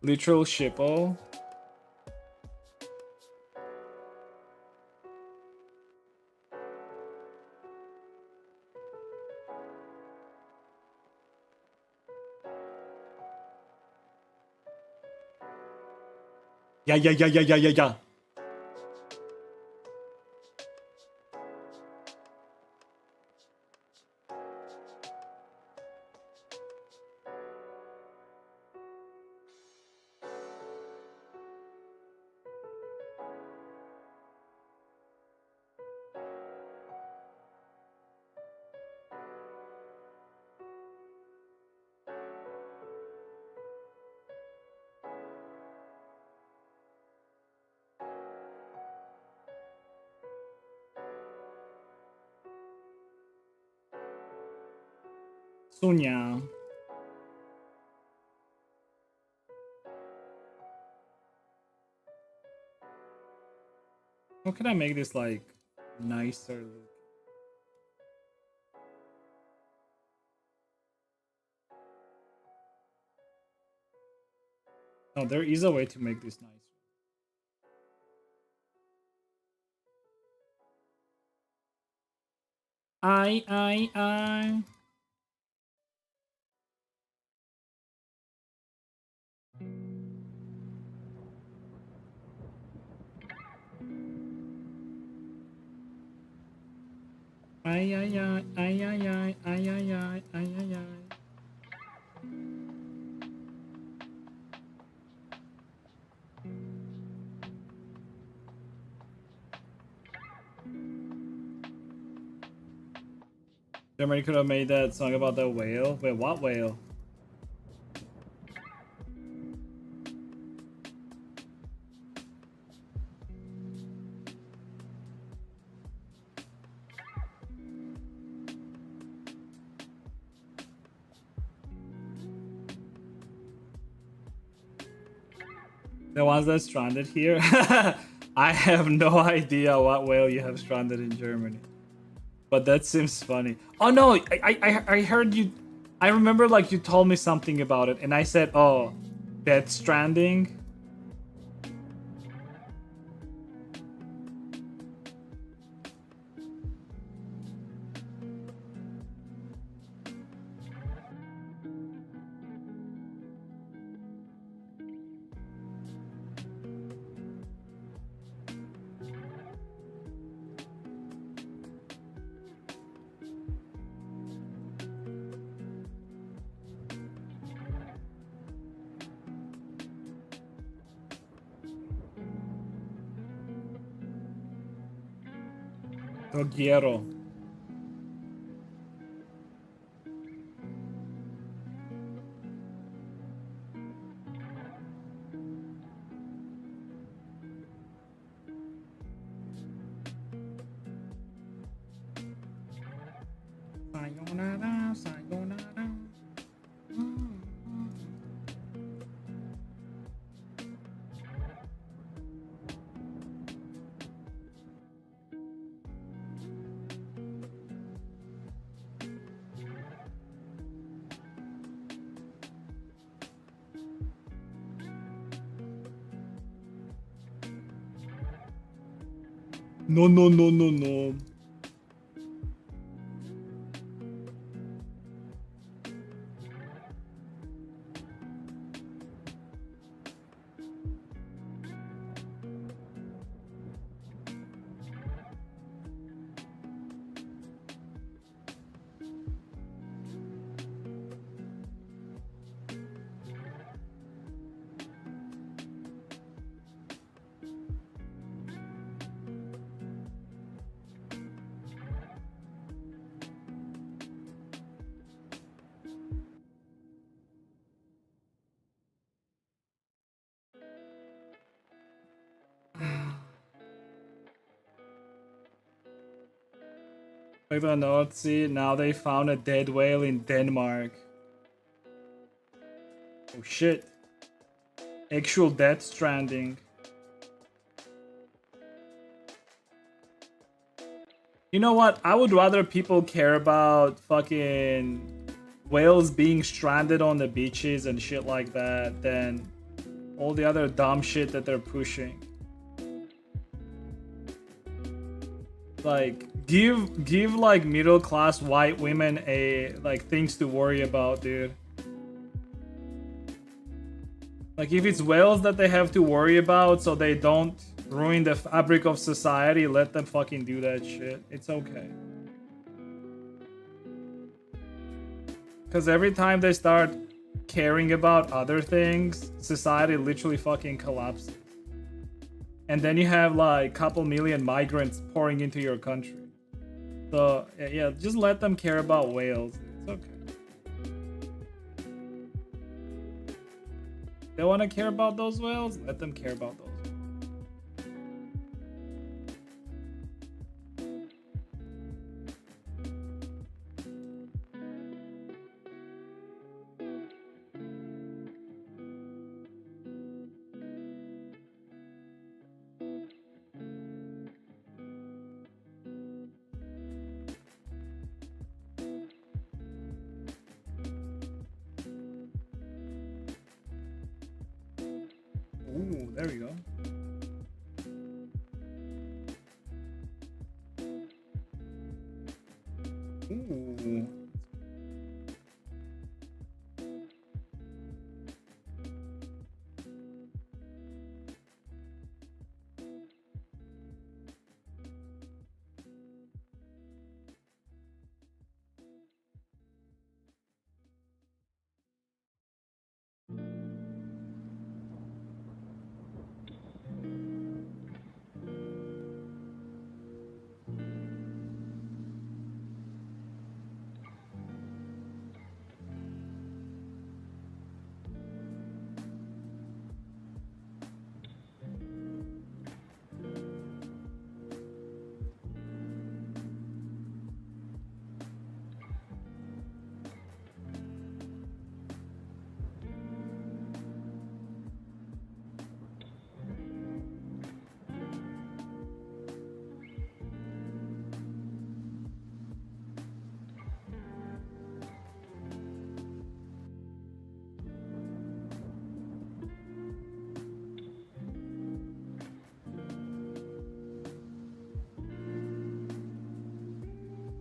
Literal shippo. Yeah. Sunya. How can I make this like nicer look? No, there is a way to make this nicer. I. Ay. Germany could have made that song about the whale. Wait, what whale? The ones that stranded here? I have no idea what whale you have stranded in Germany. But that seems funny. Oh no, I heard you. I remember like you told me something about it and I said, oh, Death Stranding. Togiero. Sayonara, sayonara. No. Like the North Sea, now they found a dead whale in Denmark. Oh shit. Actual Death Stranding. You know what? I would rather people care about fucking whales being stranded on the beaches and shit like that than all the other dumb shit that they're pushing. Like, give like middle class white women a like things to worry about, dude. Like, if it's whales that they have to worry about so they don't ruin the fabric of society, let them fucking do that shit. It's okay. Because every time they start caring about other things, society literally fucking collapses. And then you have like a couple million migrants pouring into your country. So yeah, just let them care about whales. It's okay. They want to care about those whales? Let them care about those. Ooh, there we go. Ooh.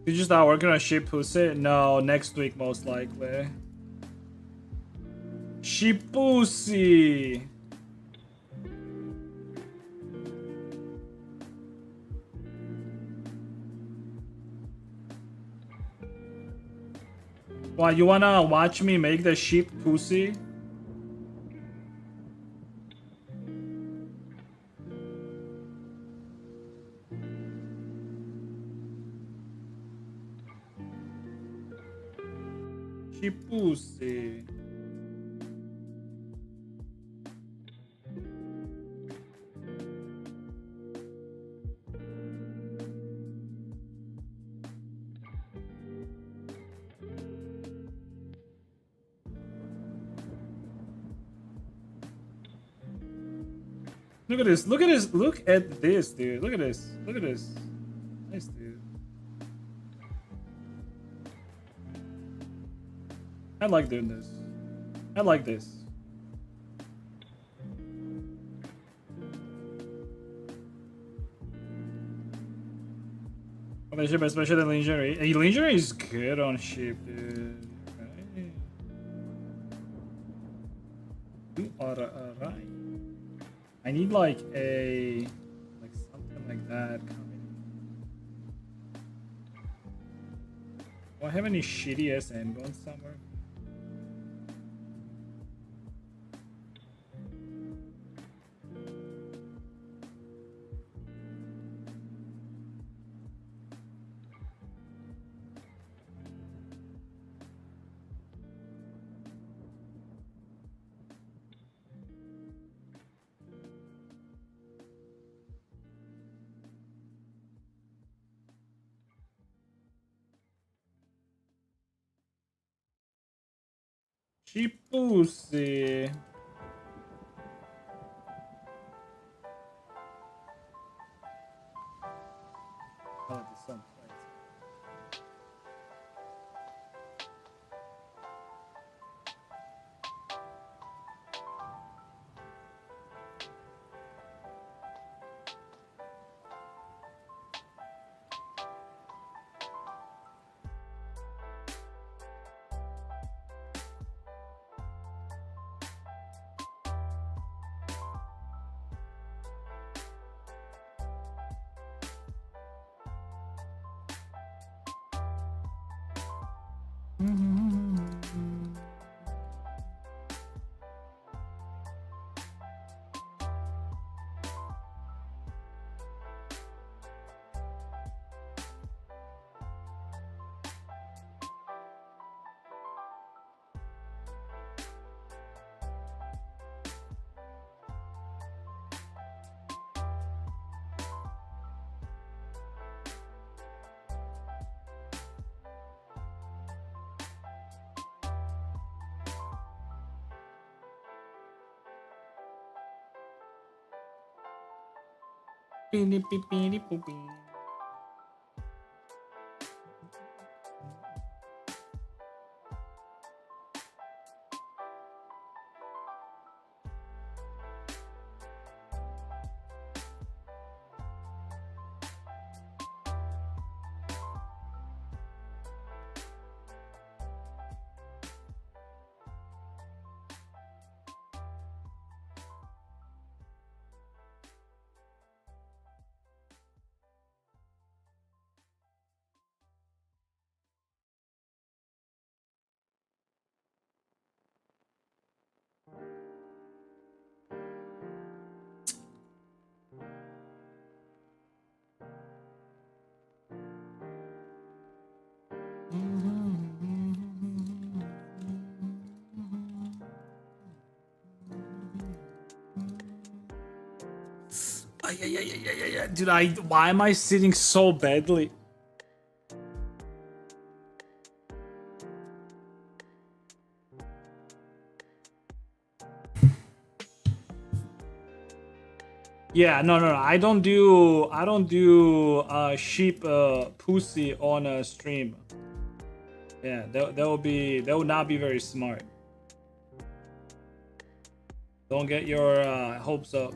You just not working on ship pussy? No, next week most likely. Ship pussy. Why, you wanna watch me make the sheep pussy? Sheep pussy. Look at this. Look at this. Look at this, dude. Look at this. Look at this. Nice, dude. I like doing this. I like this. On the ship, especially the lingerie. Hey, lingerie is good on ship, dude. Right. You are right. I need like something like that coming. Do I have any shitty ass endbones somewhere? She pussy. Oh, this song plays. Beep, beep, beep, beep, beep. Ay, ay, ay, ay, ay, ay. Dude, why am I sitting so badly? Yeah, no, no, no. I don't do sheep pussy on a stream. Yeah, that would not be very smart. Don't get your hopes up.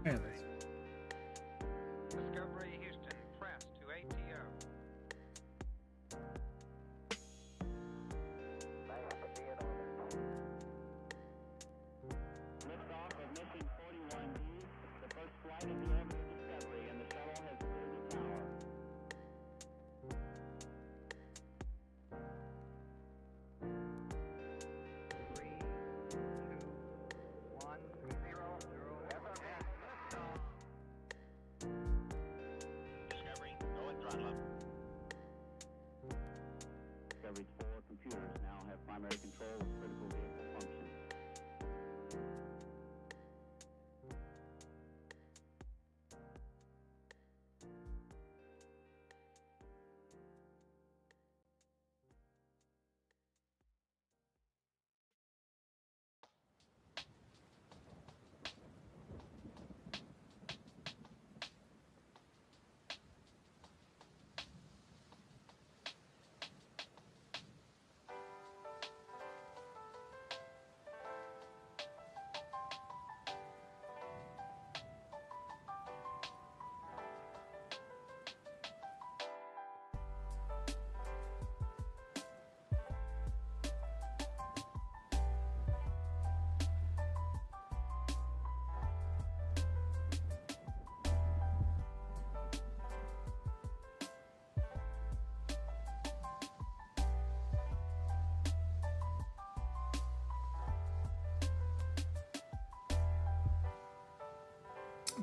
Yeah, that's Discovery Houston, press to ATO. Liftoff of mission 41D, the first flight of the orbiter Discovery, and the shuttle has cleared the tower. Discovery, go and throttle up. Discovery's 4 computers now have primary control of critical vehicle functions.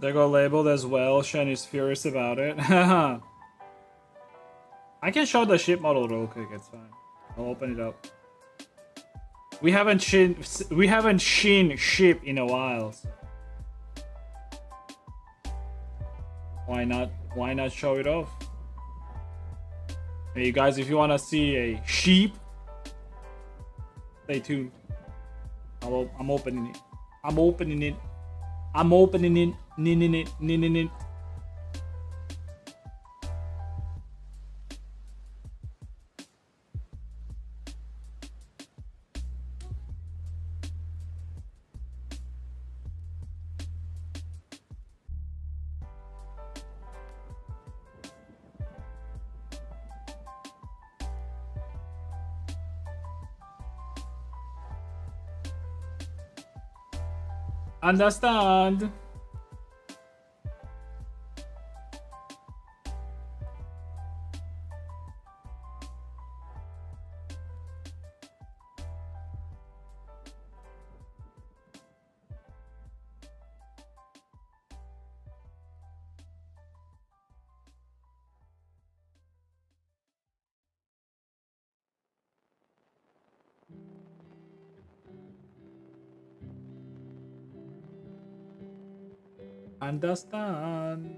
They got labeled as well. Shen is furious about it. I can show the ship model real quick. It's fine. I'll open it up. We haven't seen ship in a while. So. Why not? Why not show it off? Hey, you guys, if you wanna see a sheep, stay tuned. I'm opening it. I'm opening it. I'm opening it. Nin. Understand? Understand.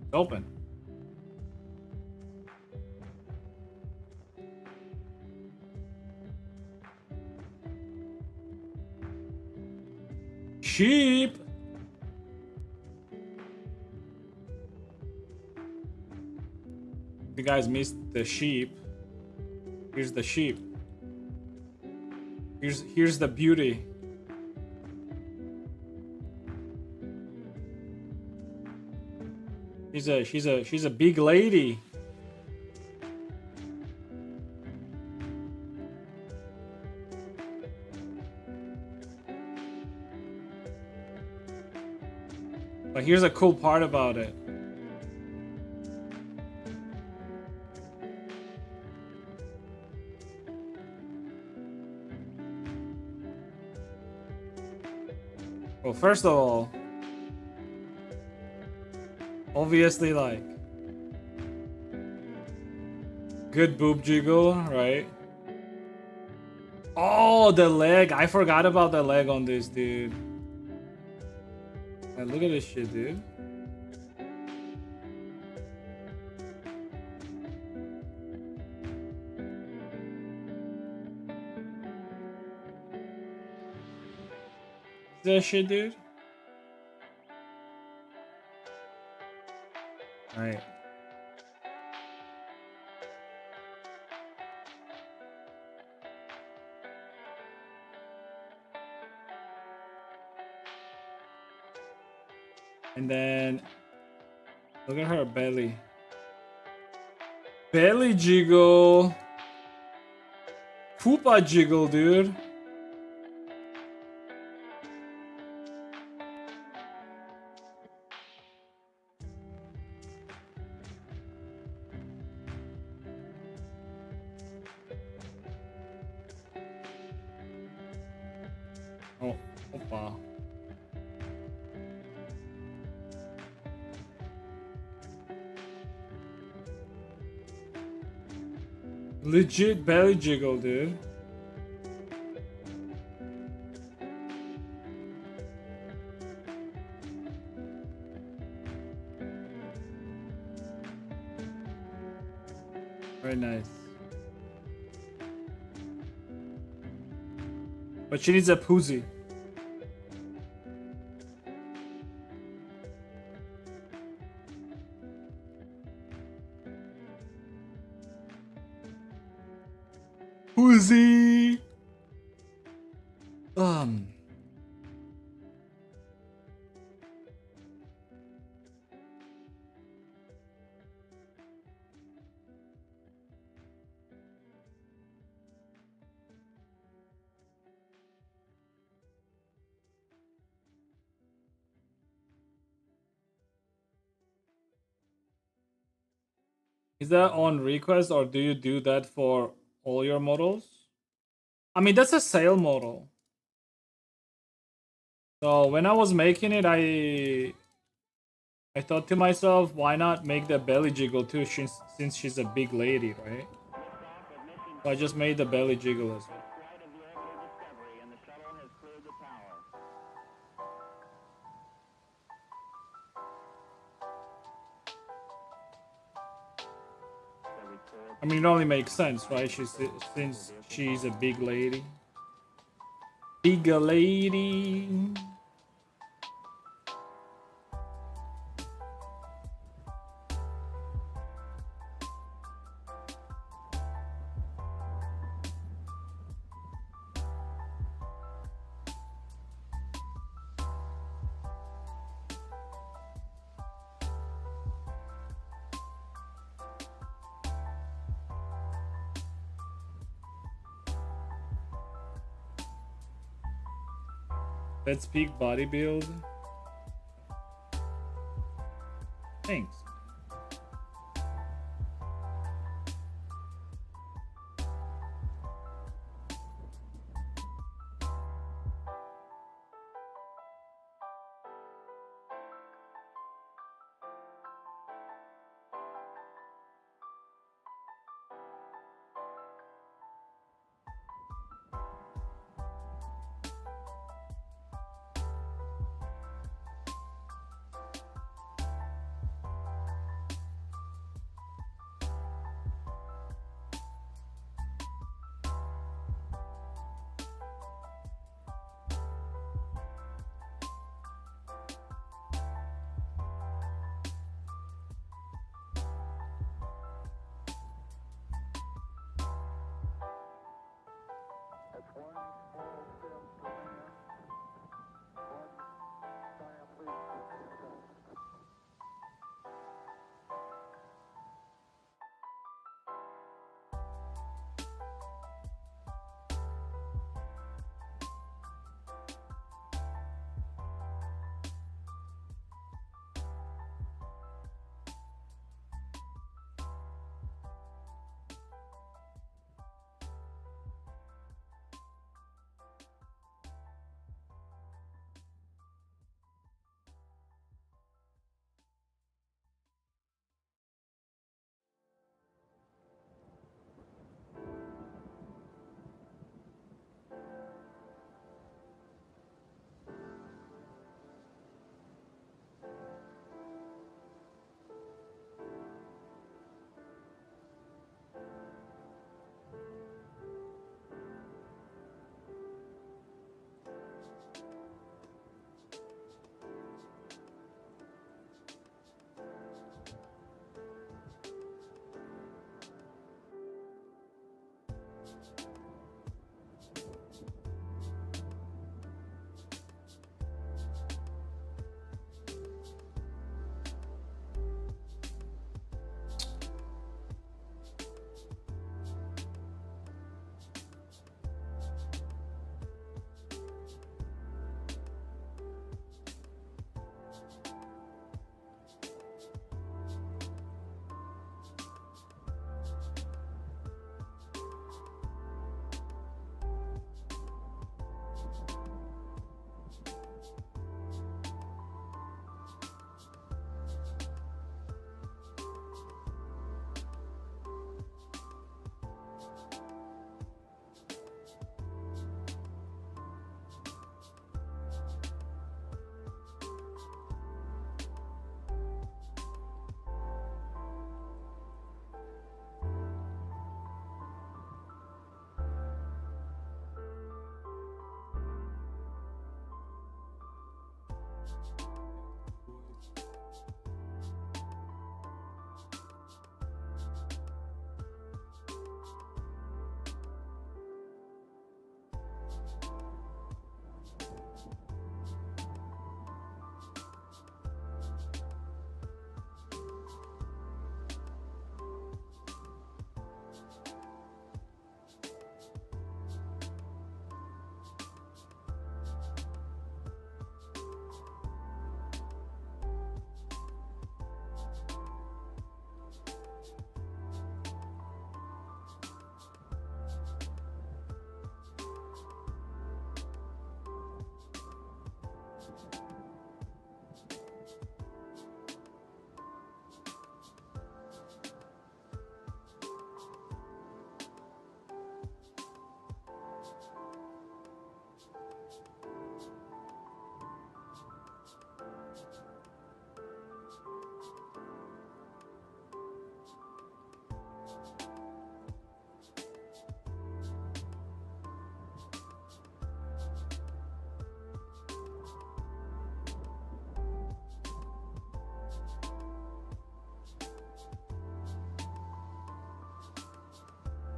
It's open. Sheep. You guys missed the sheep. Here's the sheep. Here's the beauty. She's a big lady. But here's a cool part about it. Well, first of all, obviously, like, good boob jiggle, right? Oh, the leg. I forgot about the leg on this, dude. Like, look at this shit, dude. That shit, dude. Alright. And then look at her belly. Belly jiggle. Poopa jiggle, dude. Oh, opa. Legit belly jiggle, dude. Very nice. But she needs a poozy. Poozy. Is that on request or do you do that for all your models? I mean, that's a sale model. So when I was making it, I thought to myself, why not make the belly jiggle too, since she's a big lady, right? So I just made the belly jiggle as well. Flight of the orbital Discovery, and the shuttle has cleared the tower. The report I mean, it only makes sense, right? Since she's a big lady. Big lady. Let's peak body build. Thanks.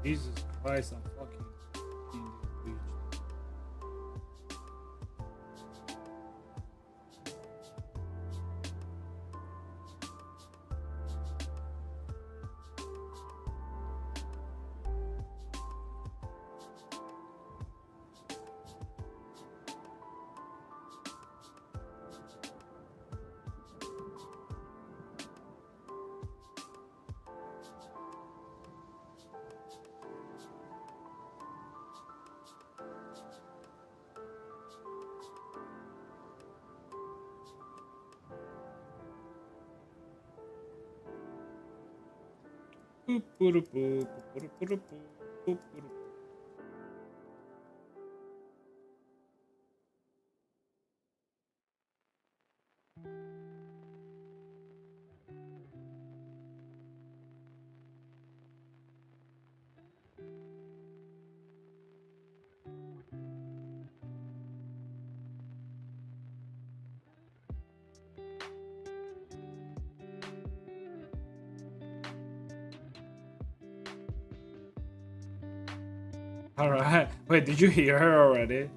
Jesus Christ, I'm fucking in this beach. All right. Wait, did you hear her already?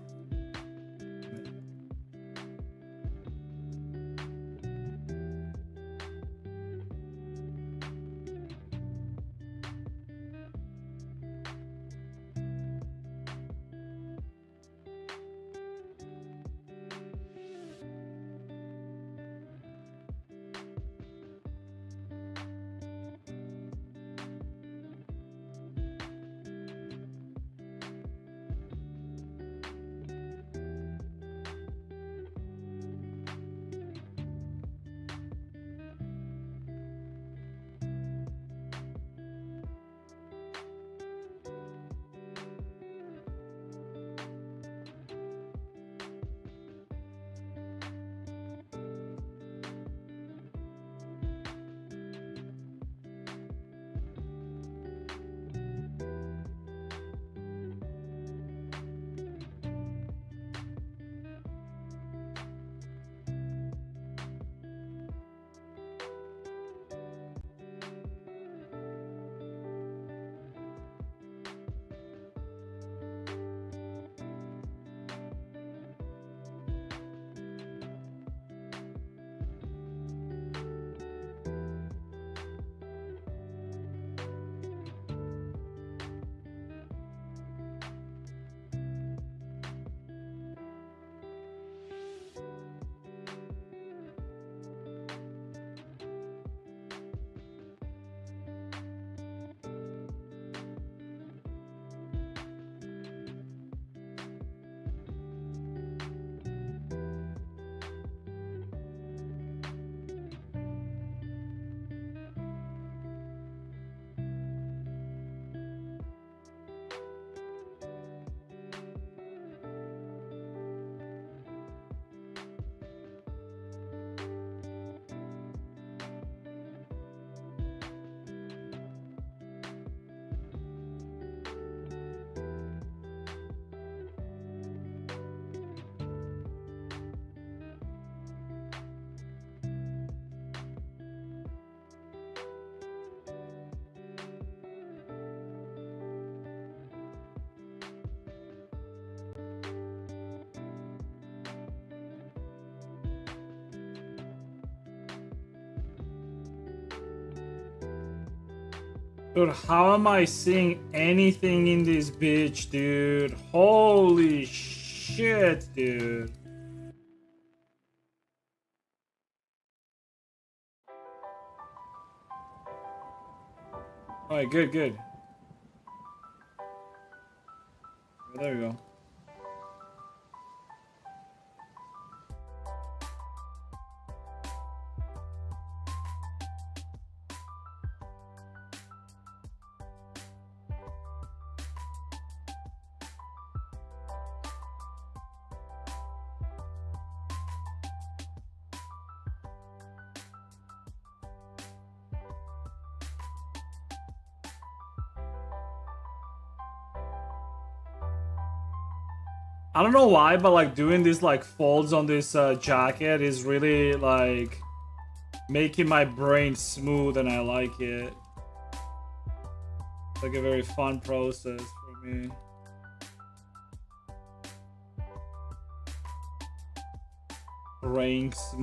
Dude, how am I seeing anything in this bitch, dude? Holy shit, dude. Alright, good, good. Oh, there we go. I don't know why, but like doing these like folds on this jacket is really like making my brain smooth and I like it. It's like a very fun process for me. Ranks.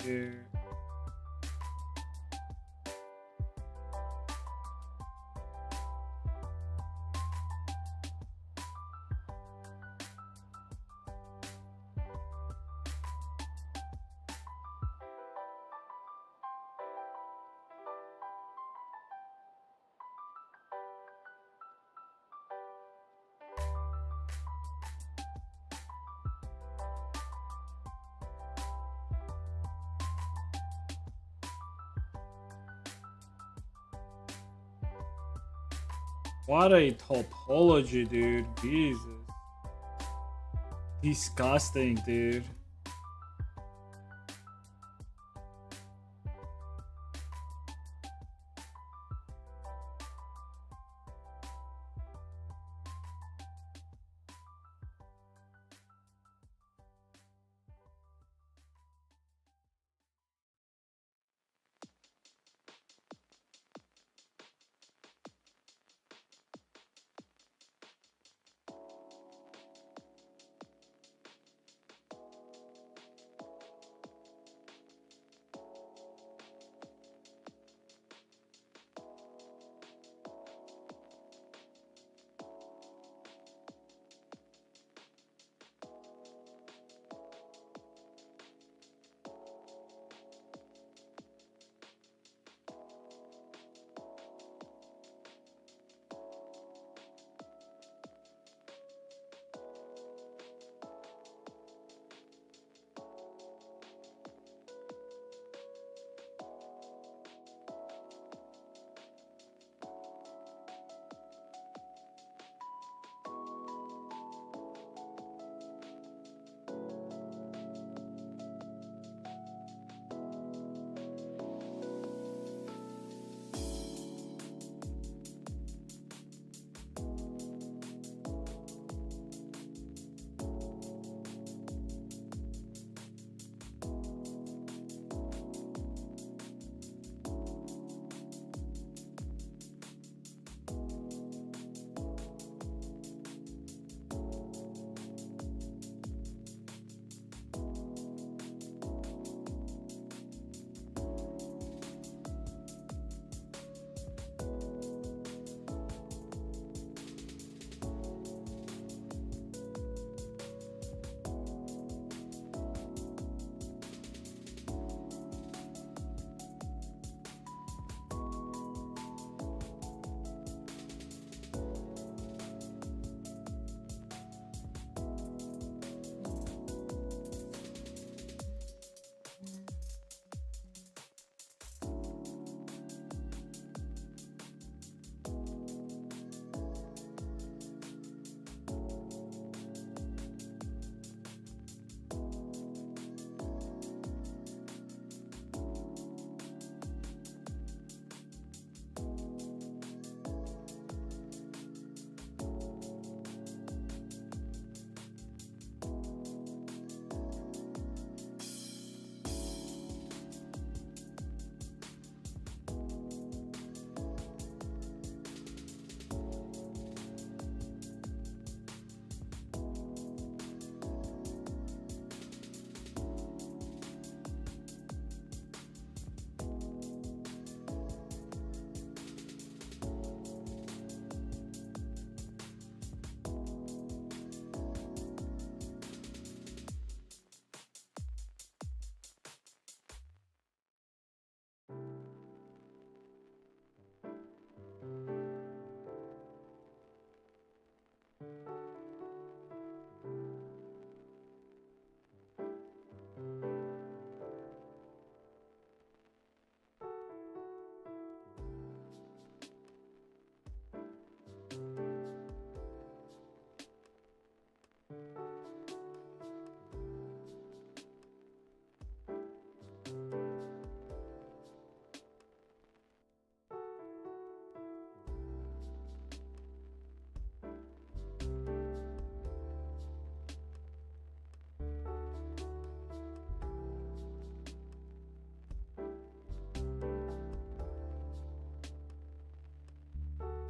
Here. What a topology, dude. Jesus. Disgusting, dude.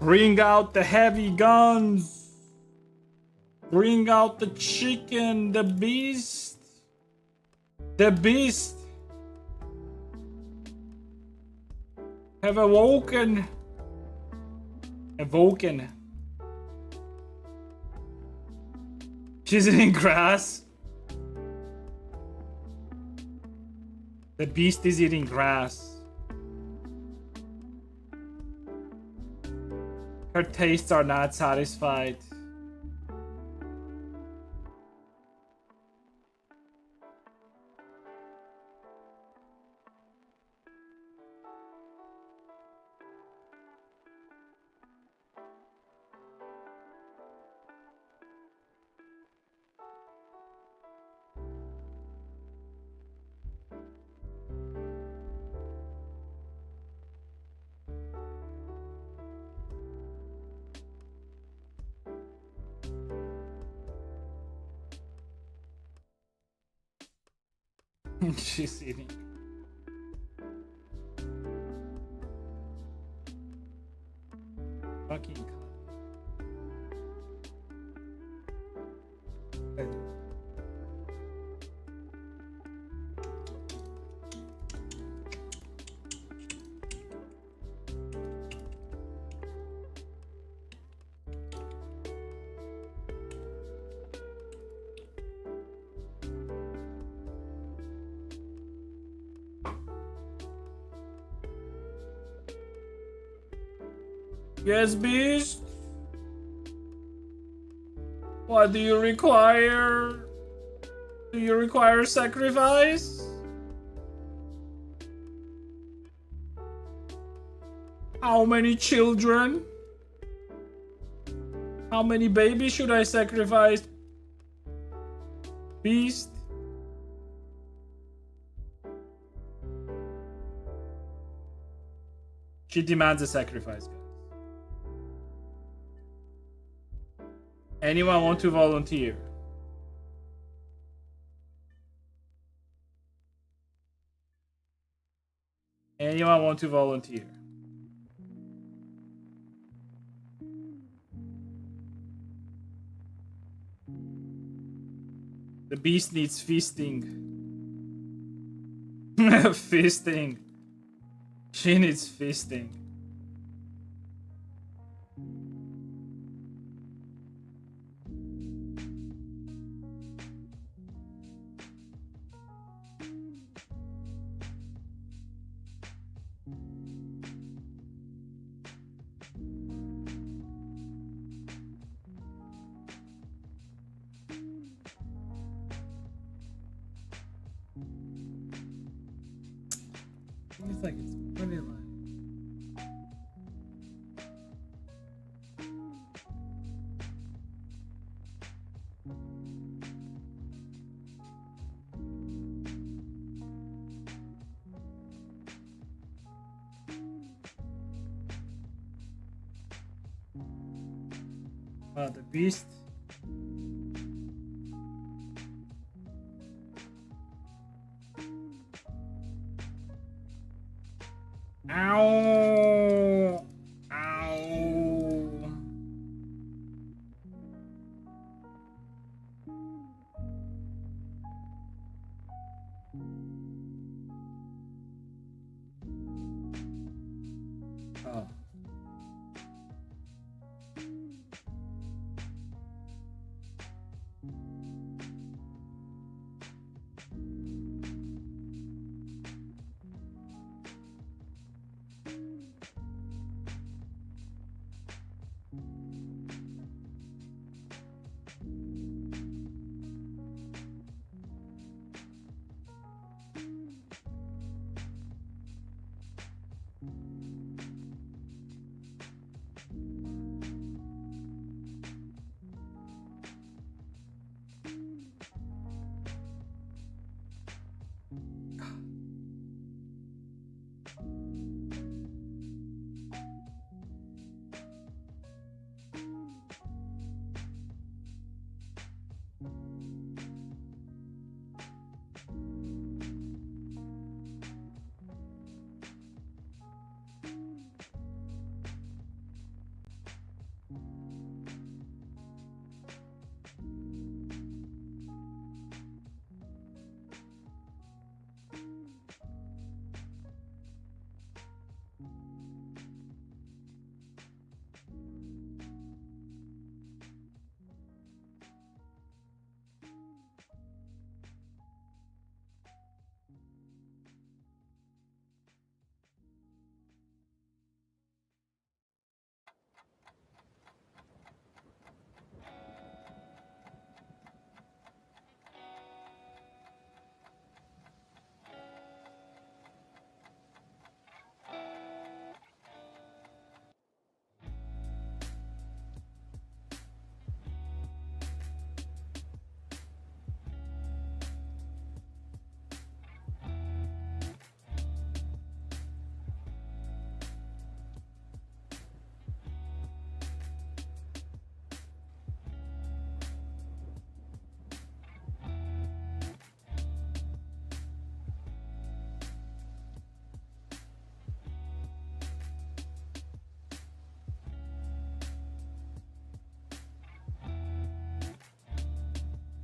Bring out the heavy guns. Bring out the chicken, the beast. The beast have awoken. Awoken. She's eating grass. The beast is eating grass. Her tastes are not satisfied. She's eating. Fucking. Yes, beast? What do you require? Do you require sacrifice? How many children? How many babies should I sacrifice? Beast? She demands a sacrifice, guys. Anyone want to volunteer? Anyone want to volunteer? The beast needs feasting. Feasting. She needs feasting. It's like it's pretty like. The beast. Ow! Ow! Oh.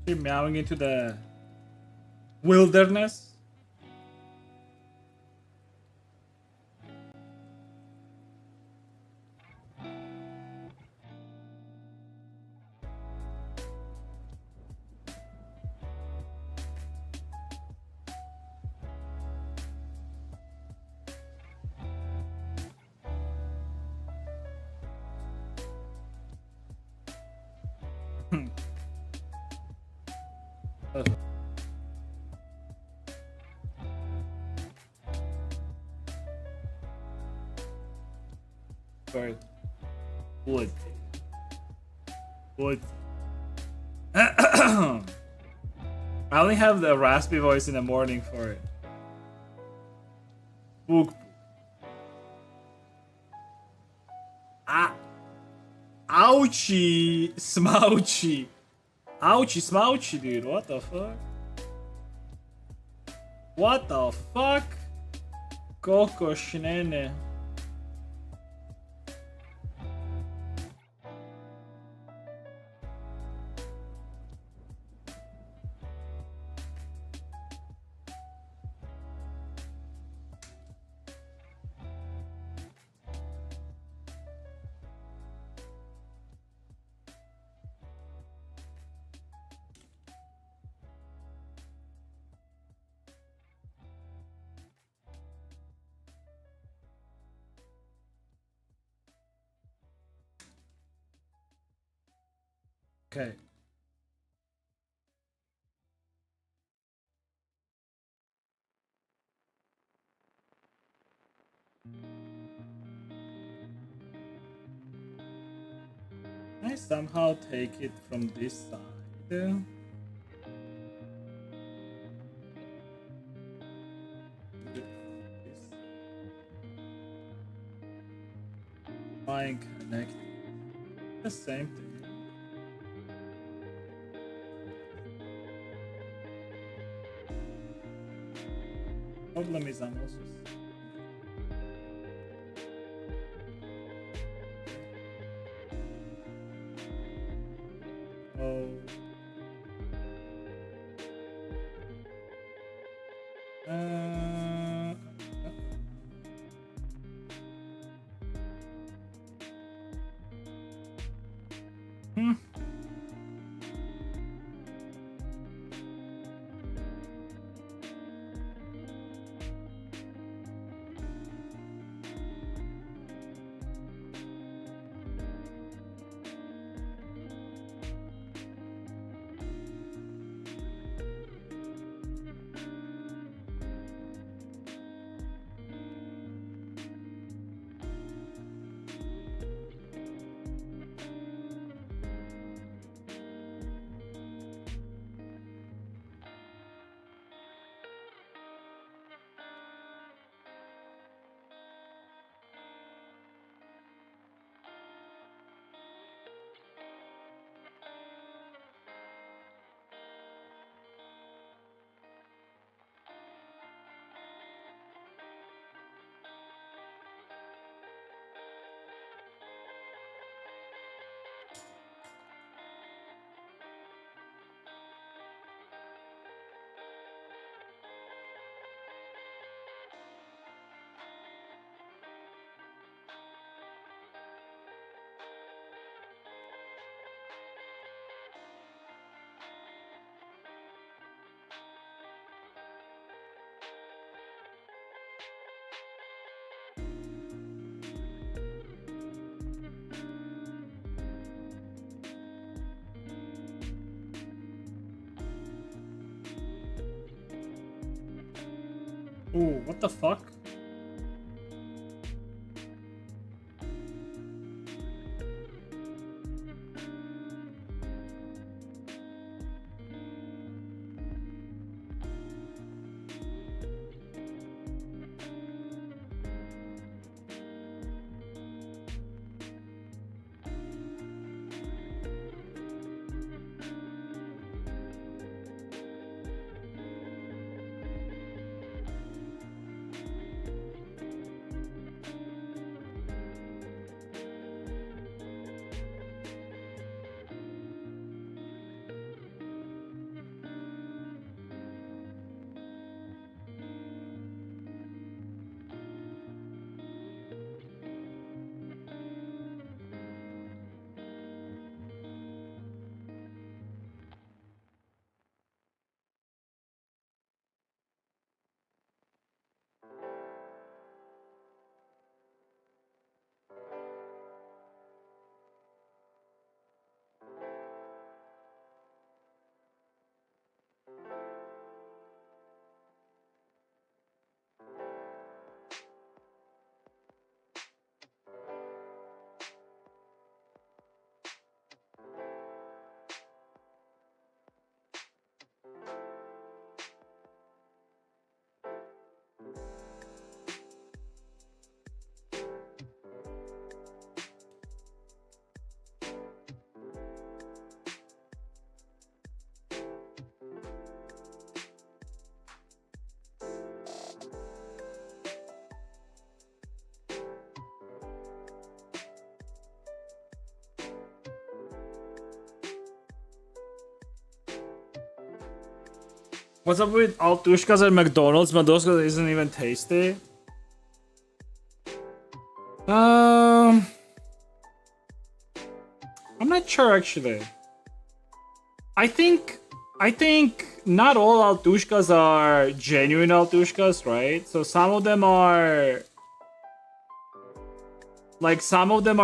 Keep meowing into the wilderness. Sorry. Wood. Wood. I only have the raspy voice in the morning for it. Book. Ah. Ouchie. Smouchy. Ouchie smouchy, dude. What the fuck? What the fuck? Coco shenene. Okay. I somehow take it from this side. Try and connect the same thing. Problem is I'm also oh ooh, what the fuck? What's up with Altushkas at McDonald's? McDonald's isn't even tasty. I'm not sure actually. I think not all Altushkas are genuine Altushkas, right? So some of them are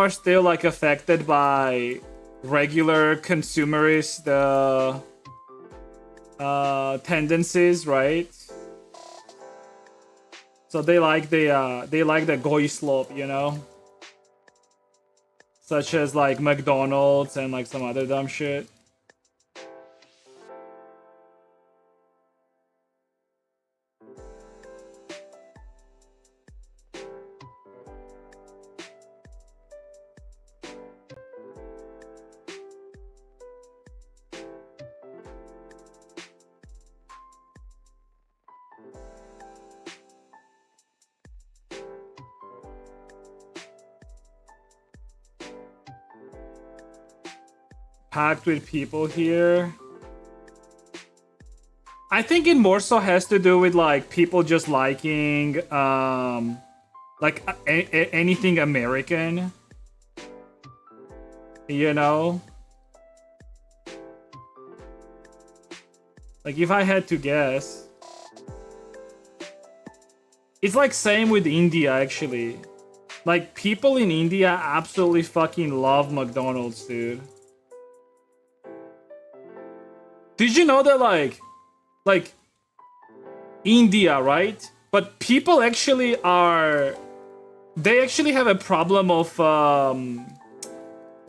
still like affected by regular consumerist tendencies, right? So they like the goy slope, you know, such as like McDonald's and like some other dumb shit. Packed with people here. I think it more so has to do with like people just liking like anything American, you know. Like if I had to guess, it's like same with India actually. Like people in India absolutely fucking love McDonald's, dude. Did you know that like India, right? But people actually they actually have a problem of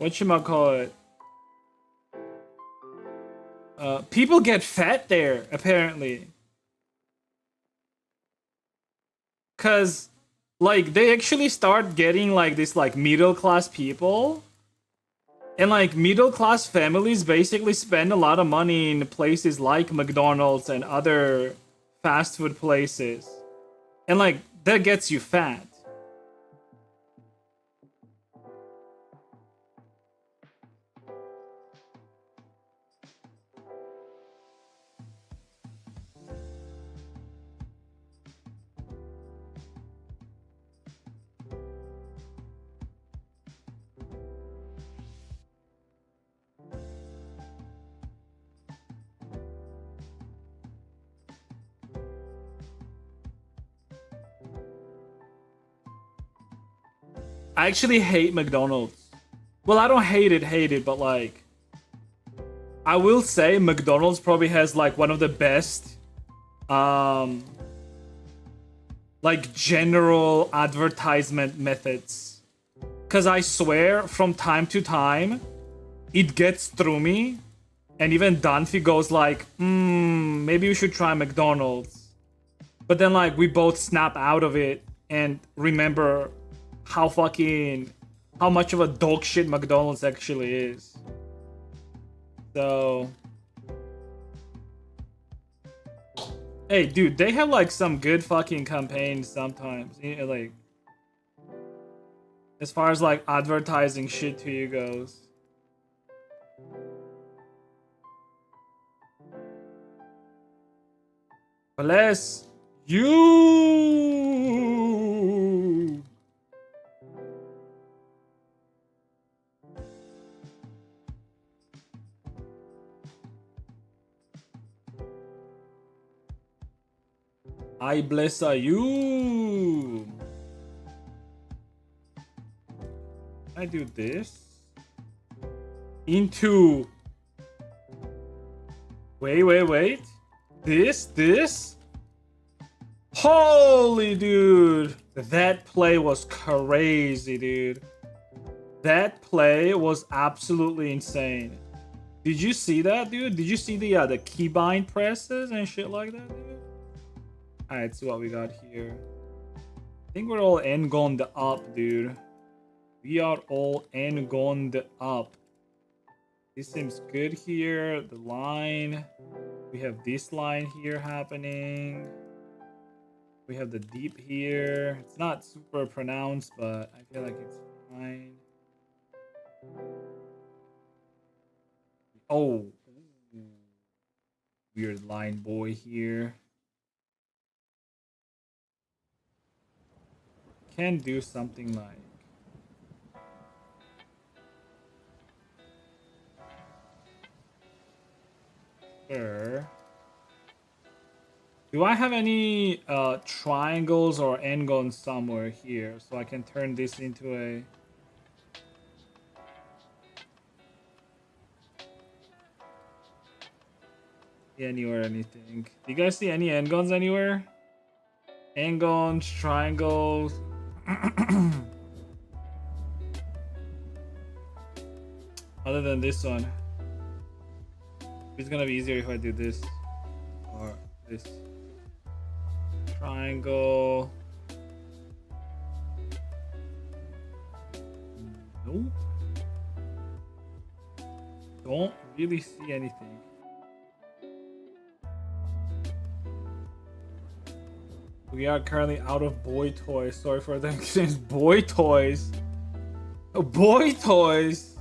whatchamacallit? People get fat there apparently. Cause like they actually start getting like this like middle class people. And like middle class families basically spend a lot of money in places like McDonald's and other fast food places. And like that gets you fat. I actually hate McDonald's. Well, I don't hate it, but like I will say McDonald's probably has like one of the best like general advertisement methods. Cause I swear from time to time it gets through me. And even Dunphy goes like, maybe we should try McDonald's. But then like we both snap out of it and remember how much of a dog shit McDonald's actually is. So hey dude, they have like some good fucking campaigns sometimes. You know, like as far as like advertising shit to you goes. Bless you. I bless you. I do this into wait. This? Holy dude. That play was crazy, dude. That play was absolutely insane. Did you see that, dude? Did you see the keybind presses and shit like that, dude? Alright, let's see what we got here. I think we're all end-goned up, dude. We are all end-goned up. This seems good here. The line. We have this line here happening. We have the deep here. It's not super pronounced, but I feel like it's fine. Oh. Weird line boy here. Can do something like. Sure. Do I have any triangles or n-gons somewhere here so I can turn this into a anywhere anything? Do you guys see any n-gons anywhere? N-gons, triangles. Other than this one. It's gonna be easier if I do this or this. Triangle. Nope. Don't really see anything. We are currently out of boy toys. Sorry for the exchange. Boy toys. Oh, boy toys.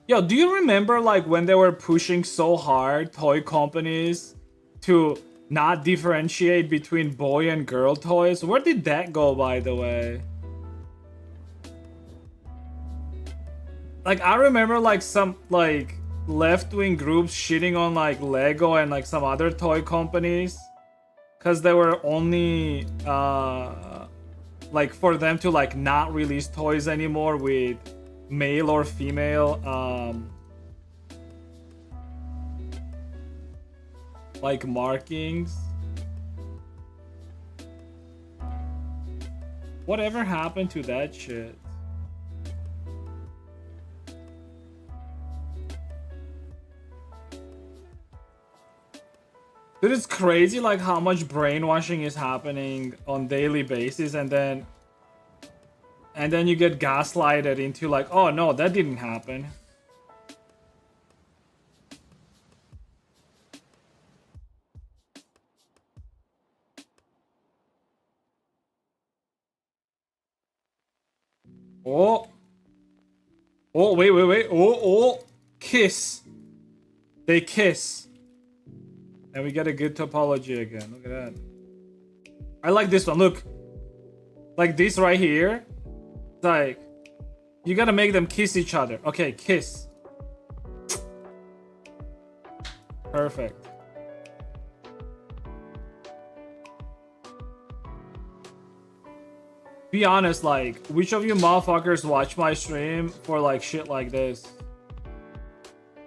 Yo, do you remember like when they were pushing so hard, toy companies, to not differentiate between boy and girl toys? Where did that go, by the way? Like, I remember like some like left-wing groups shitting on like Lego and like some other toy companies because they were only like for them to like not release toys anymore with male or female like markings. Whatever happened to that shit? Dude, it's crazy like how much brainwashing is happening on daily basis, and then you get gaslighted into like, oh no, that didn't happen. Oh. Oh, wait. Oh. Kiss. They kiss. And we get a good topology again. Look at that. I like this one. Look. Like this right here. It's like, you gotta make them kiss each other. Okay, kiss. Perfect. Be honest, like, which of you motherfuckers watch my stream for like shit like this?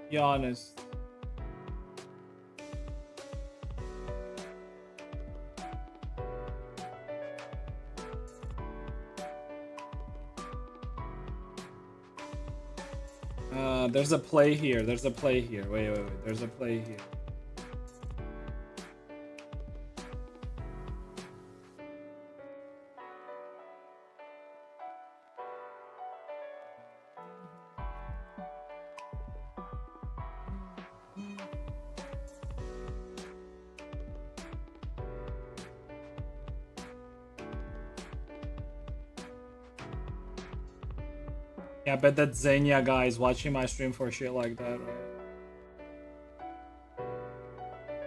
Be honest. There's a play here. There's a play here. Wait. There's a play here. Yeah, I bet that Xenia guy is watching my stream for shit like that, right?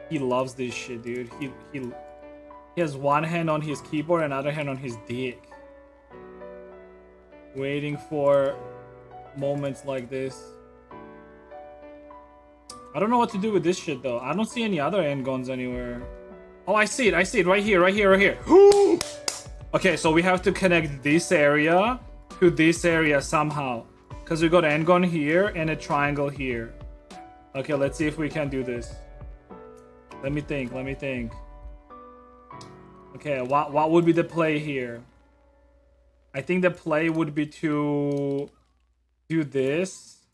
He loves this shit, dude. He has one hand on his keyboard and other hand on his dick. Waiting for moments like this. I don't know what to do with this shit though. I don't see any other end guns anywhere. Oh, I see it right here. Okay, so we have to connect this area to this area somehow, because we got an end gun here and a triangle here. Okay, let's see if we can do this. Let me think. Okay, what would be the play here? I think the play would be to do this.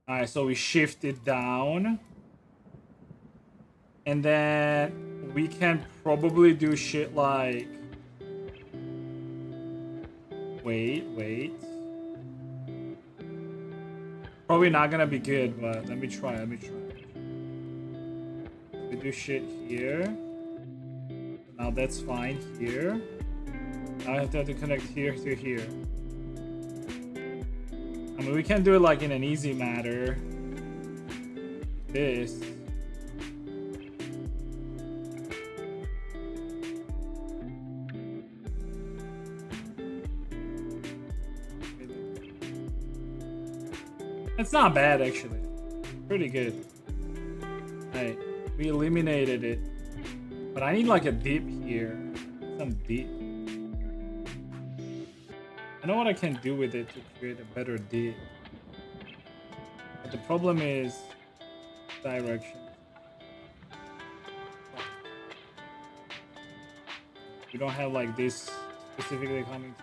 Alright, so we shift it down. And then we can probably do shit like... Wait. Probably not gonna be good, but let me try. We do shit here. Now that's fine here. I have to connect here to here. I mean, we can do it like in an easy matter. This. It's not bad actually. Pretty good. Hey, we eliminated it. But I need like a dip here. Some dip. I know what I can do with it to create a better dip. But the problem is direction. We don't have like this specifically coming.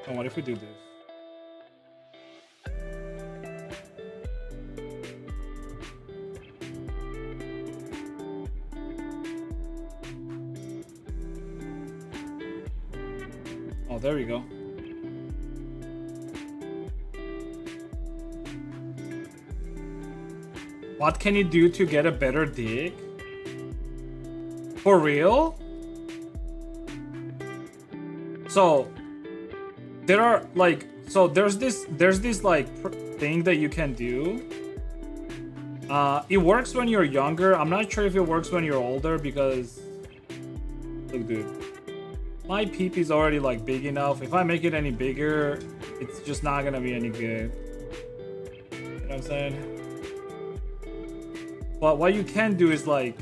Oh, what if we do this? Oh, there we go. What can you do to get a better dig? For real? So there are like, so there's this like thing that you can do. It works when you're younger. I'm not sure if it works when you're older because look, dude, my peep is already like big enough. If I make it any bigger, it's just not gonna be any good. You know what I'm saying? But what you can do is like,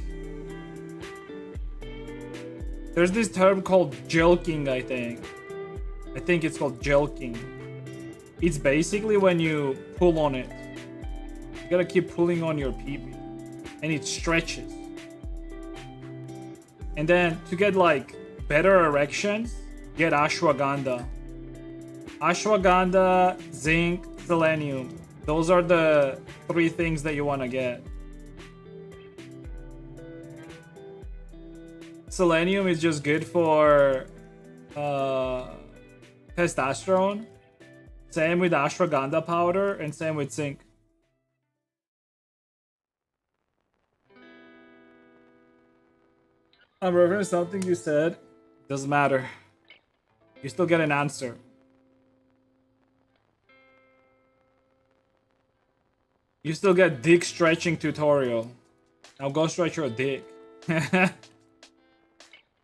there's this term called jelking, I think. I think it's called jelking. It's basically when you pull on it. You gotta keep pulling on your pee-pee. And it stretches. And then to get like better erections, get ashwagandha. Ashwagandha, zinc, selenium. Those are the 3 things that you wanna get. Selenium is just good for testosterone. Same with ashwagandha powder and same with zinc. I'm referring something you said. Doesn't matter. You still get an answer. You still get dick stretching tutorial. Now go stretch your dick.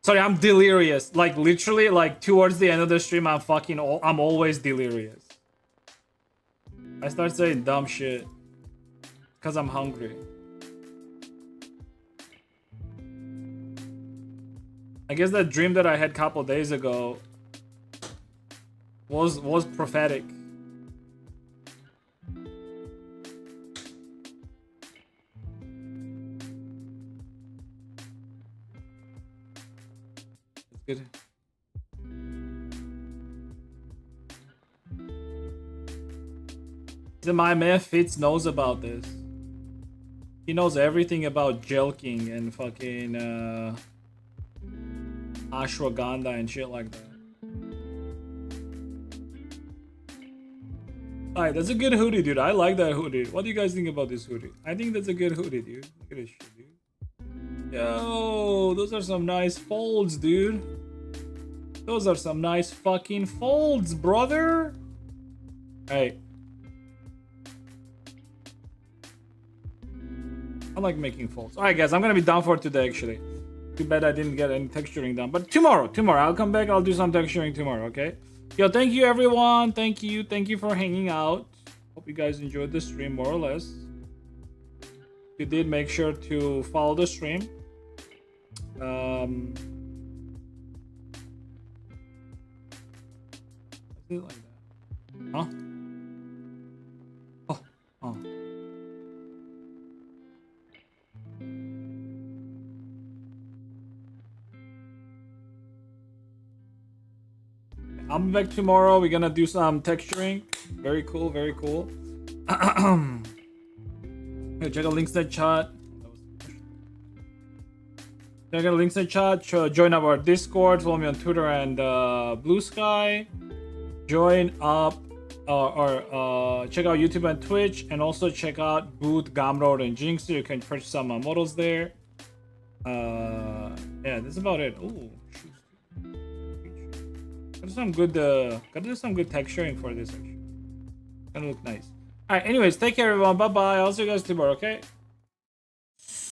Sorry, I'm delirious. Like literally, like towards the end of the stream, I'm always delirious. I start saying dumb shit because I'm hungry. I guess that dream that I had a couple days ago was prophetic. Good. My man Fitz knows about this. He knows everything about jelking and fucking ashwagandha and shit like that. Alright, that's a good hoodie, dude. I like that hoodie. What do you guys think about this hoodie? I think that's a good hoodie, dude. Look at this shit, dude. Yo, those are some nice folds, dude. Those are some nice fucking folds, brother. Hey. I like making folds. Alright, guys, I'm gonna be done for today, actually. Too bad I didn't get any texturing done. But tomorrow, I'll come back. I'll do some texturing tomorrow, okay? Yo, thank you, everyone. Thank you for hanging out. Hope you guys enjoyed the stream, more or less. If you did, make sure to follow the stream. Is it like that? Huh? Oh. I'm back tomorrow. We're gonna do some texturing. Very cool, very cool. Check out links in the chat. Check out links in the chat. Join our Discord. Follow me on Twitter and Blue Sky. Join up check out YouTube and Twitch, and also check out Boot, Gamrod, and Jinx. You can purchase some models there. Yeah, that's about it. Oh, got some good gotta do some good texturing for this actually. Gonna look nice. Alright, anyways, take care everyone. Bye bye. I'll see you guys tomorrow, okay?